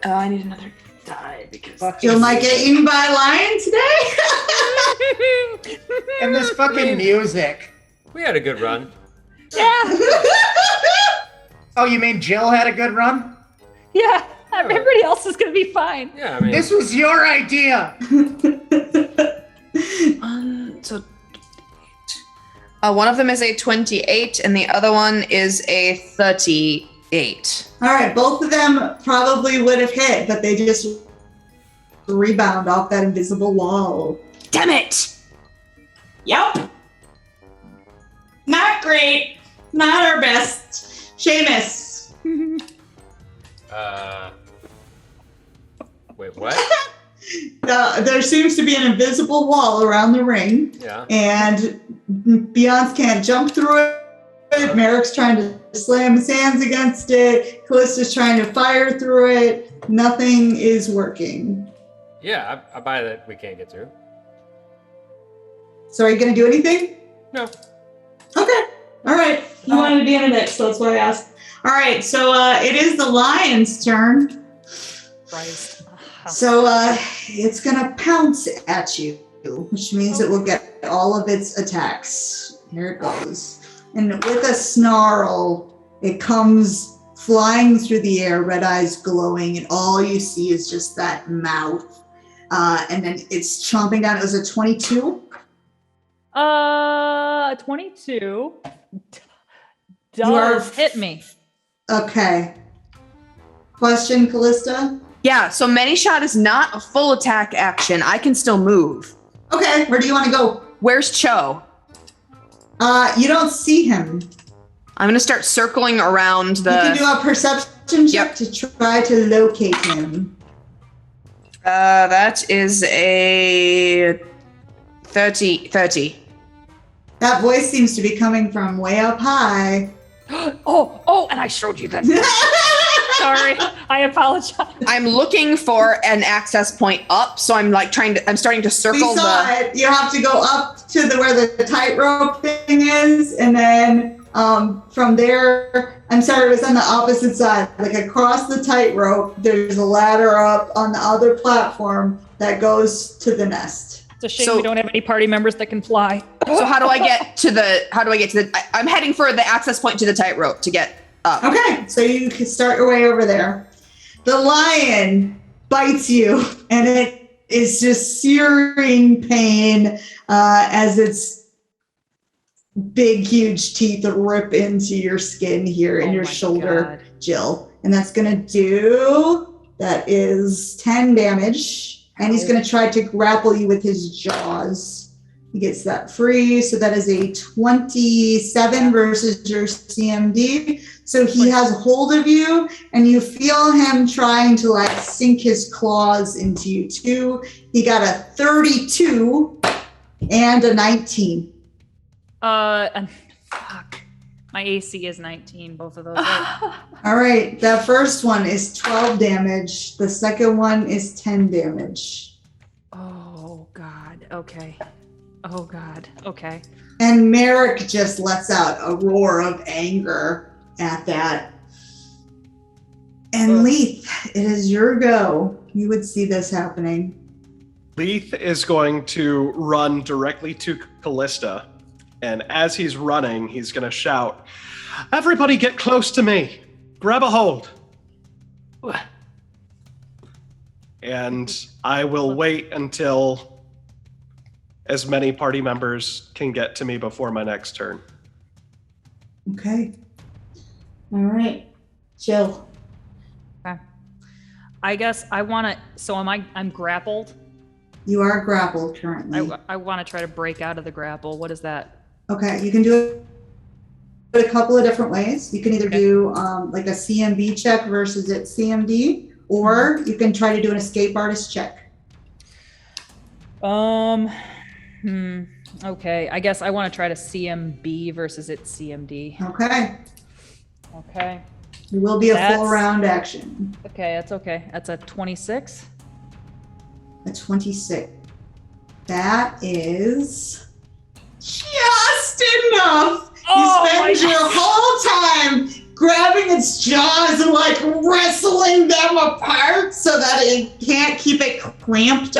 I need another die because Jill might get eaten by a lion today. And this fucking music. We had a good run. Oh, you mean Jill had a good run? Yeah, everybody else is gonna be fine. Yeah, I mean, This was your idea. so one of them is a 28 and the other one is a 38. All right, both of them probably would have hit, but they just rebound off that invisible wall. Damn it! Yep. Not great. Not our best. Seamus. wait, what? There seems to be an invisible wall around the ring, Yeah. and Beyonce can't jump through it. Merrick's trying to slam his hands against it. Callista's trying to fire through it. Nothing is working. Yeah, I buy that we can't get through. So are you going to do anything? No. Okay. All right. You wanted to be in it next, so that's why I asked. All right. So it is the lion's turn. Christ. So it's going to pounce at you. which means it will get all of its attacks. Here it goes. And with a snarl, it comes flying through the air, red eyes glowing, and all you see is just that mouth. And then it's chomping down. It was a 22. 22 does hit me. Okay. Question, Callista? Yeah, so many shot is not a full attack action. I can still move. Okay, where do you want to go? Where's Cho? You don't see him. I'm gonna start circling around the. You can do a perception check to try to locate him. That is a 30. That voice seems to be coming from way up high. Oh, and I showed you that. Sorry, I apologize. I'm looking for an access point up, so I'm starting to circle We saw it. You have to go up to where the tightrope thing is, and then from there, I'm sorry, it was on the opposite side. Like across the tightrope, there's a ladder up on the other platform that goes to the nest. It's a shame we don't have any party members that can fly. So how do I get to the? I'm heading for the access point to the tightrope to get up. Okay, so you can start your way over there. The lion bites you, and it is just searing pain as its big, huge teeth rip into your skin here in your shoulder, God. Jill. And that is 10 damage. And he's going to try to grapple you with his jaws. He gets that free. So that is a 27 versus your CMD. So he has hold of you, and you feel him trying to like sink his claws into you too. He got a 32 and a 19. Fuck. My AC is 19, both of those. Right? All right. That first one is 12 damage. The second one is 10 damage. Oh, God. Okay. Oh, God. Okay. And Merrick just lets out a roar of anger at that. And Leith, it is your go. You would see this happening. Leith is going to run directly to Callista. And as he's running, he's going to shout, "Everybody get close to me. Grab a hold." And I will wait until as many party members can get to me before my next turn. Okay. All right. Jill. Okay. I guess I want to, so I'm grappled? You are grappled currently. I want to try to break out of the grapple. What is that? Okay, you can do it a couple of different ways. You can either do like a CMB check versus its CMD, or you can try to do an escape artist check. Okay, I guess I want to try to CMB versus its CMD. Okay. It will be a full round action. Okay, that's okay. That's a 26. A 26. That is just enough. You spend your whole time grabbing its jaws and like wrestling them apart so that it can't keep it clamped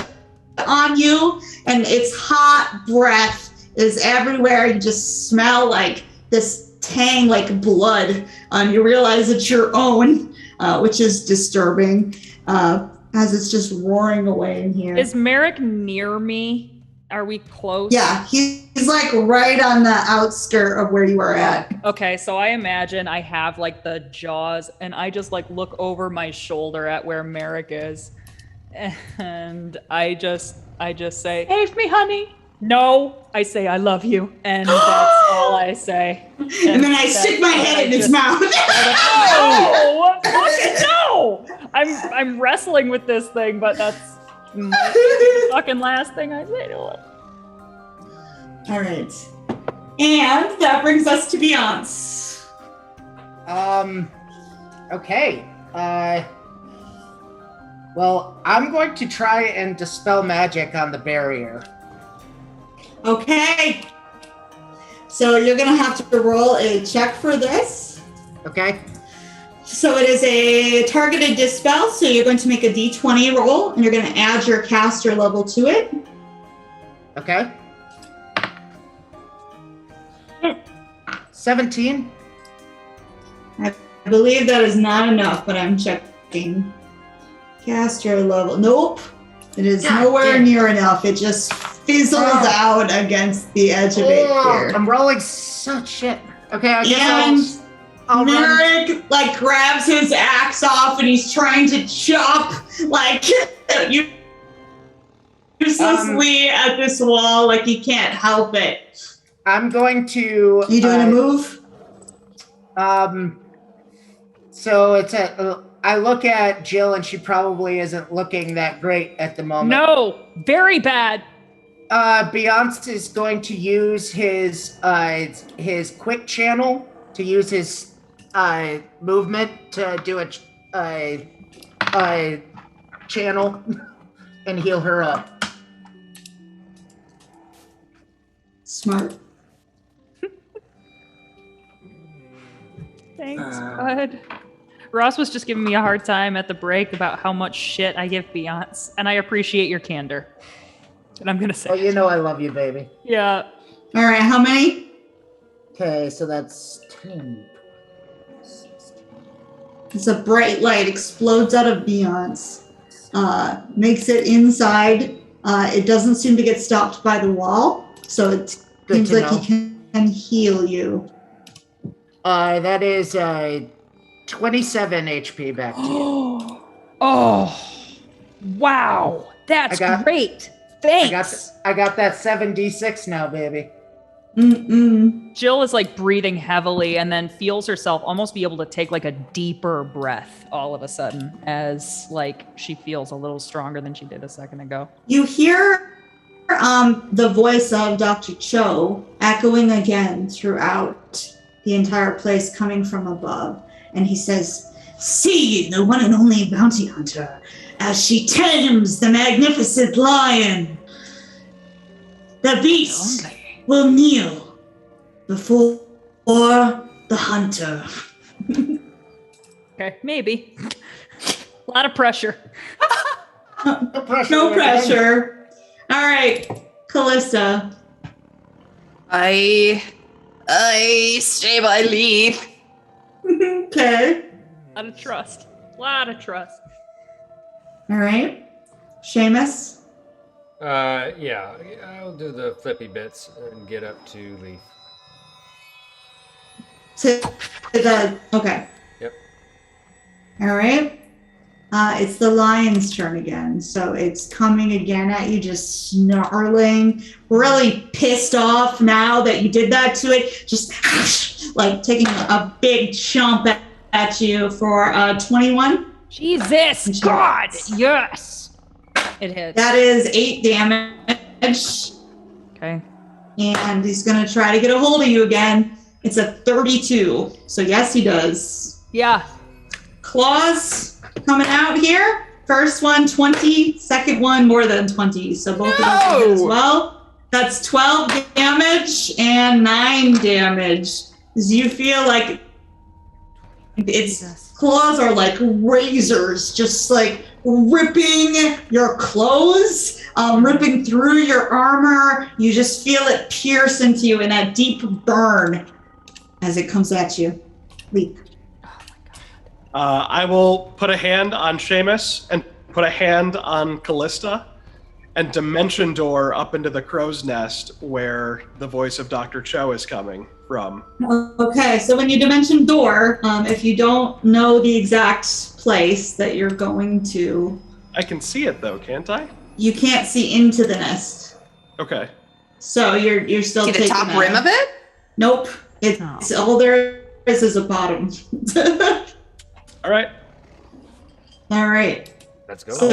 on you. And its hot breath is everywhere. You just smell like this tang, like blood. You realize it's your own, which is disturbing as it's just roaring away in here. Is Merrick near me? Are we close? Yeah, he's like right on the outskirt of where you are at. Okay, so I imagine I have like the jaws, and I just like look over my shoulder at where Merrick is, and I just say, "Save me, honey." No, I say, "I love you," and that's all I say. And then I stick my head in his mouth. No! I'm wrestling with this thing, but that's the fucking last thing I say to it. All right. And that brings us to Beyonce. Okay. Well, I'm going to try and dispel magic on the barrier. Okay. So you're going to have to roll a check for this. Okay. So it is a targeted dispel. So you're going to make a d20 roll, and you're going to add your caster level to it. Okay. 17. I believe that is not enough, but I'm checking. Caster level. Nope. It is God nowhere damn. near enough. It just fizzles Oh. out against the edge of it here. I'm rolling such shit. Okay, I And guess I'll run. Merrick like grabs his axe off and he's trying to chop like uselessly at this wall, like he can't help it. I'm going to. You doing a move? So it's at. I look at Jill and she probably isn't looking that great at the moment. No, very bad. Beyonce is going to use his quick channel to use his movement to do a channel and heal her up. Smart. Thanks, bud. Ross was just giving me a hard time at the break about how much shit I give Beyonce, and I appreciate your candor. And I'm gonna say, Oh, you know I love you, baby. yeah. All right, how many? Okay, so that's 10. It's a bright light explodes out of Beyonce, makes it inside. It doesn't seem to get stopped by the wall, so it Good seems to like know. he can heal you. That is 27 HP back to you. Oh, wow. That's I got- great. Thanks. I got that 7d6 now, baby. Jill is like breathing heavily and then feels herself almost be able to take like a deeper breath all of a sudden as like she feels a little stronger than she did a second ago. You hear the voice of Dr. Cho echoing again throughout the entire place, coming from above. And he says, "See the one and only bounty hunter as she tames the magnificent lion. The beast will kneel before the hunter." Okay, maybe. A lot of pressure. No pressure. No pressure. All right, Callista. I stay by lead. Okay. A lot of trust. A lot of trust. All right. Seamus. Yeah, I'll do the flippy bits and get up to Leaf. Okay. Yep. All right. It's the lion's turn again. So it's coming again at you, just snarling, really pissed off now that you did that to it. Just like taking a big chomp at you for 21. Jesus, God, yes. It hits. That is 8 damage. Okay. And he's going to try to get a hold of you again. It's a 32. So yes, he does. Yeah. Claws coming out here. First one, 20. Second one, more than 20. So both of those are good as well. That's 12 damage and 9 damage. As you feel like its claws are like razors, just like ripping your clothes, ripping through your armor. You just feel it pierce into you in that deep burn as it comes at you. Leap. I will put a hand on Seamus and put a hand on Callista and dimension door up into the crow's nest where the voice of Dr. Cho is coming from. Okay, so when you dimension door, if you don't know the exact place that you're going to, I can see it though, can't I? you can't see into the nest. Okay. So you're still See the taking top that. rim of it? Nope. It's all there is a bottom. All right. All right. Let's go. So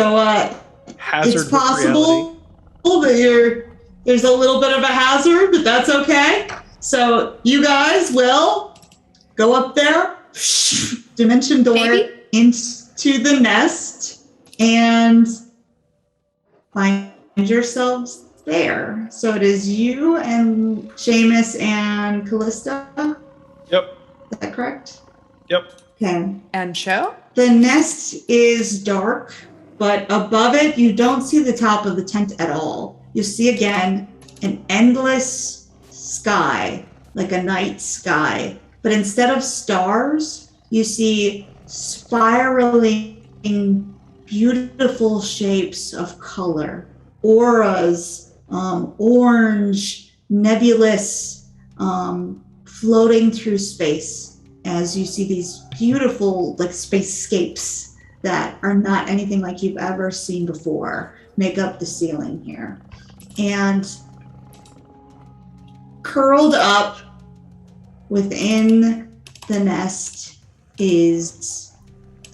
Hazard it's with possible reality. that there's a little bit of a hazard, but that's okay. So you guys will go up there, dimension door Maybe. into the nest, and find yourselves there. So it is you and Seamus and Callista. Yep. Is that correct? Yep. Okay. And Cho? The nest is dark, but above it, you don't see the top of the tent at all. You see again an endless sky, like a night sky. But instead of stars, you see spiraling, beautiful shapes of color, auras, orange, nebulous, floating through space as you see these beautiful like spacescapes that are not anything like you've ever seen before make up the ceiling here. And curled up within the nest is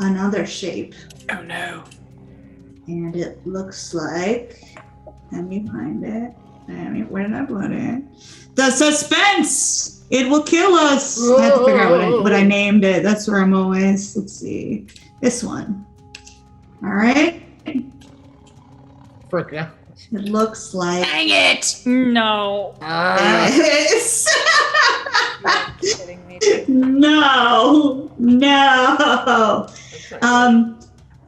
another shape. Oh no. And it looks like, let me find it. Where did I put it? The suspense! It will kill us! I have to figure out what I named it. That's where I'm always. Let's see. This one. All right. Frick, yeah. It looks like. Dang it! No. This. Kidding me, dude. No.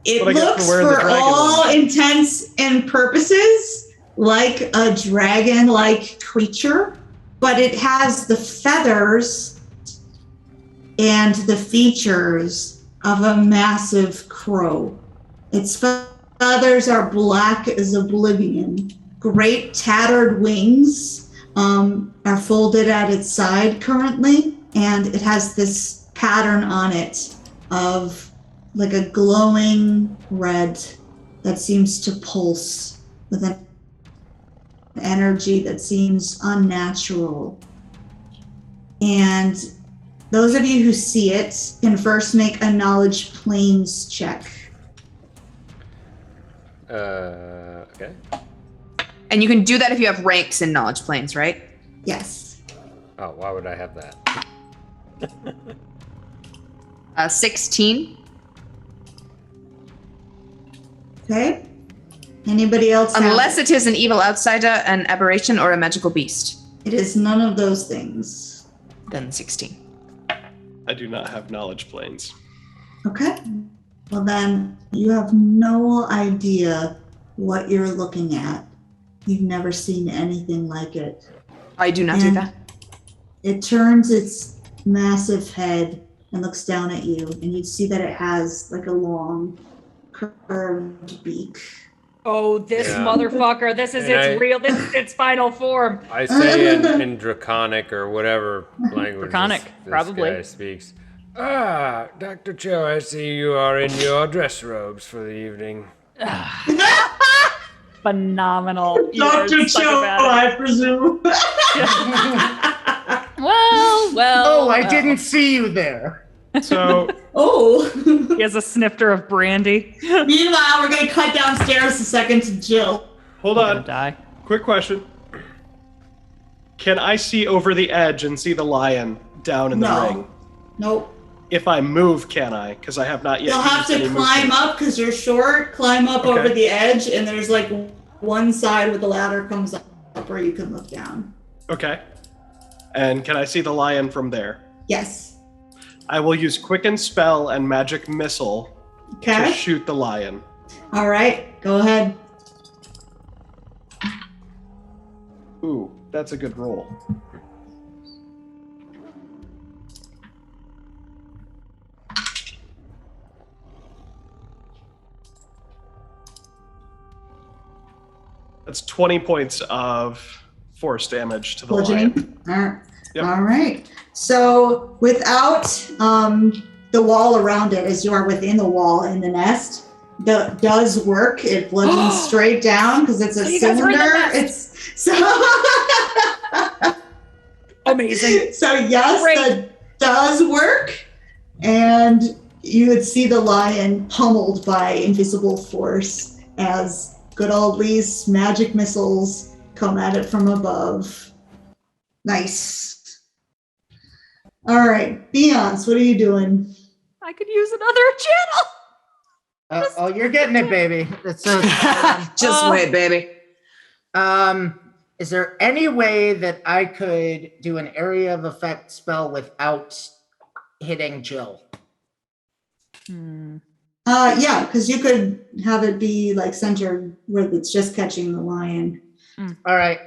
It What I get looks, for wearing the for dragon all one. intents and purposes, like a dragon-like creature, but it has the feathers and the features of a massive crow. Its feathers are black as oblivion. Great tattered wings are folded at its side currently, and it has this pattern on it of like a glowing red that seems to pulse with an energy that seems unnatural. And those of you who see it can first make a knowledge planes check. Okay. And you can do that if you have ranks in knowledge planes, right? Yes. Oh, why would I have that? 16. Okay. Anybody else? have Unless it is an evil outsider, an aberration, or a magical beast. It is none of those things. Then 16. I do not have knowledge planes. Okay. Well, then you have no idea what you're looking at. You've never seen anything like it. I do not do And that. It turns its massive head and looks down at you, and you see that it has like a long, curved beak. Oh, this Yeah. motherfucker. This is And its real, this is its final form. I say in Draconic or whatever language Draconic, this probably. guy speaks. Ah, Dr. Cho, I see you are in your dress robes for the evening. Phenomenal. You are Dr. such a Cho, badass. I presume. Well. Oh, I didn't see you there. So Oh. He has a snifter of brandy. Meanwhile, we're going to cut downstairs a second to Jill. hold Gonna on. die. Quick question. Can I see over the edge and see the lion down in the No. ring? Nope. If I move, can I? Because I have not yet. You'll have used to any climb movement. up because you're short. Climb up Okay. over the edge, and there's like one side where the ladder comes up where you can look down. Okay. And can I see the lion from there? Yes. I will use Quicken Spell and Magic Missile to Okay. shoot the lion. All right. Go ahead. Ooh, that's a good roll. That's 20 points of force damage to the lion. Bludgeoning. All right. Yep. All right. So without the wall around it, as you are within the wall in the nest, that does work. It bludgeons straight down because it's a You guys are in the cylinder. nest. It's so Amazing. So yes, Great. that does work. And you would see the lion pummeled by invisible force as good old Lee's magic missiles come at it from above. Nice. All right, Beyonce, what are you doing? I could use another channel. Oh, you're getting it, baby. It's Just wait, baby. Is there any way that I could do an area of effect spell without hitting Jill? Yeah, because you could have it be like centered where it's just catching the lion. All right.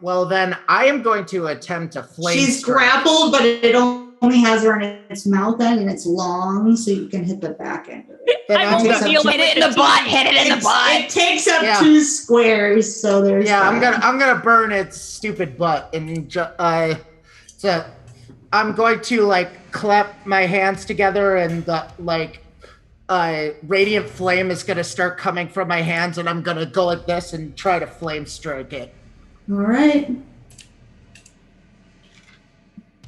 Well, then I am going to attempt to flame. She's strike. grappled, but it only has her in its mouth end, and it's long, so you can hit the back end of it. Then I I'll was take gonna feel some- like- Hit it in the butt. Hit it in the butt. It takes up Yeah. 2 squares, so there's Yeah, that. I'm gonna burn its stupid butt, and so I'm going to like clap my hands together, and radiant flame is gonna start coming from my hands, and I'm gonna go like this and try to flame strike it. All right.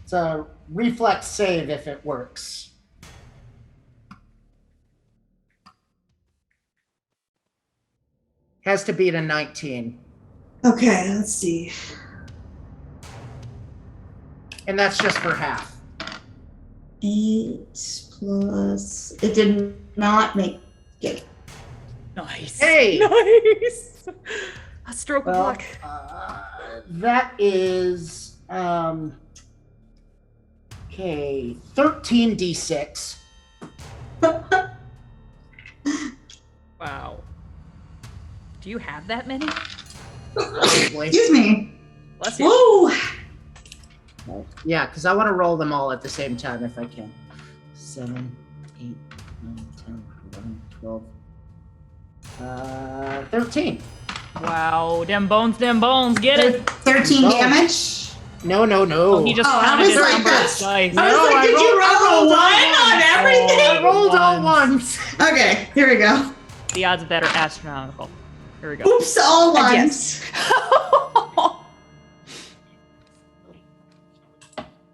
It's a reflex save if it works. Has to beat a 19. Okay, let's see. And that's just for half. 8 plus. It did not make it. Nice. Hey! Nice. A stroke of Well, luck. that is okay. 13d6. Wow. Do you have that many? Probably. Excuse me. Bless you. Whoa! Yeah, because I want to roll them all at the same time if I can. 7, 8, 9, 10, 11, 12. 13. Wow. Them bones, get it. 13 No. damage. No. Oh, he just Oh, I counted was his like, number that's- of dice. I was No, like, I did you rolled- I roll a rolled 1 all on ones. everything? I rolled all ones. Okay, here we go. The odds of that are astronomical. Here we go. Oops, all Yes. ones.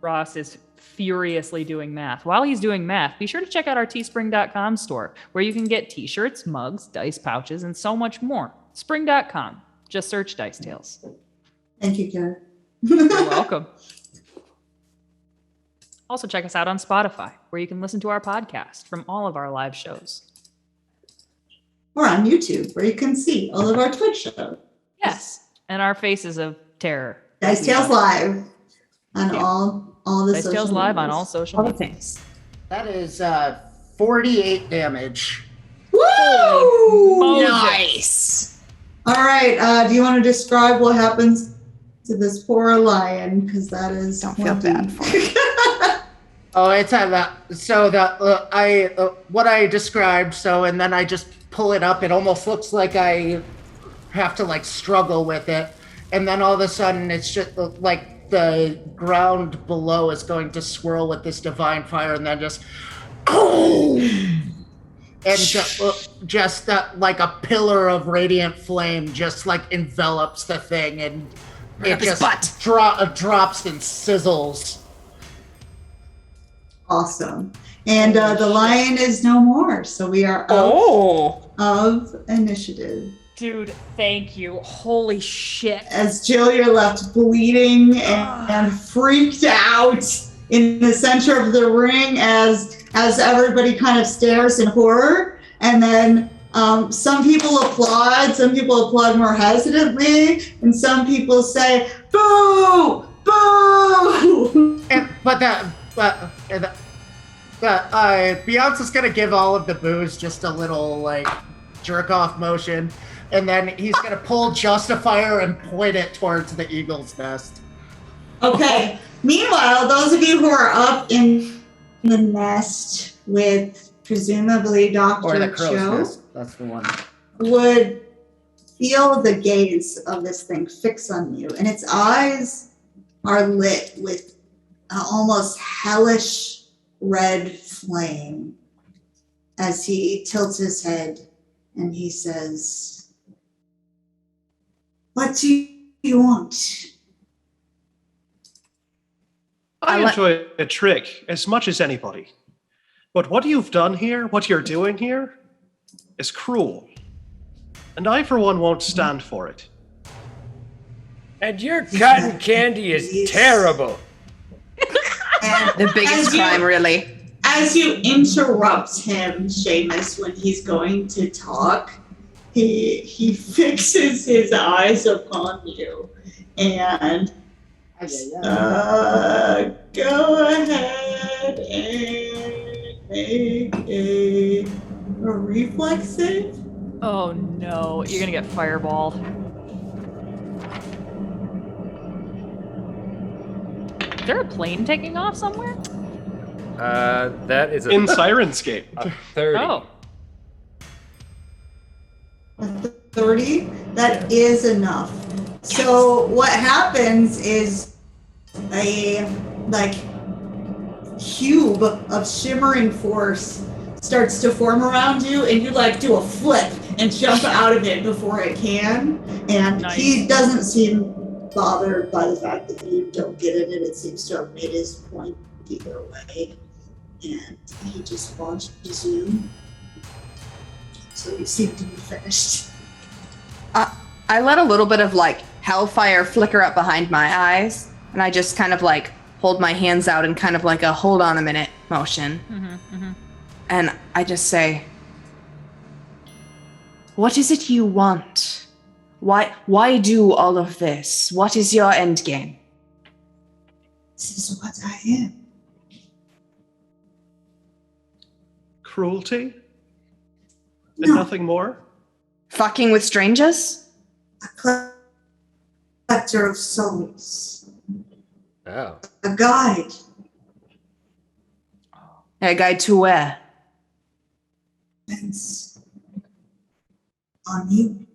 Ross is furiously doing math. While he's doing math, be sure to check out our teespring.com store, where you can get t-shirts, mugs, dice pouches, and so much more. Spring.com. Just search Dice Tales. Thank you, Karen. You're welcome. Also, check us out on Spotify, where you can listen to our podcast from all of our live shows. Or on YouTube, where you can see all of our Twitch shows. Yes, and our faces of terror. Dice Tales Live on Yeah. all the Dice social Tales Live on medias. all social All the media. things. That is 48 damage. Woo! Nice. All right. Do you want to describe what happens to this poor lion? Because that is Don't feel 20. bad for it. Oh, it's that. So that what I described. So and then I just pull it up. It almost looks like I have to like struggle with it, and then all of a sudden it's just like the ground below is going to swirl with this divine fire, and then just and just like a pillar of radiant flame just like envelops the thing, and it up his just butt. drops and sizzles. Awesome. And the lion is no more. So we are out of initiative. Dude, thank you. Holy shit. As Jill, you're left bleeding and freaked out in the center of the ring as everybody kind of stares in horror. And then some people applaud more hesitantly, and some people say, boo, boo. But Beyonce's gonna give all of the boos just a little like jerk off motion, and then he's gonna pull Justifier and point it towards the eagle's nest. Okay. Meanwhile, those of you who are up in the nest with presumably Dr. Or the crow's Cho nest. That's the one. would feel the gaze of this thing fix on you, and its eyes are lit with an almost hellish red flame as he tilts his head and he says, "What do you want?" I enjoy a trick as much as anybody. But what you've done here, what you're doing here, is cruel. And I, for one, won't stand for it. And your cotton candy is terrible. And The biggest as you- crime, really. As you interrupt him, Seamus, when he's going to talk, he fixes his eyes upon you and go ahead and make a reflex save. Oh no, you're gonna get fireballed. Is there a plane taking off somewhere? That is In Sirenscape. a 30. Oh. 30, that is enough. So what happens is a like cube of shimmering force starts to form around you, and you like do a flip and jump out of it before it can. And Nice. he doesn't seem bothered by the fact that you don't get in it. It seems to have made his point either way. And he just launches you. So you seem to be finished. I let a little bit of like hellfire flicker up behind my eyes, and I just kind of like hold my hands out in kind of like a hold on a minute motion. And I just say, what is it you want? Why do all of this? What is your end game? This is what I am. Cruelty? No. And nothing more? Fucking with strangers? A collector of souls. Oh. A guide. A guide to where? Depends on you.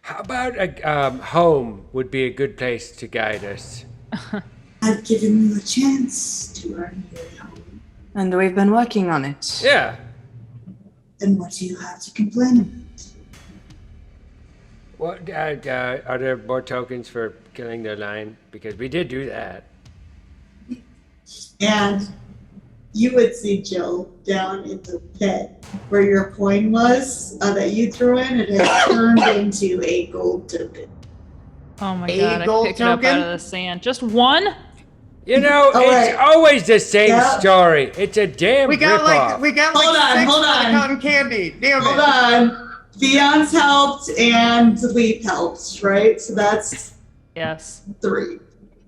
How about a home would be a good place to guide us? I've given you a chance to earn your home. And we've been working on it. Yeah. Then what do you have to complain about? What are there more tokens for killing the lion? Because we did do that. And you would see Jill down in the pit where your coin was that you threw in. It has turned into a gold token. Oh my A god, I gold picked it up out token? of the sand. Just one? You know, Oh, it's right. always the same Yeah. story. It's a damn We got ripoff. like Hold on, 6 hold on. cotton candy. Damn Hold it. on. Theon's helped and Leap helped, right? So that's Yes. 3.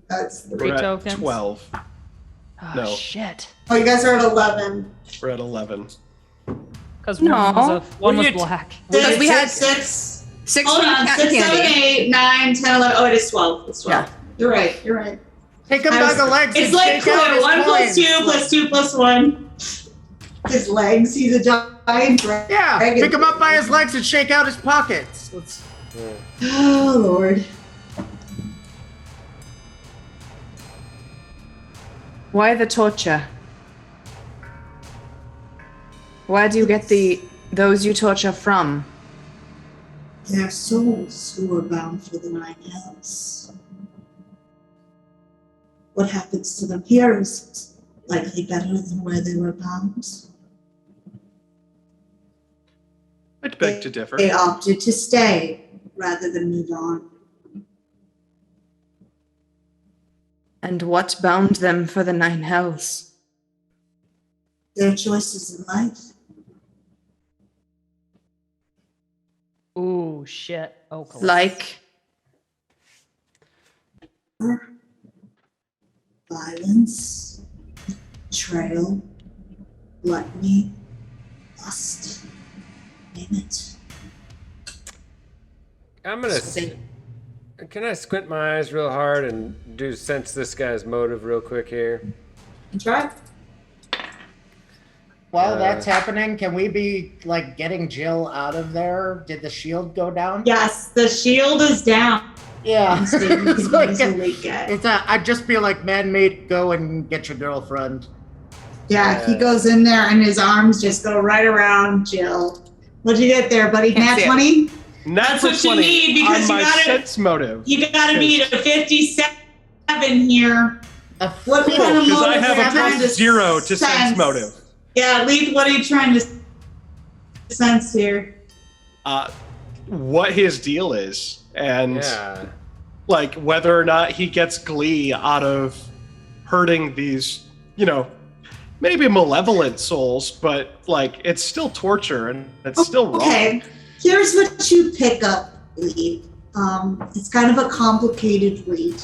That's 3. Three We're at tokens. 12. Oh, No. shit. Oh, you guys are at 11. We're at 11. Because No. one was you t- black. Because we had 6. 6 Hold on. cotton 6, 7, candy. 8, 9, 10, 11. Oh, it is 12. It's 12. Yeah. You're right. You're right. Take him I by was- the legs It's and like shake out Clue. his 1 plus coins. 2 plus 2 plus 1. His legs. He's a giant dragon. Yeah, pick him up by his legs and shake out his pockets. Let's... Oh, Lord. Why the torture? Where do you get those you torture from? They're souls who are bound for the 9 hells. What happens to them here is likely better than where they were bound. I'd beg to differ. They opted to stay rather than move on. And what bound them for the 9 hells? Their choices in life. Ooh, shit. Oh, cool. Like, Violence, betrayal, gluttony, lust, name it. I'm gonna. Can I squint my eyes real hard and sense this guy's motive real quick here? Try. While that's happening, can we be like getting Jill out of there? Did the shield go down? Yes, the shield is down. Yeah. So you It's can like- easily get. I'd just be like, man, mate, go and get your girlfriend. Yeah, he goes in there and his arms just go right around Jill. What'd you get there, buddy? Can't Nat see it. 20? That's what you need, because on you my gotta- sense motive. You gotta beat a 57 here. What Cool, kind of because I motive have are a you trying plus 0 to sense motive. Yeah, Leith, what are you trying to sense here? What his deal is, and Yeah. like whether or not he gets glee out of hurting these, maybe malevolent souls, but like it's still torture and it's still wrong. Okay, here's what you pick up, Leith. It's kind of a complicated read.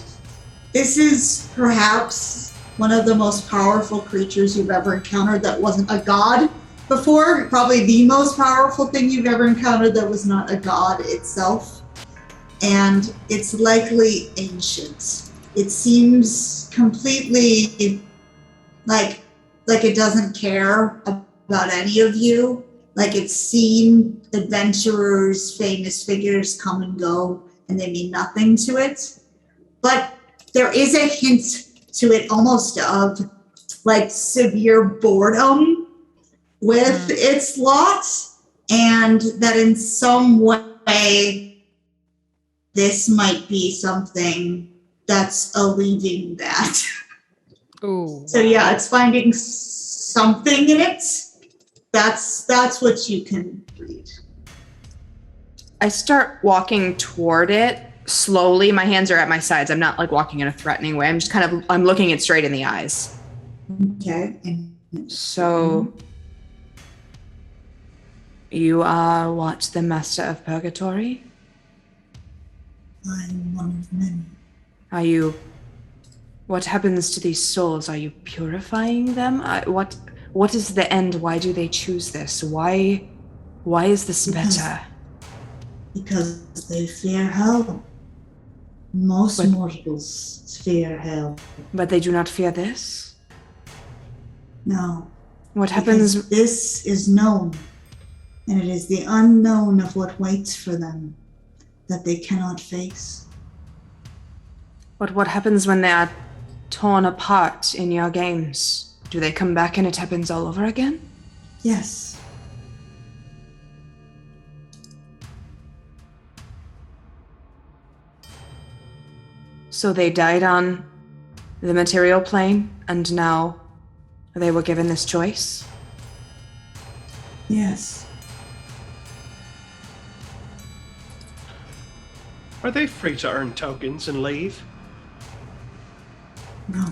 This is perhaps one of the most powerful creatures you've ever encountered that wasn't a god before. Probably the most powerful thing you've ever encountered that was not a god itself. and it's likely ancient. It seems completely like it doesn't care about any of you. Like it's seen adventurers, famous figures come and go, and they mean nothing to it. But there is a hint to it almost of like severe boredom with its lot, and that in some way this might be something that's alleviating that. Ooh. So yeah, it's finding something in it. That's what you can read. I start walking toward it slowly. My hands are at my sides. I'm not like walking in a threatening way. I'm just I'm looking it straight in the eyes. Okay. So, you are what, the master of purgatory? I'm one of many. Are you... What happens to these souls? Are you purifying them? What is the end? Why do they choose this? Why is this better? Because they fear hell. Most mortals fear hell. But they do not fear this? No. What happens... Because this is known, and it is the unknown of what waits for them that they cannot face. But what happens when they are torn apart in your games? Do they come back and it happens all over again? Yes. So they died on the material plane, and now they were given this choice? Yes. Are they free to earn tokens and leave? No.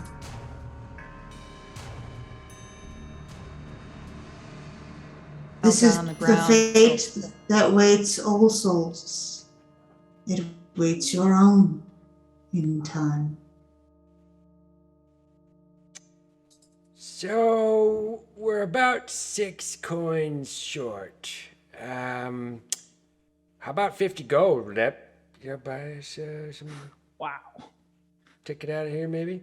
This is down on the the ground. fate that waits all souls. It waits your own in time. So we're about 6 coins short. How about 50 gold, Rep? You buy us some Wow. ticket out of here, maybe?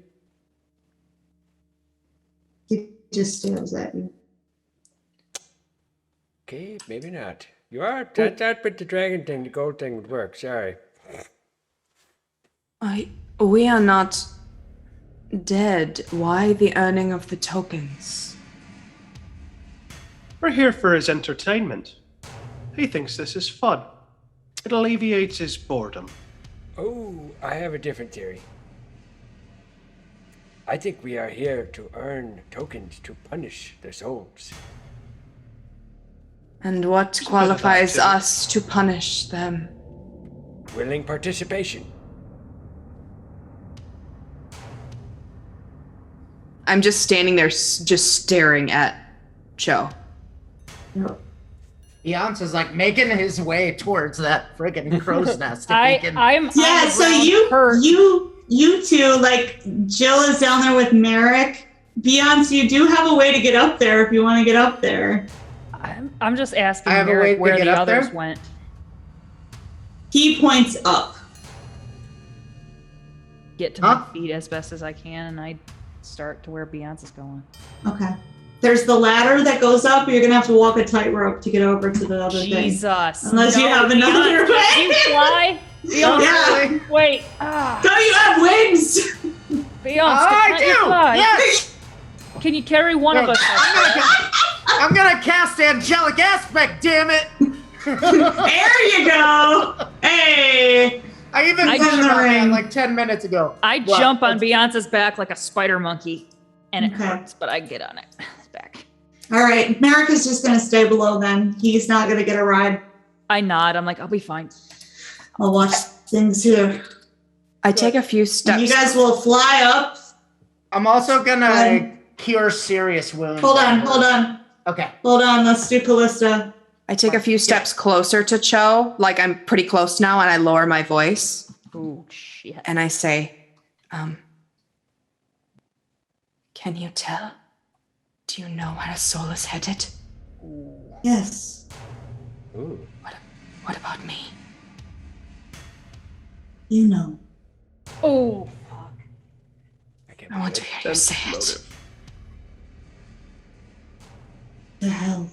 He just stares at you. Okay, maybe not. You are? That but the dragon thing, the gold thing would work. Sorry. We are not dead. Why the earning of the tokens? We're here for his entertainment. He thinks this is fun. It alleviates his boredom. Oh, I have a different theory. I think we are here to earn tokens to punish the souls. And what qualifies us to punish them? Willing participation. I'm just standing there, just staring at Cho. Beyonce is like making his way towards that friggin' crow's nest. I'm Yeah, so you two, like Jill is down there with Merrick. Beyonce, you do have a way to get up there if you want to get up there. I'm just asking I have a way Merrick to where get the up others there? went. He points up. Get to my feet as best as I can, and I start to where Beyonce's going. Okay. There's the ladder that goes up. You're gonna have to walk a tightrope to get over to the other thing. Jesus. Unless you have another Beyonce, way. can you fly? Beyonce, Yeah. wait. No, you have wings. Beyonce, I can't you do! fly? Yes! Can you carry one of us? I'm gonna cast Angelic Aspect, damn it! There you go. Hey. I even I thought did the about that ring. like 10 minutes ago. I What? jump on Beyonce's back like a spider monkey, and it Okay. hurts, but I get on it. It's back. All right. Merrick is just gonna stay below then. He's not gonna get a ride. I nod. I'm like, I'll be fine. I'll watch things here. I take a few And steps. you guys will fly up. I'm also gonna cure serious wounds. Hold on. Okay. Hold on. Let's do Callista. I take a few steps closer to Cho, like I'm pretty close now, and I lower my voice Oh shit. and I say, can you tell? Do you know where a soul is headed? Yes. Ooh. What about me? You know. Oh, I want to hear you say it. Motive. The hell.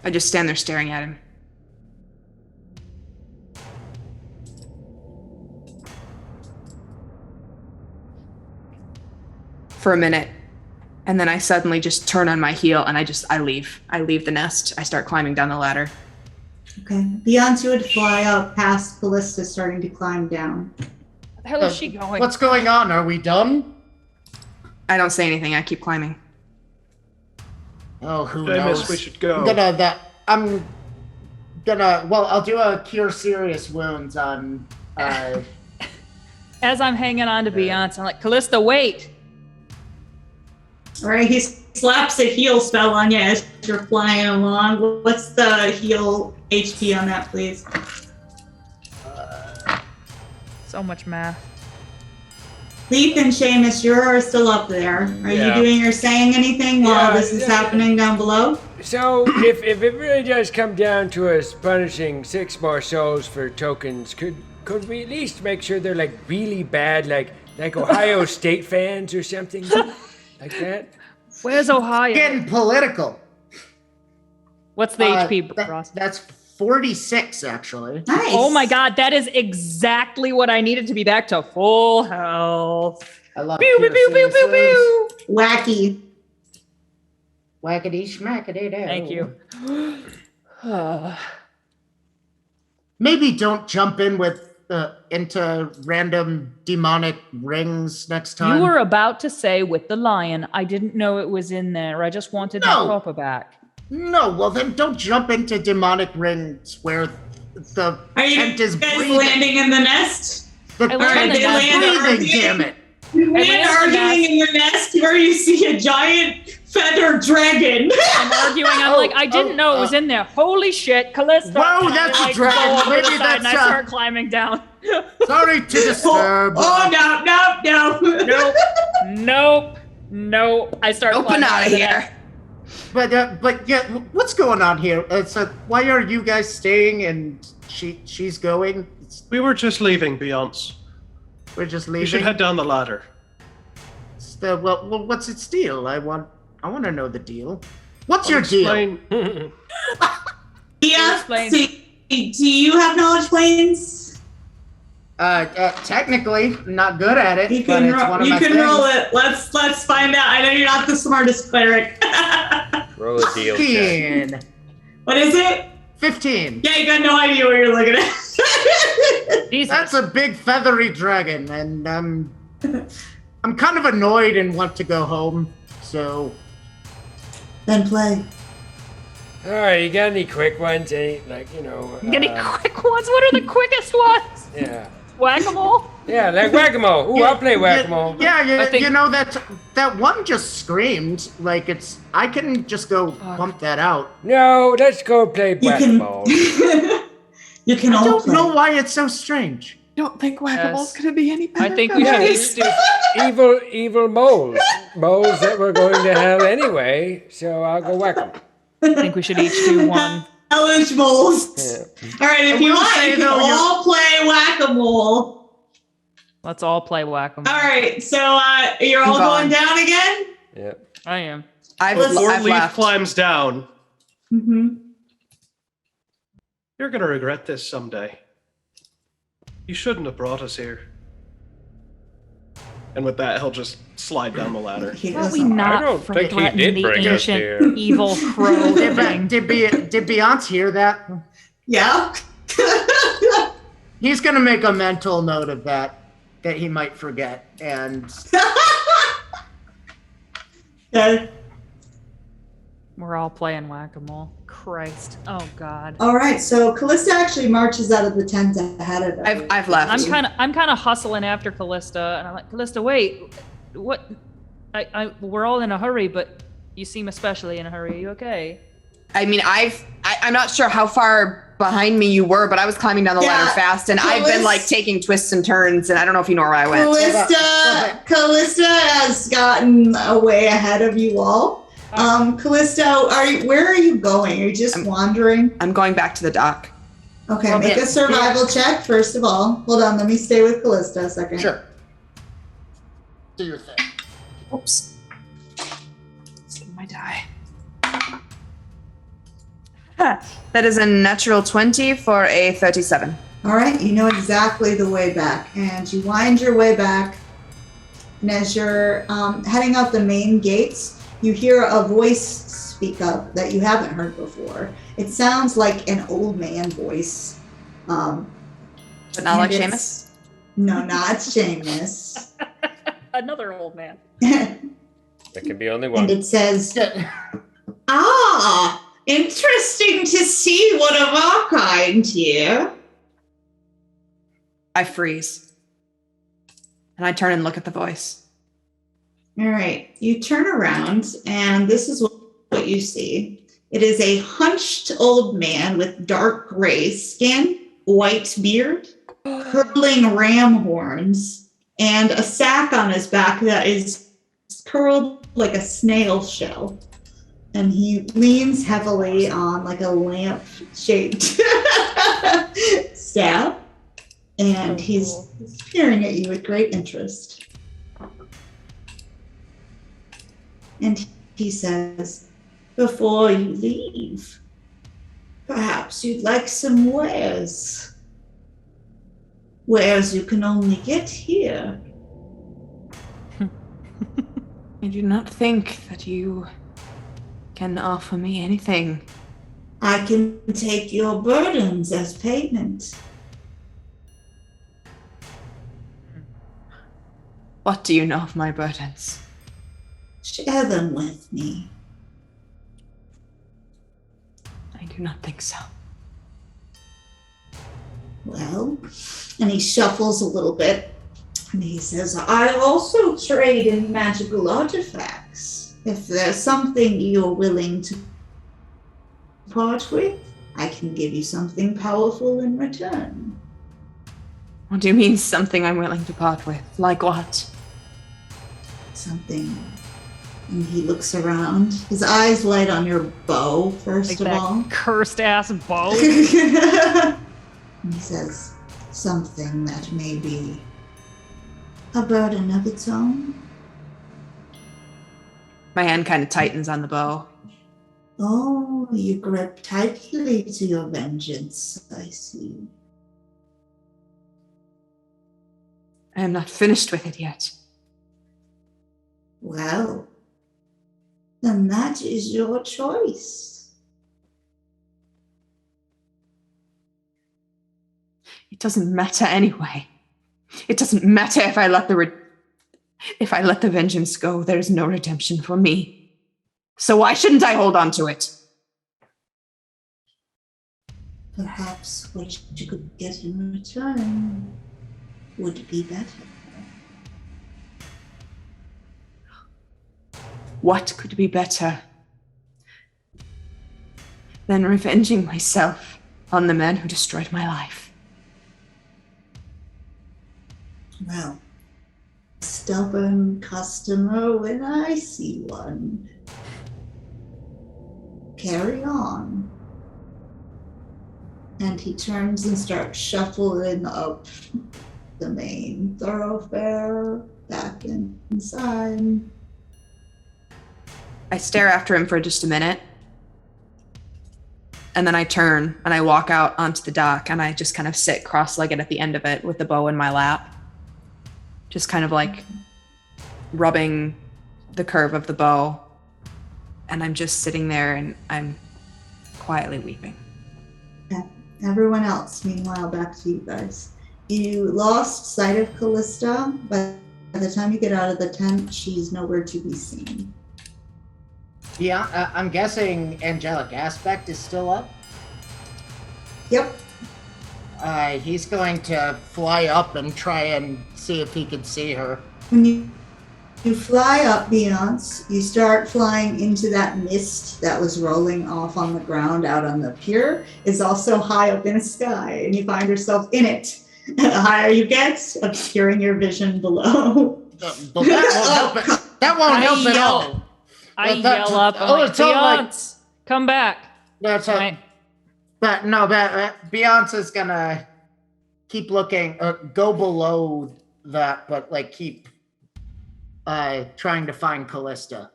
I just stand there staring at him. For a minute. And then I suddenly just turn on my heel and I leave. I leave the nest. I start climbing down the ladder. Okay. Beyond you would fly up past Callista starting to climb down. where the hell is she going? What's going on? Are we done? I don't say anything. I keep climbing. Oh, who Seamus, knows? we should go. I'll do a cure serious wounds on. As I'm hanging on to Beyonce, I'm like, Callista, wait. All right, he slaps a heal spell on you as you're flying along. What's the heal HP on that, please? So much math. Leaf and Seamus, you're still up there. Are you Yeah. doing or saying anything while this is Yeah. happening down below? So, if it really does come down to us punishing 6 more souls for tokens, could we at least make sure they're like really bad, like Ohio State fans or something like that? Where's Ohio? Getting political. What's the HP, That- Ross? That's 46, actually. Nice. Oh my god, that is exactly what I needed to be back to full health. I love Pew, pew, cure pew, pew, serious pew, wounds. pew. Wacky. Whackity schmackity do. Thank you. Maybe don't jump in with into random demonic rings next time. You were about to say with the lion. I didn't know it was in there. I just wanted my No. papa back. No, well then don't jump into demonic rings where the Are you tent is guys breathing. landing in the nest? The I landed tent in is the nest. breathing, damn it. You I land landed in the arguing in the nest where you see a giant feather dragon. I'm arguing. I'm like, I didn't know it was in there. Holy shit, Callista. Whoa, And I, that's a like, dragon. go over Maybe the side and I that's, start climbing down. Sorry to disturb. Oh, no. Nope. I start Open climbing out of the here. nest. But yeah, what's going on here? Why are you guys staying and she's going? We were just leaving, Beyonce. We're just We leaving. should head down the ladder. Well, what's its deal? I want to know the deal. What's your deal? Explain. Yeah. Explain. Do you have knowledge planes? Technically, not good at it, You but can, it's one of you my can things. roll it. Let's find out. I know you're not the smartest cleric. Roll a deal check. 15. What is it? 15. Yeah, you got no idea what you're looking at. Jesus. That's a big feathery dragon, and I'm kind of annoyed and want to go home. So Then play. All right, you got any quick ones? Any Any quick ones? What are the quickest ones? Yeah. Whack-a-mole? Yeah, like whack-a-mole. Ooh, I'll play whack-a-mole. Yeah, I think- you know that one just screamed like it's. I can just go pump that out. No, let's go play You can. whack-a-mole. You can I all don't play. know why it's so strange. Don't think Whack-A-Mole's Yes. gonna be any better. I think we Yeah, should it's each do. evil moles. Moles that were going to hell anyway, so I'll go whack them. I think we should each do one. Hellish moles. Yeah. All right, if you will want, say, you can though, all play whack-a-mole. Let's all play whack-a-mole. All right, so you're all gone. going down again? Yeah. I am. Before I've Leaf left. climbs down, Mm-hmm. you're going to regret this someday. You shouldn't have brought us here. And with that, he'll just slide down the ladder. He Were we doesn't. not I don't think he threaten did the bring us ancient here. evil crow thing? Did Beyonce hear that? Yeah. He's gonna make a mental note of that he might forget, and Yeah. We're all playing whack-a-mole. Christ. Oh God. All right, so Callista actually marches out of the tent ahead of everyone. I've left. I'm kind of hustling after Callista, and I'm like, Callista, wait, what? We're all in a hurry, but you seem especially in a hurry. Are you okay? I mean, I'm not sure how far behind me you were, but I was climbing down the ladder Yeah, fast, and I've been like taking twists and turns, and I don't know if you know where I went. Callista has gotten way ahead of you all. Callisto, where are you going? Are you just wandering? I'm going back to the dock. Okay, Well, make yeah, a survival check, first of all. Hold on, let me stay with Callisto a second. Sure. Do your thing. Oops. See my die. That is a natural 20 for a 37. All right, you know exactly the way back, and you wind your way back. And as you're heading out the main gates, you hear a voice speak up that you haven't heard before. It sounds like an old man voice. But not like and Seamus? No, not Seamus. Another old man. There can be only And one. it says, "Ah, interesting to see one of our kind here." I freeze. And I turn and look at the voice. All right, you turn around, and this is what you see. It is a hunched old man with dark gray skin, white beard, curling ram horns, and a sack on his back that is curled like a snail shell. And he leans heavily on like a lamp-shaped staff, and he's peering at you with great interest. And he says, "Before you leave, perhaps you'd like some wares. Wares you can only get here." I do not think that you can offer me anything. "I can take your burdens as payment." What do you know of my burdens? "Share them with me." I do not think so. "Well," and he shuffles a little bit, and he says, "I also trade in magical artifacts. If there's something you're willing to part with, I can give you something powerful in return." What do you mean something I'm willing to part with? Like what? "Something." And he looks around. His eyes light on your bow, first Like of that all. cursed ass bow. And he says, "Something that may be a burden of its own." My hand kind of tightens on the bow. "Oh, you grip tightly to your vengeance, I see." I am not finished with it yet. "Well, then that is your choice." It doesn't matter anyway. It doesn't matter if I let the vengeance go. There is no redemption for me. So why shouldn't I hold on to it? Perhaps what you could get in return would be better. What could be better than revenging myself on the man who destroyed my life? Well, stubborn customer when I see one. Carry on. And he turns and starts shuffling up the main thoroughfare back inside. I stare after him for just a minute. And then I turn and I walk out onto the dock and I just kind of sit cross-legged at the end of it with the bow in my lap. Just kind of like rubbing the curve of the bow. And I'm just sitting there and I'm quietly weeping. Everyone else, meanwhile, back to you guys. You lost sight of Callista. By the time you get out of the tent, she's nowhere to be seen. Yeah, I'm guessing Angelic Aspect is still up. Yep. He's going to fly up and try and see if he can see her. When you fly up, Beyonce, you start flying into that mist that was rolling off on the ground out on the pier. Is also high up in the sky, and you find yourself in it. The higher you get, obscuring your vision below. But that won't help it. That won't help at all. I That's- yell up, I'm oh, like, it's all like- Beyonce, come back. That's Right. but Beyonce's gonna keep looking, go below that, but like keep trying to find Callista.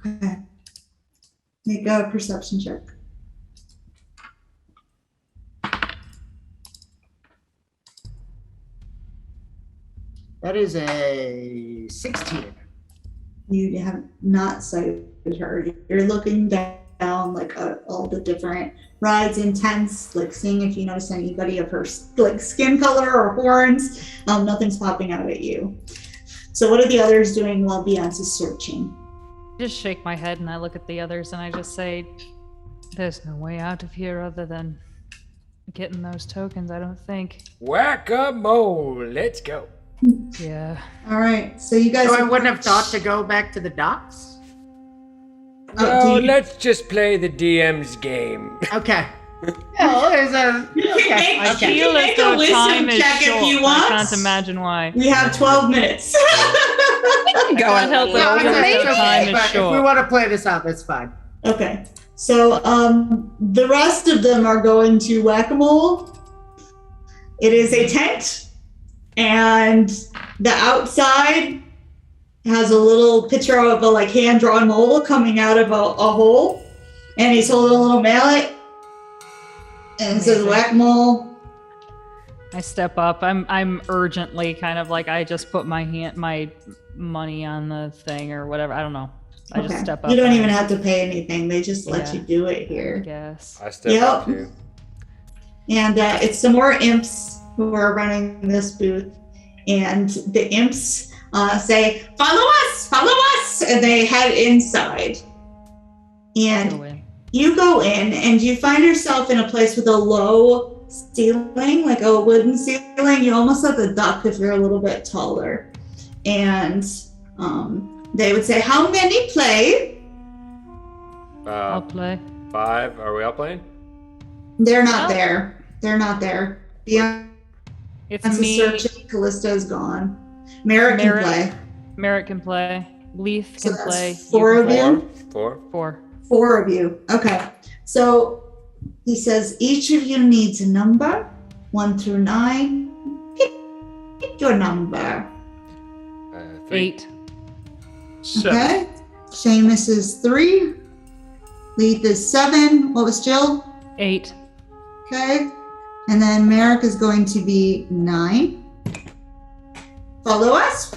Okay. Make a perception check. That is a 16. You have not sighted her. You're looking down like all the different rides and tents, like seeing if you notice anybody of her like skin color or horns. Nothing's popping out at you. So what are the others doing while Beyonce's searching? Just shake my head and I look at the others and I just say, there's no way out of here other than getting those tokens, I don't think. Whack-a-mole. Let's go. Yeah. All right. So you guys. So I wouldn't have thought to go back to the docks? Oh, do you- let's just play the DM's game. Okay. Oh, there's a. Okay. I Okay. Feel make as a though wisdom time is check if short. you I want. can't imagine why. We have 12 minutes. Go can't help it. No, Feel as though it's time okay, is but if we short. want to play this out, that's fine. Okay. So the rest of them are going to Whack-A-Mole. It is a tent, and the outside has a little picture of a like hand-drawn mole coming out of a hole, and he's holding a little mallet, and it says Amazing. Whack-A-Mole. I step up. I'm urgently kind of like I just put my money on the thing or whatever. I don't know. I just Okay. step up. You don't and even have to pay anything. They just let Yeah. you do it I here. guess. I step Yep. up too. And it's some more imps who are running this booth. And the imps say, follow us, and they head inside. And Go in. you go in and you find yourself in a place with a low ceiling, like a wooden ceiling. You almost have to duck if you're a little bit taller. And they would say, how many play? I'll play. 5. Are we all playing? They're not Oh. there. They're not there. Beyond It's the me. searching, Callista is gone. Merrick can Merrick. play. Merritt can play. Leith So can that's play. four You of can you? play. 4. 4. 4 of you. Okay. So he says each of you needs a number, 1 through 9. Pick your number. 3. 8. 7. Okay. Seamus is 3. Leith is 7. What was Jill? 8. Okay. And then Merrick is going to be 9. Follow us.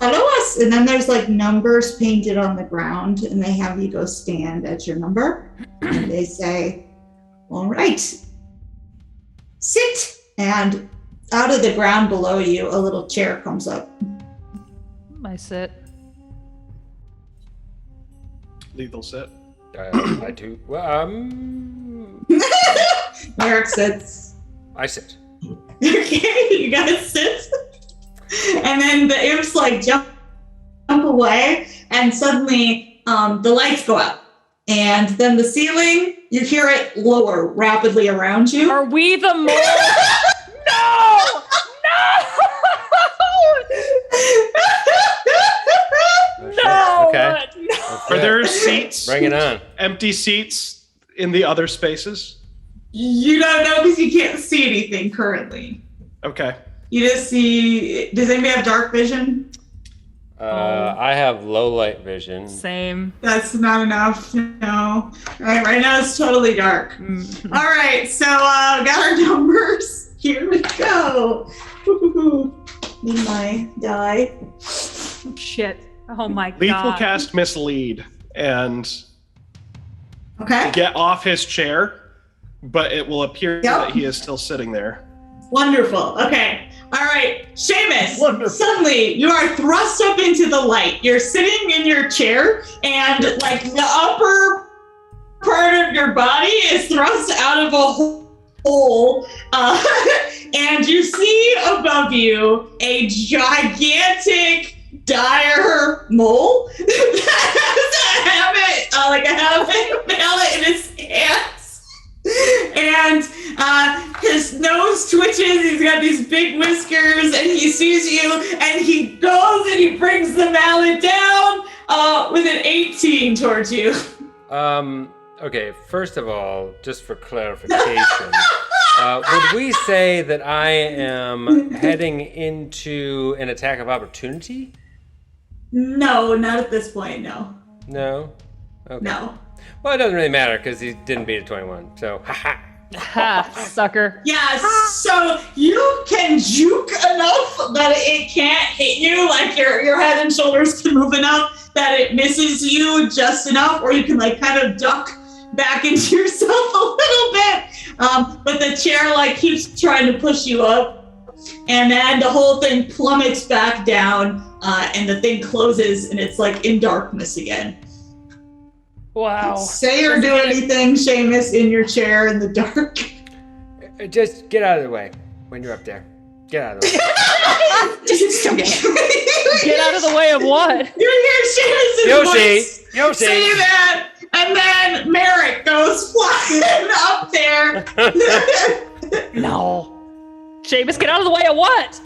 And then there's like numbers painted on the ground, and they have you go stand at your number. And they say, all right, sit. And out of the ground below you, a little chair comes up. I sit. Lethal set. I too. Well, Merrick sits. I sit. Okay, you guys sit. And then the imps like jump away, and suddenly the lights go out. And then the ceiling, you hear it lower rapidly around you. Are we the mole? No! Oh, shit. No! Okay. No! Are there seats, Bring it on. empty seats in the other spaces? You don't know because you can't see anything currently. Okay. You just see. Does anybody have dark vision? I have low light vision. Same. That's not enough. No. Right now it's totally dark. Mm. All right, so got our numbers. Here we go. Need my die. Shit. Oh my Lethal god. cast mislead and Okay. get off his chair, but it will appear Yep. that he is still sitting there. Wonderful. Okay. All right, Seamus. Wonderful. Suddenly, you are thrust up into the light. You're sitting in your chair, and like the upper part of your body is thrust out of a hole, and you see above you a gigantic, dire mole that has a mallet in his hands. And his nose twitches. He's got these big whiskers, and he sees you, and he goes and he brings the mallet down, with an 18 towards you. Okay, first of all, just for clarification, would we say that I am heading into an attack of opportunity? No, not at this point, no. No? Okay. No. Well, it doesn't really matter because he didn't beat a 21, so haha. Ha, sucker. Yeah, so you can juke enough that it can't hit you, like your head and shoulders can move enough that it misses you just enough, or you can like kind of duck back into yourself a little bit. But the chair like keeps trying to push you up, and then the whole thing plummets back down, and the thing closes, and it's like in darkness again. Wow. Say or do anything, Seamus, in your chair in the dark. Just get out of the way when you're up there. Get out of the way. Get out of the way of what? You hear Seamus' voice Yoshi! say that, and then Merrick goes flying up there. No. Seamus, get out of the way of what?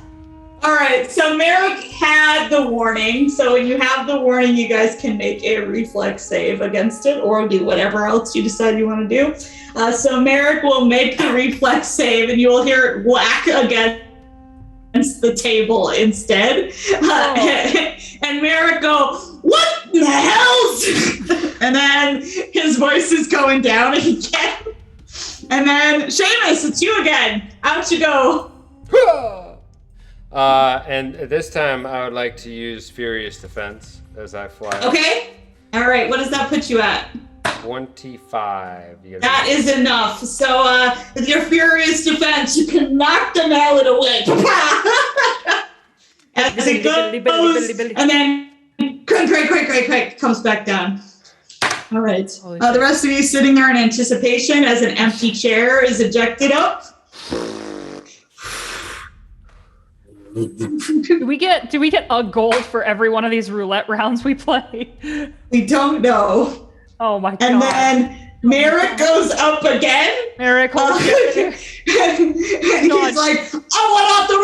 All right, so Merrick had the warning. So when you have the warning, you guys can make a reflex save against it or do whatever else you decide you want to do. So Merrick will make the reflex save, and you will hear it whack against the table instead. And Merrick go, "What the hell's?" And then his voice is going down again. And then Seamus, it's you again. Out you go. And this time I would like to use Furious Defense as I fly up. Okay. All right. What does that put you at? 25. That is enough. So with your Furious Defense, you can knock the mallet away. As it goes, and then crank, comes back down. All right. The rest of you sitting there in anticipation as an empty chair is ejected up. Do we get a gold for every one of these roulette rounds we play? We don't know. Oh my god. And then Merrick goes up again. Merrick, hold and he's like, "I want off the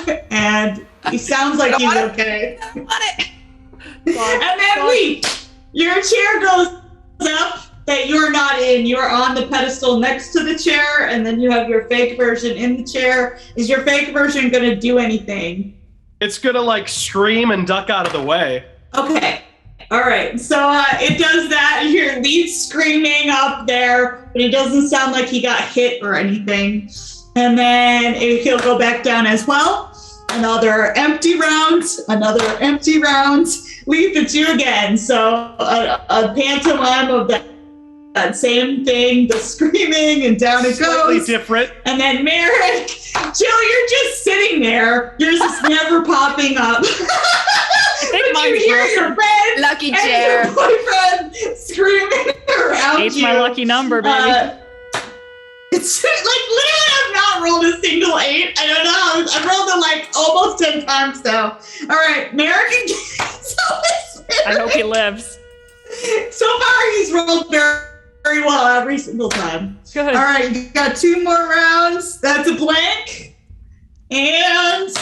ride." And he sounds like he's okay. I want it. And then your chair goes up that you're not in. You're on the pedestal next to the chair, and then you have your fake version in the chair. Is your fake version going to do anything? It's gonna like scream and duck out of the way. Okay. All right. So it does that. You hear Lee screaming up there, but it doesn't sound like he got hit or anything. And then he'll go back down as well. Another empty round. Leaf, it's you again. So a pantomime of that same thing, the screaming, and down it Slightly goes. different. And then Merrick, Jill, you're just sitting there. Yours is never popping up. But you hear your friend Lucky and chair. your boyfriend screaming around Eight's you. my lucky number, baby. It's like literally I've not rolled a single 8. I don't know. I've rolled it like almost 10 times now. All right, Merrick and I hope he lives. So far, he's rolled very well every single time. Good. All right, you got 2 more rounds. That's a blank and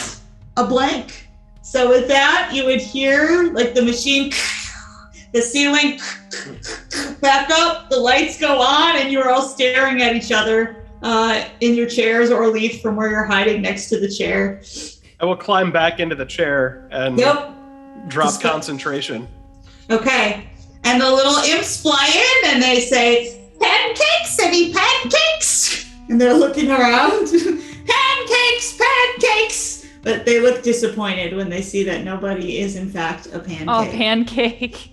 a blank. So with that, you would hear like the machine, the ceiling back up, the lights go on, and you're all staring at each other in your chairs or Leaf from where you're hiding next to the chair. I will climb back into the chair and drop concentration. Okay. And the little imps fly in and they say, "Pancakes, any pancakes?" And they're looking around. Pancakes. But they look disappointed when they see that nobody is in fact a pancake. Oh, pancake.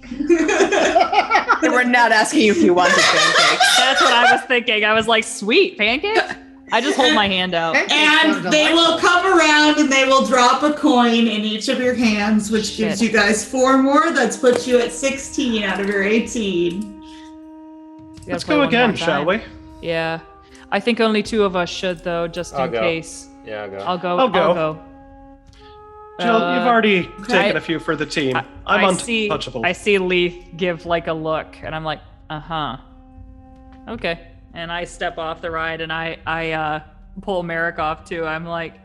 They were not asking you if you wanted pancakes. That's what I was thinking. I was like, sweet, pancakes? I just hold my hand out. And they will come around and they will drop a coin in each of your hands, which gives you guys 4 more. That's put you at 16 out of your 18. Let's go again, shall we? Yeah. I think only 2 of us should, though, just in case. Yeah, I'll go. I'll go. Jill, you've already taken a few for the team. I'm untouchable. I see Leaf give like a look, and I'm like, okay. And I step off the ride, and I pull Merrick off too. I'm like,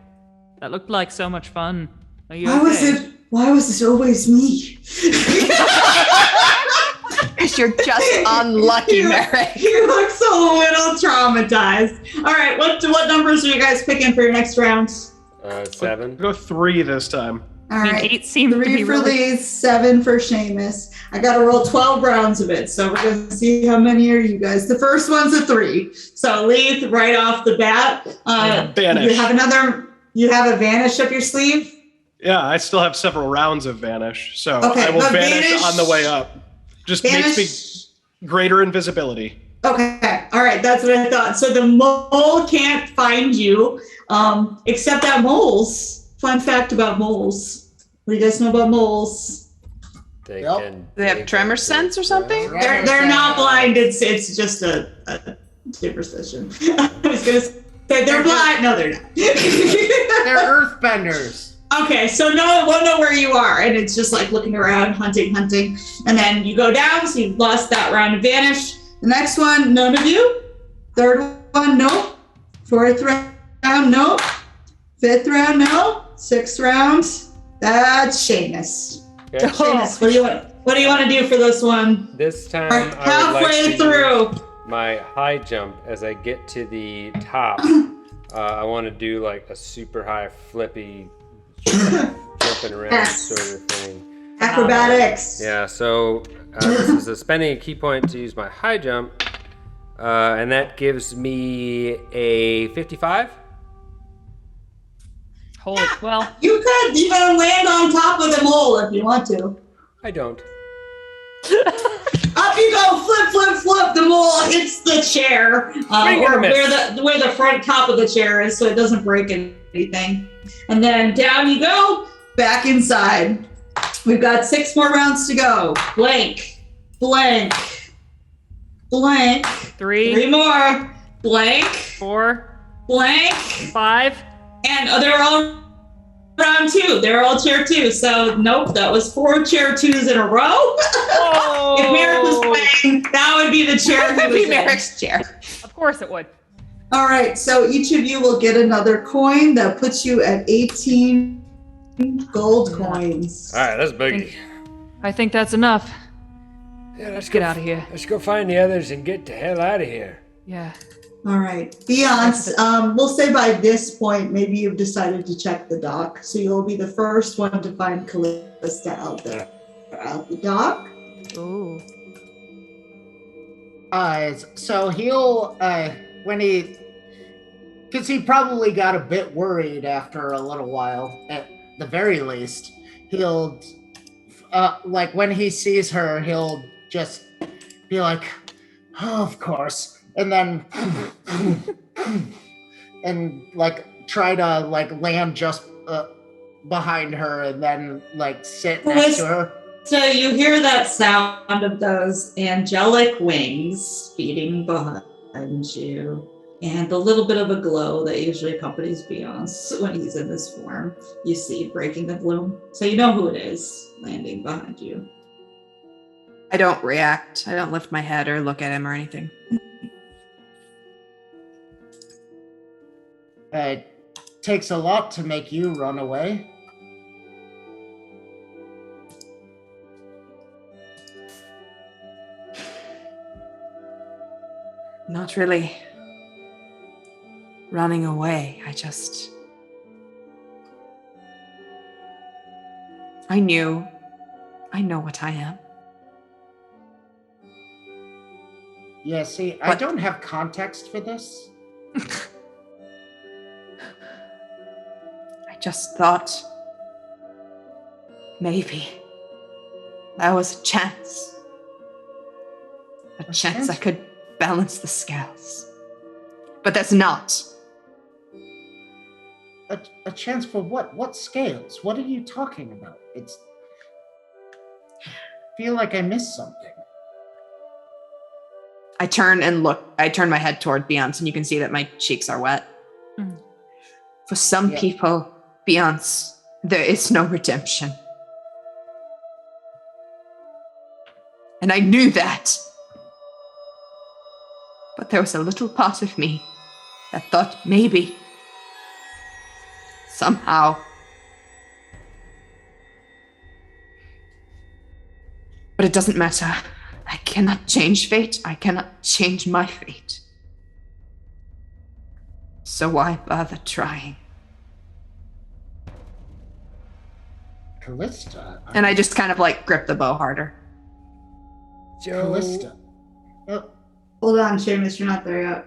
that looked like so much fun. Are you okay? Why was it always me? Because you're just unlucky, Merrick. You look so little traumatized. All right, what numbers are you guys picking for your next round? 7. Go 3 this time. All I mean, right. 8 seemed to 3 be for really... Lee, 7 for Seamus. I got to roll 12 rounds of it, so we're going to see how many are you guys. The first one's a 3. So Lee, right off the bat, Vanish. You have a vanish up your sleeve? Yeah, I still have several rounds of vanish, so Okay, I will but vanish on the way up. Just makes Vanish. me greater invisibility. Okay, all right, that's what I thought. So the mole can't find you, except that moles. Fun fact about moles. What do you guys know about moles? They Yep. They have tremor sense or something? They're not blind. It's just a superstition. I was gonna say they're blind. No, they're not. They're earthbenders. Okay, so won't know where you are, and it's just like looking around, hunting, and then you go down. So you've lost that round of vanish. The next one, none of you. Third one, nope. Fourth round, nope. Fifth round, no. Sixth round, that's Seamus. Okay. Seamus, what do you want to do for this one? This time, We're I would like halfway to through. use my high jump as I get to the top. I want to do like a super high flippy jumping around sort of thing. Acrobatics. Yeah, so this is spending a key point to use my high jump, and that gives me a 55. Holy, well, You can land on top of the mole if you want to. I don't. Up you go, flip. The mole hits the chair, or where the front top of the chair is, so it doesn't break anything. And then down you go, back inside. We've got 6 more rounds to go. Blank. 3 more. Blank. 4, Blank. 5. And they're all round 2. They're all chair 2. So nope, that was 4 chair 2s in a row. Oh. If Merrick was playing, that would be the chair. That would be Merrick's chair. Of course it would. All right, so each of you will get another coin that puts you at 18 gold coins. All right, that's biggie. I think that's enough. Yeah, Let's get out of here. Let's go find the others and get the hell out of here. Yeah. All right, Beyonce, we'll say by this point, maybe you've decided to check the dock. So you'll be the first one to find Callista out there at the dock. Ooh. So he'll, because he probably got a bit worried after a little while, at the very least, he'll, like when he sees her, he'll just be like, oh, of course. And then, and like try to like land just behind her and then like sit next to her. So you hear that sound of those angelic wings beating behind you, and the little bit of a glow that usually accompanies Beyonce when he's in this form. You see breaking the gloom. So you know who it is landing behind you. I don't react. I don't lift my head or look at him or anything. It takes a lot to make you run away. Not really running away. I know what I am. Yeah, see, I don't have context for this. I just thought maybe that was a chance. A chance I could balance the scales. But that's not. A chance for what? What scales? What are you talking about? I feel like I missed something. I turn and look. I turn my head toward Beyonce, and you can see that my cheeks are wet. Mm. For some people, Beyonce, there is no redemption. And I knew that. But there was a little part of me that thought maybe, somehow, it doesn't matter. I cannot change fate. I cannot change my fate. So why bother trying? Callista. And I just kind of like grip the bow harder. Joe. Callista. Oh, Hold on, Seamus, you're not there yet.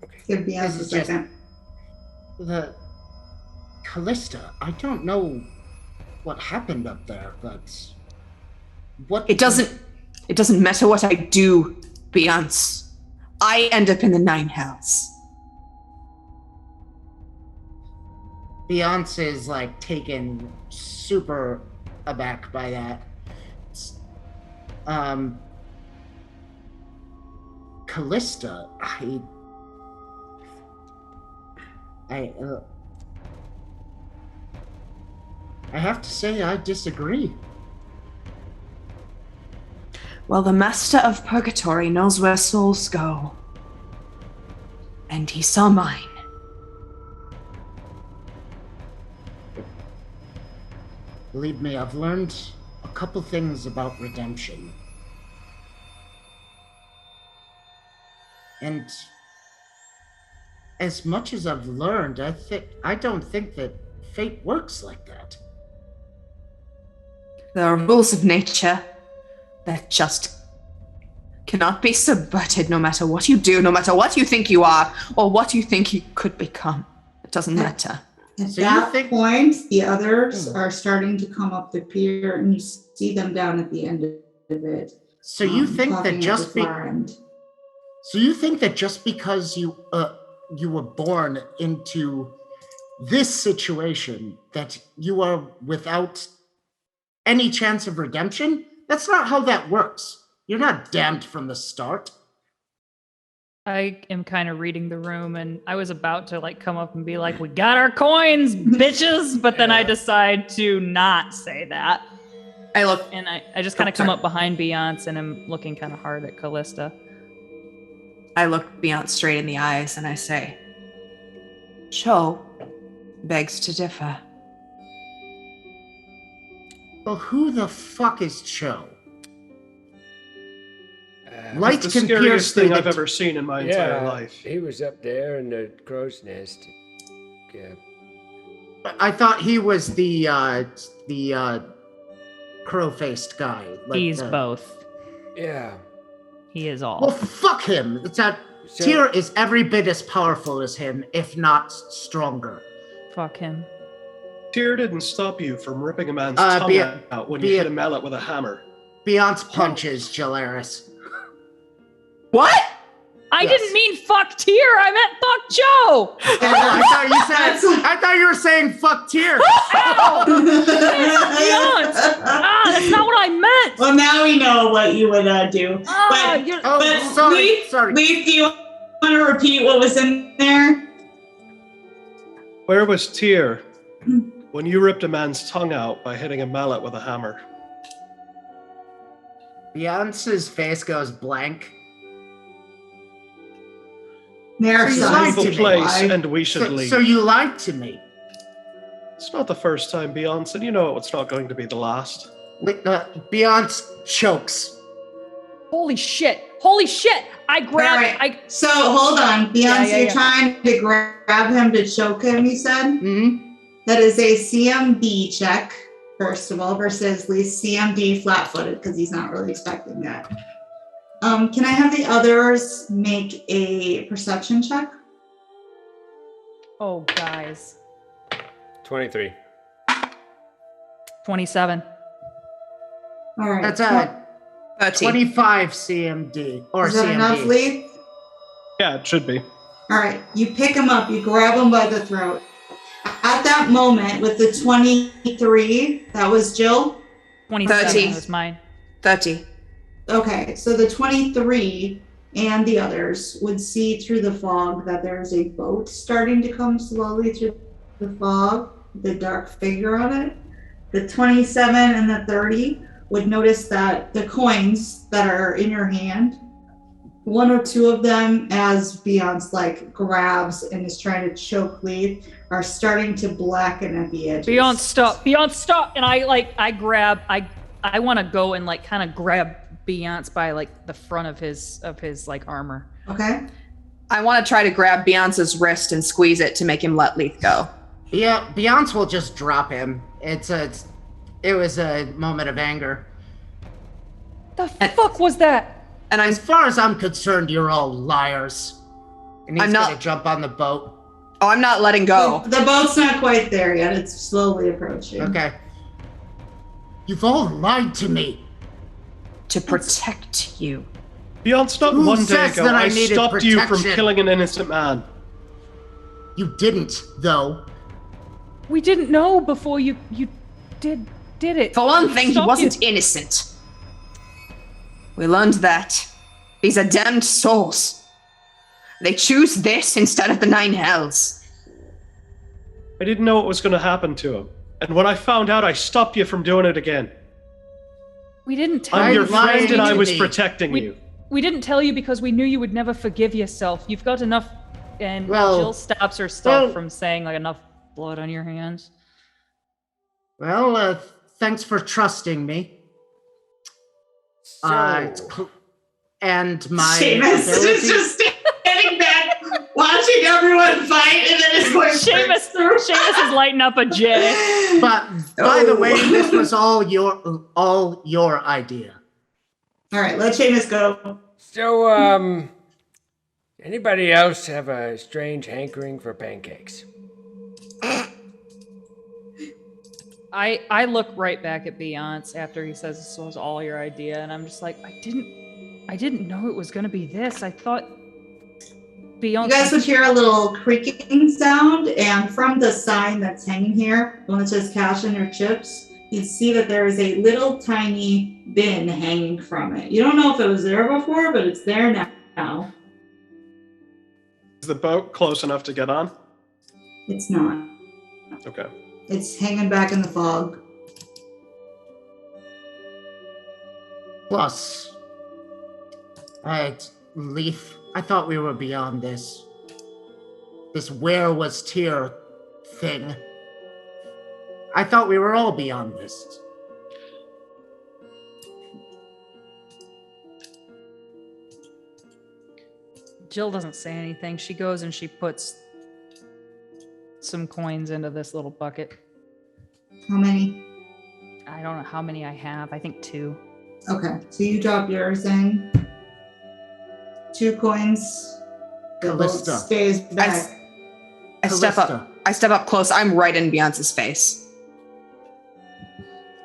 Okay. Give Beyonce This a is just- second. the Callista. I don't know what happened up there, but what It doesn't matter what I do, Beyonce. I end up in the Nine Hells. Beyonce is like taken super aback by that. Callista, I have to say I disagree. Well, the Master of Purgatory knows where souls go. And he saw mine. Believe me, I've learned a couple things about redemption. And as much as I've learned, I don't think that fate works like that. There are rules of nature that just cannot be subverted no matter what you do, no matter what you think you are, or what you think you could become. It doesn't matter. At So you that think- point, the others are starting to come up the pier, and you see them down at the end of it. So you think talking that at just the far end. So you think that just because you were born into this situation that you are without any chance of redemption? That's not how that works. You're not damned from the start. I am kind of reading the room, and I was about to like come up and be like, "We got our coins, bitches," but then I decide to not say that, I look. and I just kind of come sorry. up behind Beyonce, and I'm looking kind of hard at Callista. I look Beyonce straight in the eyes and I say, Cho begs to differ. Well, who the fuck is Cho? Uh, Light It's the can pierce scariest through thing the I've ever seen in my entire yeah, life. he was up there in the crow's nest. Yeah. I thought he was the crow-faced guy. like He's the- both. Yeah. He is all. Well, fuck him. It's that So- Tyr is every bit as powerful as him, if not stronger. Fuck him. Tyr didn't stop you from ripping a man's Uh, tongue be- out when be- you hit a mallet with a hammer. Beyonce punches Jalaris. What? I Yes. didn't mean fuck Tyr. I meant fuck Joe. I thought you were saying fuck Tyr. Beyonce. That's not what I meant. Well, now we know what you would do. Ah, But- you're- Oh, But sorry. Sorry. Leaf, do you want to repeat what was in there? Where was Tyr when you ripped a man's tongue out by hitting a mallet with a hammer? Beyonce's face goes blank. There, So you It's a lied evil to me. place, Why? and we should leave. So you lied to me. It's not the first time, Beyonce, and you know it's not going to be the last. Beyonce chokes. Holy shit. Holy shit. I grabbed. Alright. So hold on, Beyonce, yeah. you're trying to grab him to choke him, you said? Hmm. That is a CMB check, first of all, versus Lee's CMD flat-footed, because he's not really expecting that. Can I have the others make a perception check? Oh, guys. 23. 27. All right. That's a 30. 25 CMD or Is that enough, CMD. Lee? Yeah, it should be. All right, you pick him up, you grab him by the throat. At that moment, with the 23, that was Jill? 27 30. was mine. 30. Okay, so the 23 and the others would see through the fog that there's a boat starting to come slowly through the fog, the dark figure on it. The 27 and the 30 would notice that the coins that are in your hand, one or two of them, as Beyonce like grabs and is trying to choke Lee, are starting to blacken at the edges. Beyonce, stop. Beyonce, stop. And I grab I want to go and like kind of grab Beyonce by like the front of his like armor. Okay. I want to try to grab Beyonce's wrist and squeeze it to make him let Leith go. Yeah, Beyonce will just drop him. It was a moment of anger. The fuck was that? And I'm As far as I'm concerned, you're all liars. And he's I'm not- gonna jump on the boat. Oh, I'm not letting go. The boat's not quite there yet. It's slowly approaching. Okay. You've all lied to me. To protect you. Beyond not Who one day says ago, that I I needed stopped you from protection? killing an innocent man. You didn't, though. We didn't know before you did it. For one thing, he Stop wasn't you. innocent. We learned that. These are damned souls. They choose this instead of the 9 hells. I didn't know what was going to happen to him. And when I found out, I stopped you from doing it again. We didn't tell I'm Why you. your lying friend and I to was me? protecting We- you. We didn't tell you because we knew you would never forgive yourself. You've got enough. And Well- Jill stops herself well- from saying like enough blood on your hands. Well, thanks for trusting me. It's and my Seamus is ability- just standing back, watching everyone fight, and then his voice breaks through. Seamus is lighting up a J. But by the way, this was all your idea. All right, let Seamus go. So, anybody else have a strange hankering for pancakes? I look right back at Beyonce after he says this was all your idea, and I'm just like, I didn't know it was gonna be this. I thought Beyonce. You guys would hear a little creaking sound, and from the sign that's hanging here, the one that says cash in your chips, you see that there is a little tiny bin hanging from it. You don't know if it was there before, but it's there now. Is the boat close enough to get on? It's not. Okay. It's hanging back in the fog. Plus, Leaf, I thought we were beyond this. This where was Tyr thing. I thought we were all beyond this. Jill doesn't say anything. She goes and she puts some coins into this little bucket. How many? I don't know how many I have. I think 2. Okay, so you drop yours in. 2 coins. The boat Callista. stays back. I step up. Callista. I step up close. I'm right in Beyonce's face.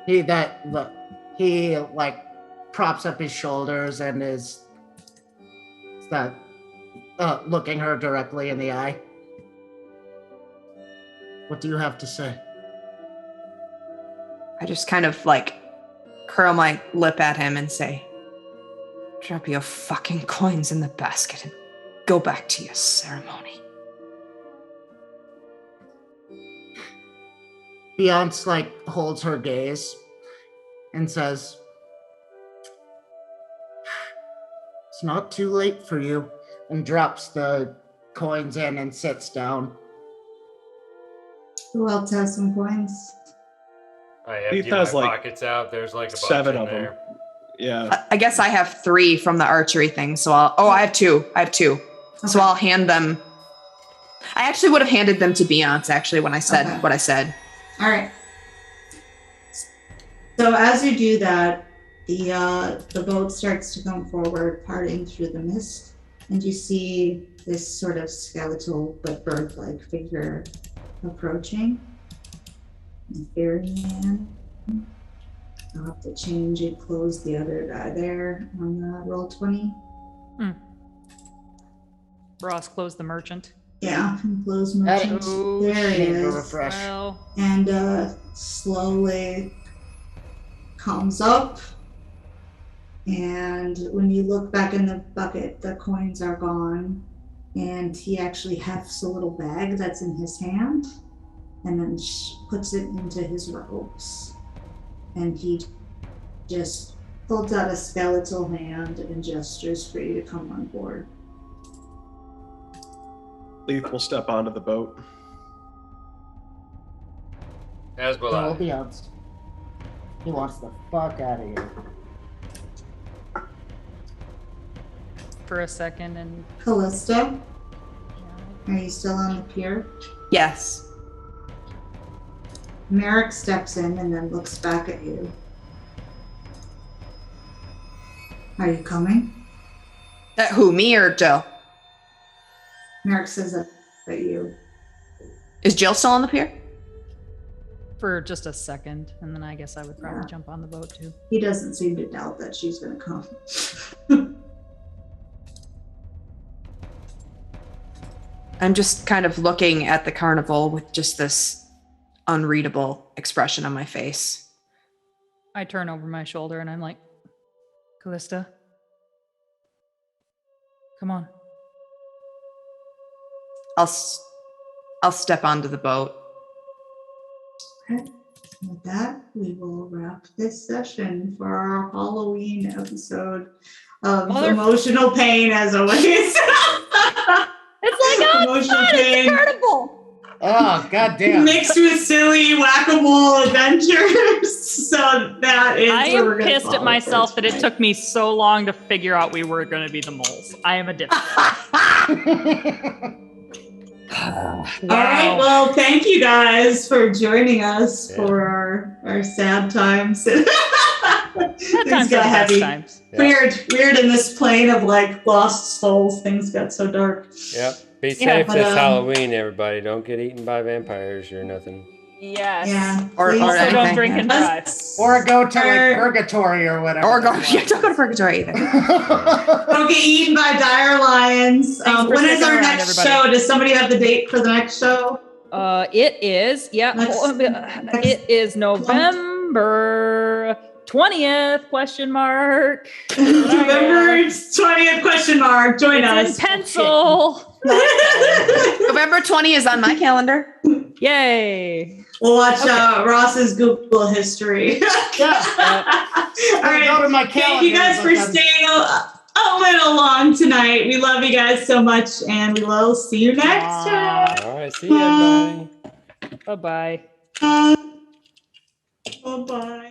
He props up his shoulders and is looking her directly in the eye. What do you have to say? I just kind of like curl my lip at him and say, drop your fucking coins in the basket and go back to your ceremony. Beyonce holds her gaze and says, "It's not too late for you," and drops the coins in and sits down. Who else has some coins? I He empty my has, like, pockets out. There's like a bunch 7 in of them. there. Yeah. I guess I have 3 from the archery thing, so I have 2. I have 2. So Okay. I'll hand them. I actually would have handed them to Beyonce actually when I said Okay. what I said. All right. So as you do that, the boat starts to come forward, parting through the mist, and you see this sort of skeletal but bird-like figure approaching. And Fairyman. I'll have to change it, close the other guy there on the roll 20. Ross closed the merchant. Yeah, and close That merchant. is- There he Chamber is. refresh. Well, And slowly comes up. And when you look back in the bucket, the coins are gone. And he actually hefts a little bag that's in his hand and then puts it into his robes. And he just holds out a skeletal hand and gestures for you to come on board. Leith will step onto the boat. As will All I. Beyonce. He wants the fuck out of here. For a second, and Callista, are you still on the pier? Yes. Merrick steps in and then looks back at you. Are you coming? Who, me or Jill? Merrick says that at you. Is Jill still on the pier? for just a second, and then I guess I would probably jump on the boat too. He doesn't seem to doubt that she's going to come. I'm just kind of looking at the carnival with just this unreadable expression on my face. I turn over my shoulder and I'm like, Callista, come on. I'll step onto the boat. Okay. With that, we will wrap this session for our Halloween episode of emotional pain, as always. It's like, oh, emotional God, pain. it's a carnival. Oh, goddamn. Mixed with silly whack-a-mole adventures. So that is I where we're am gonna pissed call at myself for that it tonight. took me so long to figure out we were going to be the moles. I am a dipshit. All right. Well, thank you guys for joining us for our sad times. Things Times got are the best heavy. times. Weird in this plane of like lost souls. Things got so dark. Yep. Be Yeah, safe but, this Halloween, everybody. Don't get eaten by vampires or nothing. Yes. Yeah. Or please Also, don't anything, drink and yeah. drive. Or go to like purgatory or whatever. Or go, yeah, don't go to purgatory either. Don't get eaten by dire lions. Thanks for When is sticking our around, next everybody. show? Does somebody have the date for the next show? It is, it is November 20th, question mark. November 20th, question mark. Join It's us. in pencil. November 20 is on my calendar. Yay. We'll watch Ross's Google history. Yeah. All right. Go to my Thank you guys calendar, for but then- staying a little long tonight. We love you guys so much, and we will see you next time. All right. See you, everybody. Bye-bye. Bye-bye.